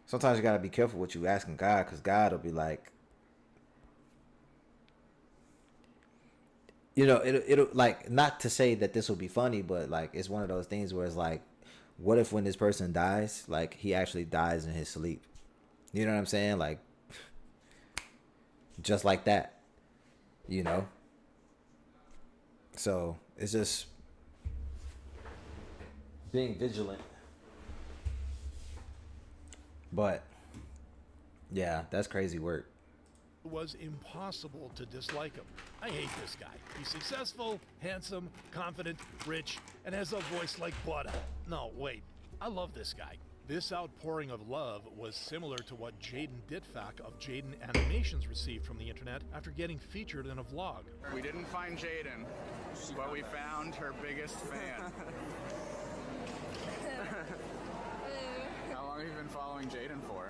sometimes you gotta be careful what you asking God, because God will be like, you know, it'll like, not to say that this will be funny, but like it's one of those things where it's like, what if when this person dies, like he actually dies in his sleep? You know what I'm saying? Like just like that, you know? So it's just being vigilant. But yeah, that's crazy work. it was impossible to dislike him. I hate this guy. He's successful, handsome, confident, rich, and has a voice like butter. No, wait. I love this guy. This outpouring of love was similar to what Jaden Ditfak of Jaden Animations received from the internet after getting featured in a vlog. We didn't find Jaden, but we found her biggest fan. How long have you been following Jaden for?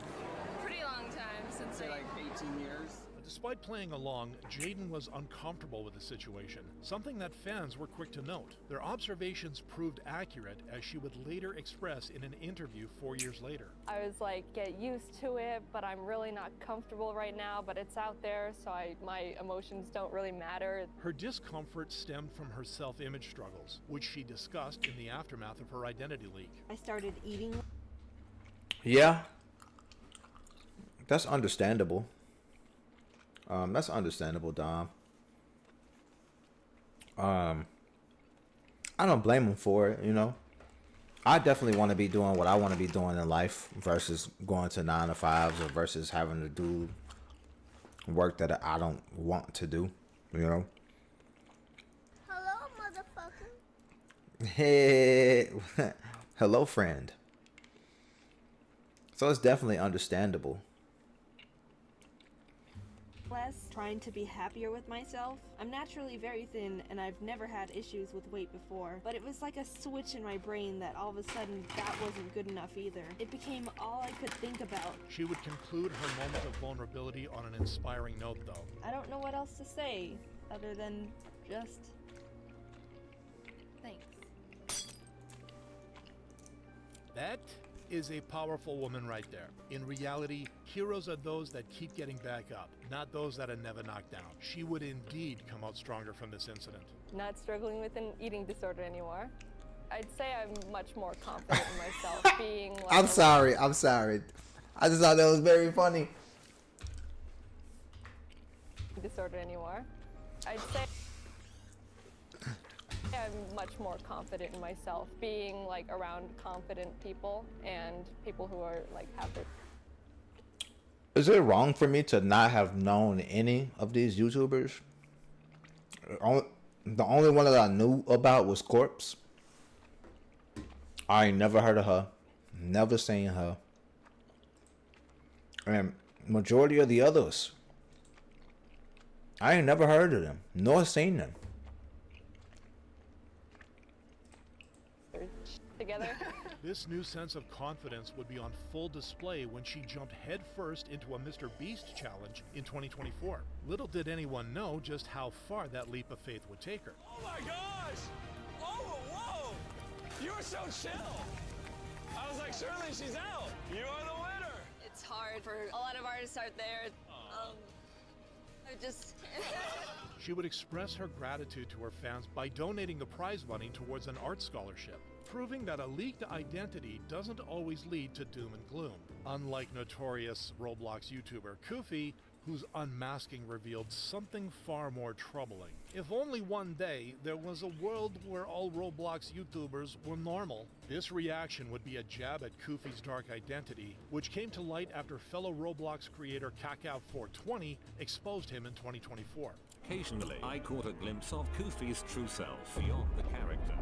Pretty long time, since Say like 18 years. Despite playing along, Jaden was uncomfortable with the situation, something that fans were quick to note. Their observations proved accurate, as she would later express in an interview 4 years later. I was like, get used to it, but I'm really not comfortable right now, but it's out there, so my emotions don't really matter. Her discomfort stemmed from her self-image struggles, which she discussed in the aftermath of her identity leak. I started eating. Yeah. That's understandable. That's understandable, Dom. I don't blame him for it, you know. I definitely want to be doing what I want to be doing in life versus going to 9 to 5s, or versus having to do work that I don't want to do, you know. Hello, motherfucker. Hey, hello, friend. So it's definitely understandable. Less trying to be happier with myself. I'm naturally very thin, and I've never had issues with weight before, but it was like a switch in my brain that all of a sudden that wasn't good enough either. It became all I could think about. She would conclude her moment of vulnerability on an inspiring note, though. I don't know what else to say other than just thanks. That is a powerful woman right there. In reality, heroes are those that keep getting back up, not those that are never knocked down. She would indeed come out stronger from this incident. Not struggling with an eating disorder anymore. I'd say I'm much more confident in myself being like I'm sorry. I just thought that was very funny. Disorder anymore. I'd say I'm much more confident in myself being like around confident people and people who are like have their. Is it wrong for me to not have known any of these YouTubers? The only one that I knew about was Corpse. I ain't never heard of her. Never seen her. And majority of the others, I ain't never heard of them, nor seen them. Together. This new sense of confidence would be on full display when she jumped headfirst into a Mr. Beast challenge in 2024. Little did anyone know just how far that leap of faith would take her. Oh my gosh! Oh, whoa! You were so chill! I was like, surely she's out! You are the winner! It's hard for a lot of artists out there. I just... She would express her gratitude to her fans by donating the prize money towards an art scholarship, proving that a leaked identity doesn't always lead to doom and gloom. Unlike notorious Roblox YouTuber Koofy, whose unmasking revealed something far more troubling. If only one day there was a world where all Roblox YouTubers were normal. This reaction would be a jab at Koofy's dark identity, which came to light after fellow Roblox creator Kakao420 exposed him in 2024. Occasionally, I caught a glimpse of Koofy's true self beyond the character,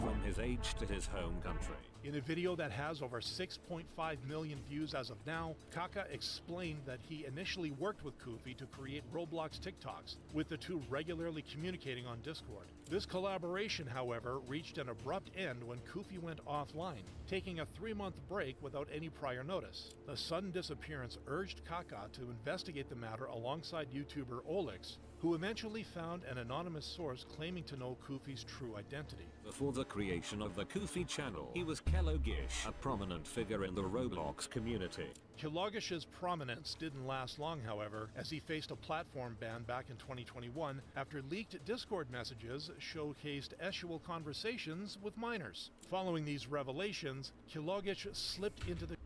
from his age to his home country. In a video that has over 6.5 million views as of now, Kaka explained that he initially worked with Koofy to create Roblox TikToks, with the two regularly communicating on Discord. This collaboration, however, reached an abrupt end when Koofy went offline, taking a 3-month break without any prior notice. The sudden disappearance urged Kaka to investigate the matter alongside YouTuber Olix, who eventually found an anonymous source claiming to know Koofy's true identity. Before the creation of the Koofy channel, he was Kellogish, a prominent figure in the Roblox community. Kilogish's prominence didn't last long, however, as he faced a platform ban back in 2021 after leaked Discord messages showcased sexual conversations with minors. Following these revelations, Kilogish slipped into the...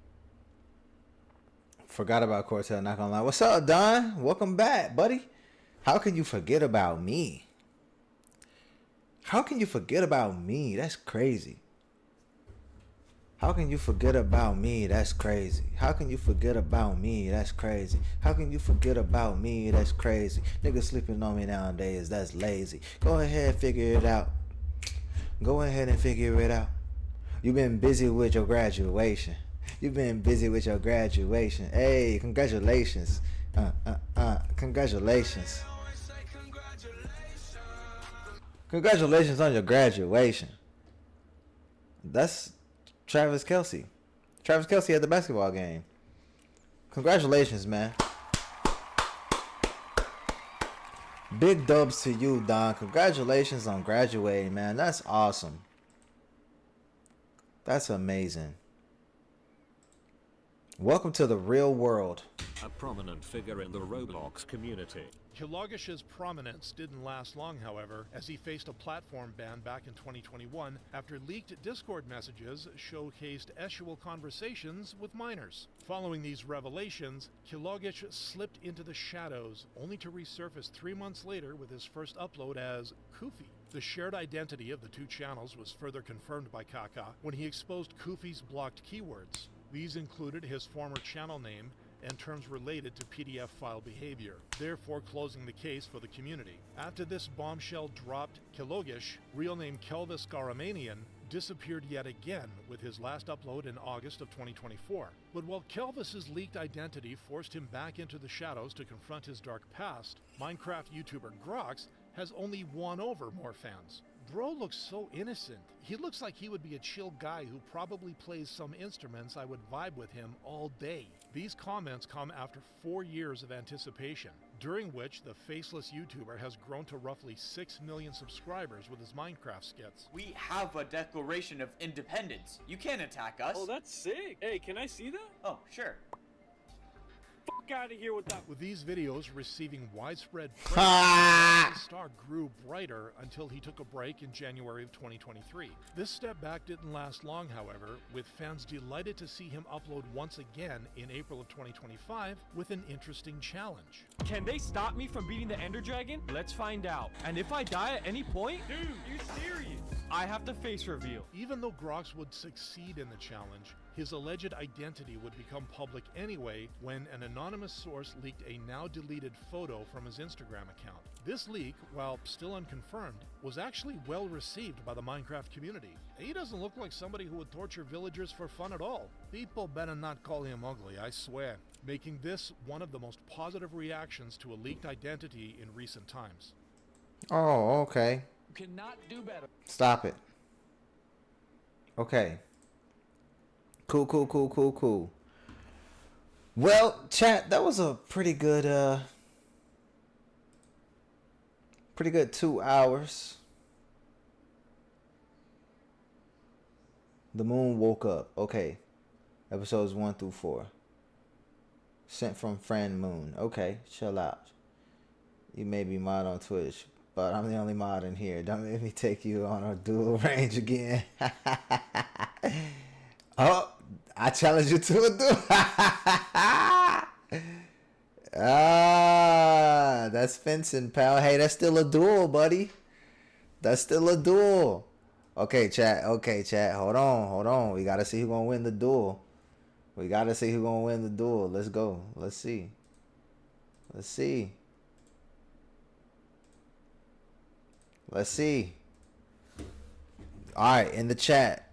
Forgot about Cortez, not gonna lie. What's up, Don? Welcome back, buddy. How can you forget about me? How can you forget about me? That's crazy. How can you forget about me? That's crazy. How can you forget about me? That's crazy. How can you forget about me? That's crazy. Niggas sleeping on me nowadays. That's lazy. Go ahead, figure it out. Go ahead and figure it out. You've been busy with your graduation. You've been busy with your graduation. Hey, congratulations. Congratulations. Congratulations on your graduation. That's Travis Kelce. Travis Kelce at the basketball game. Congratulations, man. Big dubs to you, Don. Congratulations on graduating, man. That's awesome. That's amazing. Welcome to the real world. A prominent figure in the Roblox community. Kilogish's prominence didn't last long, however, as he faced a platform ban back in 2021 after leaked Discord messages showcased sexual conversations with minors. Following these revelations, Kilogish slipped into the shadows, only to resurface 3 months later with his first upload as Koofy. The shared identity of the two channels was further confirmed by Kaka when he exposed Koofy's blocked keywords. These included his former channel name and terms related to PDF file behavior, therefore closing the case for the community. After this bombshell dropped, Kilogish, real name Kelvis Garamanian, disappeared yet again with his last upload in August of 2024. But while Kelvis's leaked identity forced him back into the shadows to confront his dark past, Minecraft YouTuber Grox has only won over more fans. Bro looks so innocent. He looks like he would be a chill guy who probably plays some instruments I would vibe with him all day. These comments come after 4 years of anticipation, during which the faceless YouTuber has grown to roughly 6 million subscribers with his Minecraft skits. We have a Declaration of Independence. You can't attack us. Oh, that's sick. Hey, can I see that? Oh, sure. Fuck out of here with that. With these videos receiving widespread praise, the star grew brighter until he took a break in January of 2023. This step back didn't last long, however, with fans delighted to see him upload once again in April of 2025 with an interesting challenge. Can they stop me from beating the Ender Dragon? Let's find out. And if I die at any point, dude, you're serious. I have to face reveal. Even though Grox would succeed in the challenge, his alleged identity would become public anyway when an anonymous source leaked a now deleted photo from his Instagram account. This leak, while still unconfirmed, was actually well received by the Minecraft community. He doesn't look like somebody who would torture villagers for fun at all. People better not call him ugly, I swear. Making this one of the most positive reactions to a leaked identity in recent times. Oh, okay. You cannot do better. Stop it. Okay. Cool. Well, chat, that was a pretty good 2 hours. The moon woke up. Okay. Episodes 1 through 4. Sent from friend Moon. Okay, chill out. You may be mod on Twitch, but I'm the only mod in here. Don't make me take you on a dual range again. Oh, I challenge you to a duel. Ah, that's fencing, pal. Hey, that's still a duel, buddy. That's still a duel. Okay, chat. Hold on. We gotta see who's gonna win the duel. Let's go. Let's see. All right, in the chat.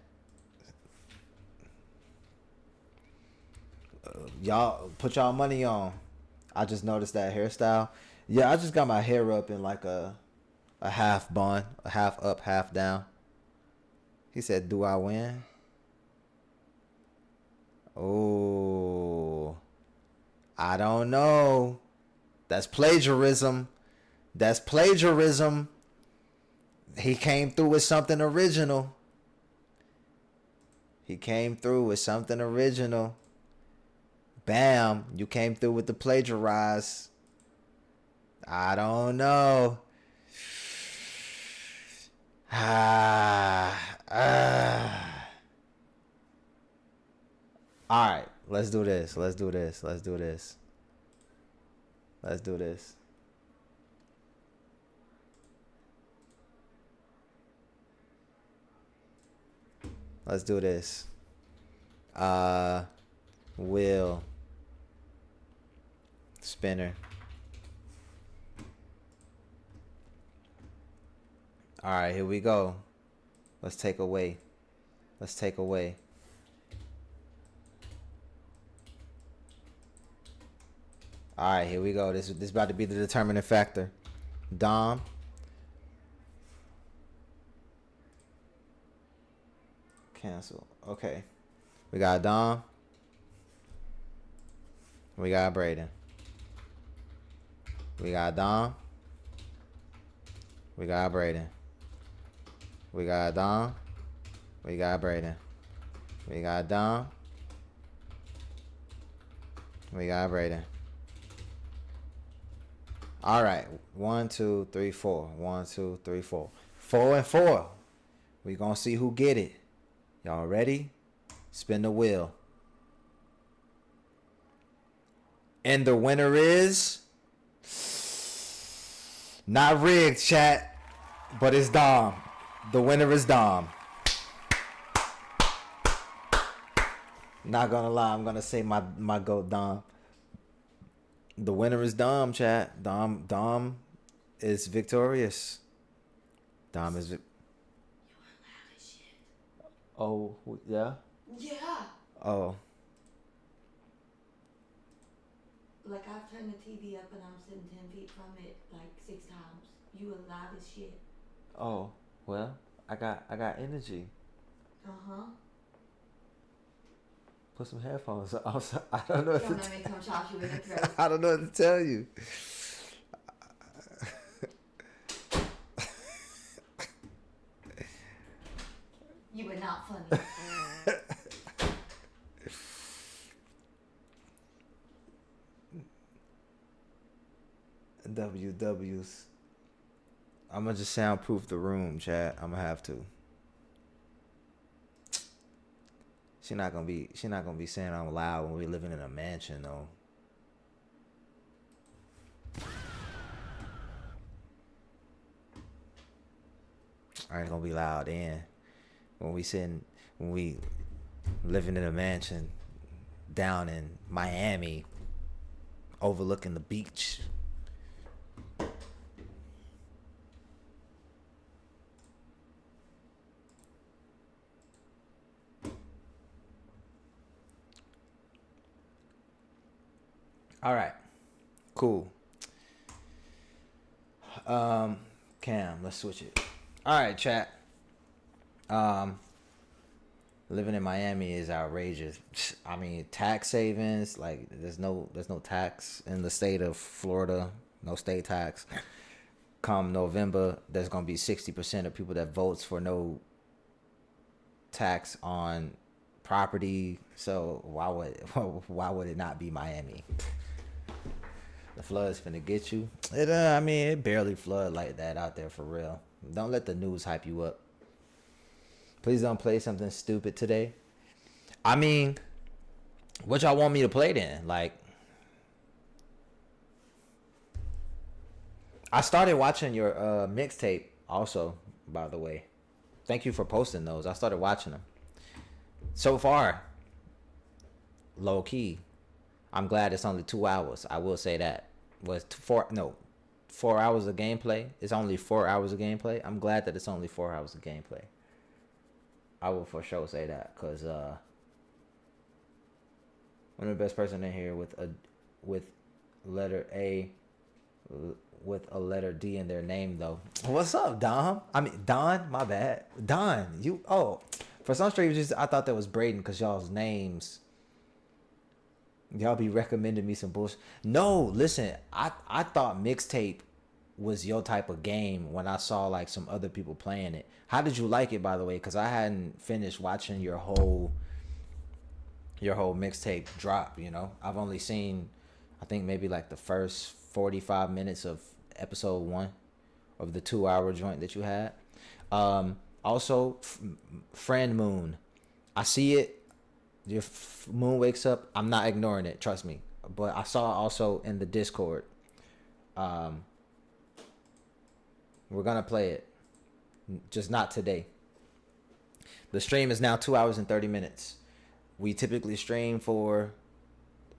Y'all put y'all money on. I just noticed that hairstyle. Yeah, I just got my hair up in like a half bun, a half up, half down. He said, "Do I win?" Oh, I don't know. That's plagiarism. He came through with something original. Bam, you came through with the plagiarize. I don't know. All right, let's do this. Wheel spinner. All right, here we go. Let's take away. All right, here we go. This is about to be the determining factor. Dom. Cancel. Okay. We got Dom. We got Braden. We got Dom. We got Braden. We got Dom. We got Braden. We got Dom. We got Braden. All right. 1, 2, 3, 4. 1, 2, 3, 4. 4 and 4. We gonna see who get it. Y'all ready? Spin the wheel. And the winner is not rigged, chat, but it's Dom. The winner is Dom. Not gonna lie, I'm gonna say my goat Dom. The winner is Dom, chat. Dom is victorious. Dom is Oh, yeah? Yeah. Oh. Like, I've turned the TV up and I'm sitting 10 feet from it like 6 times. You are loud as shit. Oh, well, I got energy. Uh-huh. Put some headphones on. I don't know what Don't let me come chop you in the throat. I don't know what to tell you. You were not funny. WWs. I'm gonna just soundproof the room, chat. I'm gonna have to. She not gonna be saying I'm loud when we're living in a mansion though. I ain't gonna be loud in when we living in a mansion down in Miami, overlooking the beach. All right, cool. Cam, let's switch it. All right, chat. Living in Miami is outrageous. I mean, tax savings, like there's no tax in the state of Florida, no state tax. Come November, there's gonna be 60% of people that votes for no tax on property. So why would it not be Miami? The flood's finna get you. It I mean, it barely flood like that out there for real. Don't let the news hype you up. Please don't play something stupid today. I mean, what y'all want me to play then? Like, I started watching your mixtape also, by the way. Thank you for posting those. I started watching them. So far, low key, I'm glad it's only 2 hours. I will say that. Was 4 hours of gameplay. It's only 4 hours of gameplay. I'm glad that it's only 4 hours of gameplay. I will for sure say that, because one of the best person in here with letter A with a letter D in their name though. What's up, Dom? I mean Don, my bad. Don, you for some strange reason I thought that was Braden because y'all's names. Y'all be recommending me some bullshit. No, listen, I thought mixtape was your type of game when I saw like some other people playing it. How did you like it, by the way? Because I hadn't finished watching your whole mixtape drop, you know? I've only seen, I think maybe like the first 45 minutes of episode 1 of the 2-hour joint that you had. Also, friend Moon. I see it. Your moon wakes up. I'm not ignoring it. Trust me. But I saw also in the Discord. We're going to play it. Just not today. The stream is now 2 hours and 30 minutes. We typically stream for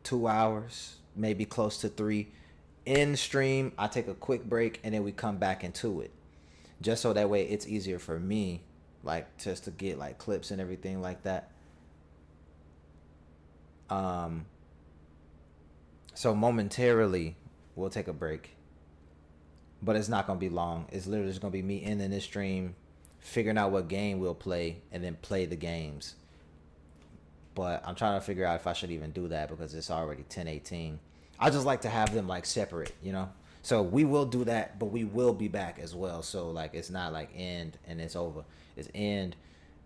2 hours, maybe close to 3. In stream, I take a quick break and then we come back into it. Just so that way it's easier for me, like just to get like clips and everything like that. So momentarily we'll take a break, but it's not gonna be long. It's literally just gonna be me ending this stream, figuring out what game we'll play, and then play the games. But I'm trying to figure out if I should even do that because it's already 10:18. I just like to have them like separate, you know. So we will do that, but we will be back as well. So like it's not like end and it's over. It's end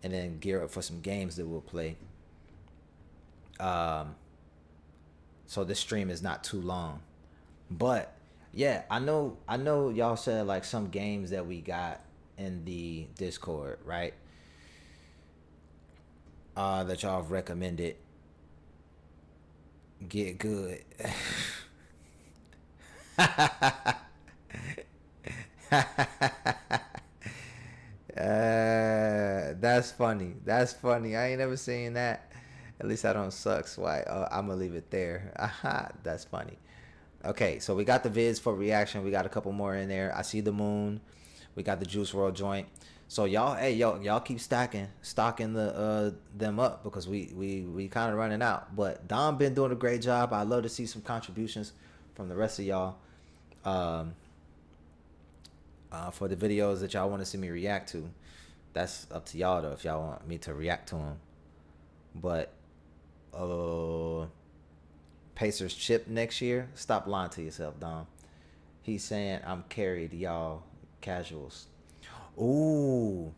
and then gear up for some games that we'll play. So this stream is not too long, but yeah, I know y'all said like some games that we got in the Discord, right? That y'all have recommended. Get good. That's funny. That's funny. I ain't never seen that. At least I don't suck, so I'm gonna leave it there. That's funny. Okay, so we got the vids for reaction. We got a couple more in there. I see the moon. We got the Juice WRLD joint. So y'all keep stocking them up because we kind of running out. But Dom been doing a great job. I love to see some contributions from the rest of y'all. For the videos that y'all want to see me react to, that's up to y'all though. If y'all want me to react to them, but Pacers chip next year. Stop lying to yourself, Dom. He's saying I'm carried, y'all casuals. Ooh,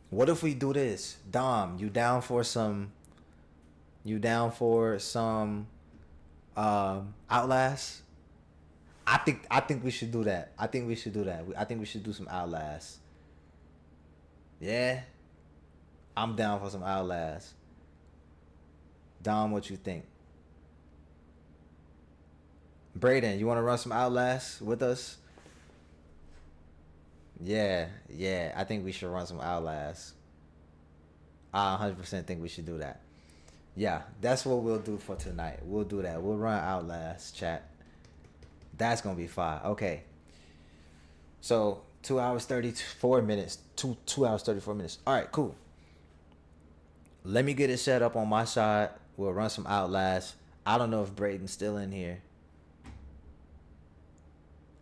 what if we do this, Dom? You down for some? Outlast? I think we should do that. I think we should do some Outlast. Yeah, I'm down for some Outlast. Dom, what you think? Braden, you want to run some Outlast with us? Yeah, I think we should run some Outlast. I 100% think we should do that. Yeah, that's what we'll do for tonight. We'll do that. We'll run Outlast, chat. That's gonna be fine. Okay. So 2 hours 34 minutes. 2 hours 34 minutes. All right, cool. Let me get it set up on my side. We'll run some Outlast. I don't know if Braden's still in here.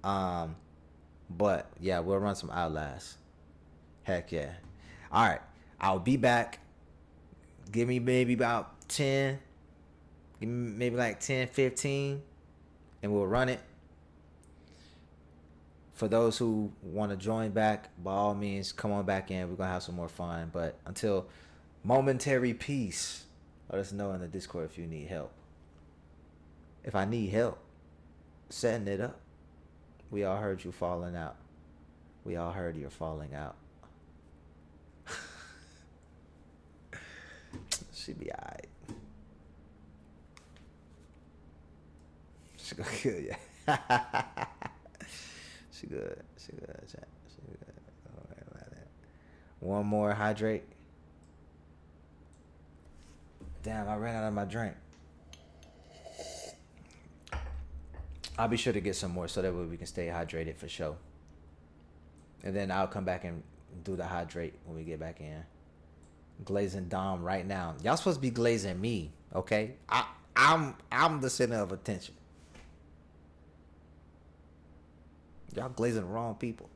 But yeah, we'll run some Outlast. Heck yeah. All right, I'll be back. Give me maybe about 10. Give me maybe like 10, 15, and we'll run it. For those who want to join back, by all means, come on back in. We're gonna have some more fun. But until momentary peace, let us know in the Discord if you need help. If I need help setting it up, we all heard you falling out. We all heard you're falling out. She be alright. She gonna kill you. She good. She good. Chat. She good. Don't worry about that. One more hydrate. Damn, I ran out of my drink. I'll be sure to get some more so that way we can stay hydrated for sure. And then I'll come back and do the hydrate when we get back in. Glazing Dom right now. Y'all supposed to be glazing me, okay? I'm the center of attention. Y'all glazing the wrong people.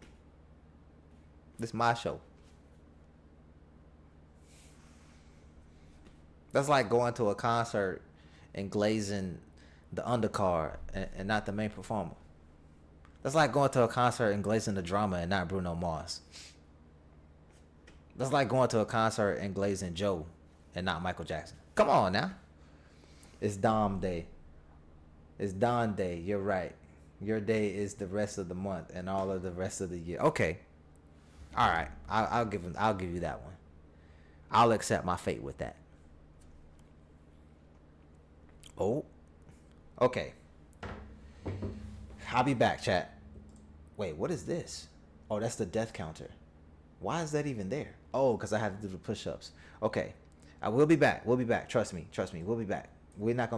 This is my show. That's like going to a concert and glazing the undercard and not the main performer. That's like going to a concert and glazing the drama and not Bruno Mars. That's like going to a concert and glazing Joe and not Michael Jackson. Come on now. It's Dom Day. It's Don Day. You're right. Your day is the rest of the month and all of the rest of the year. Okay. All right. I'll give you that one. I'll accept my fate with that. Oh. Okay. I'll be back, chat. Wait, what is this? Oh, that's the death counter. Why is that even there? Oh, because I have to do the push-ups. Okay. I will be back. We'll be back. Trust me. We'll be back. We're not going to be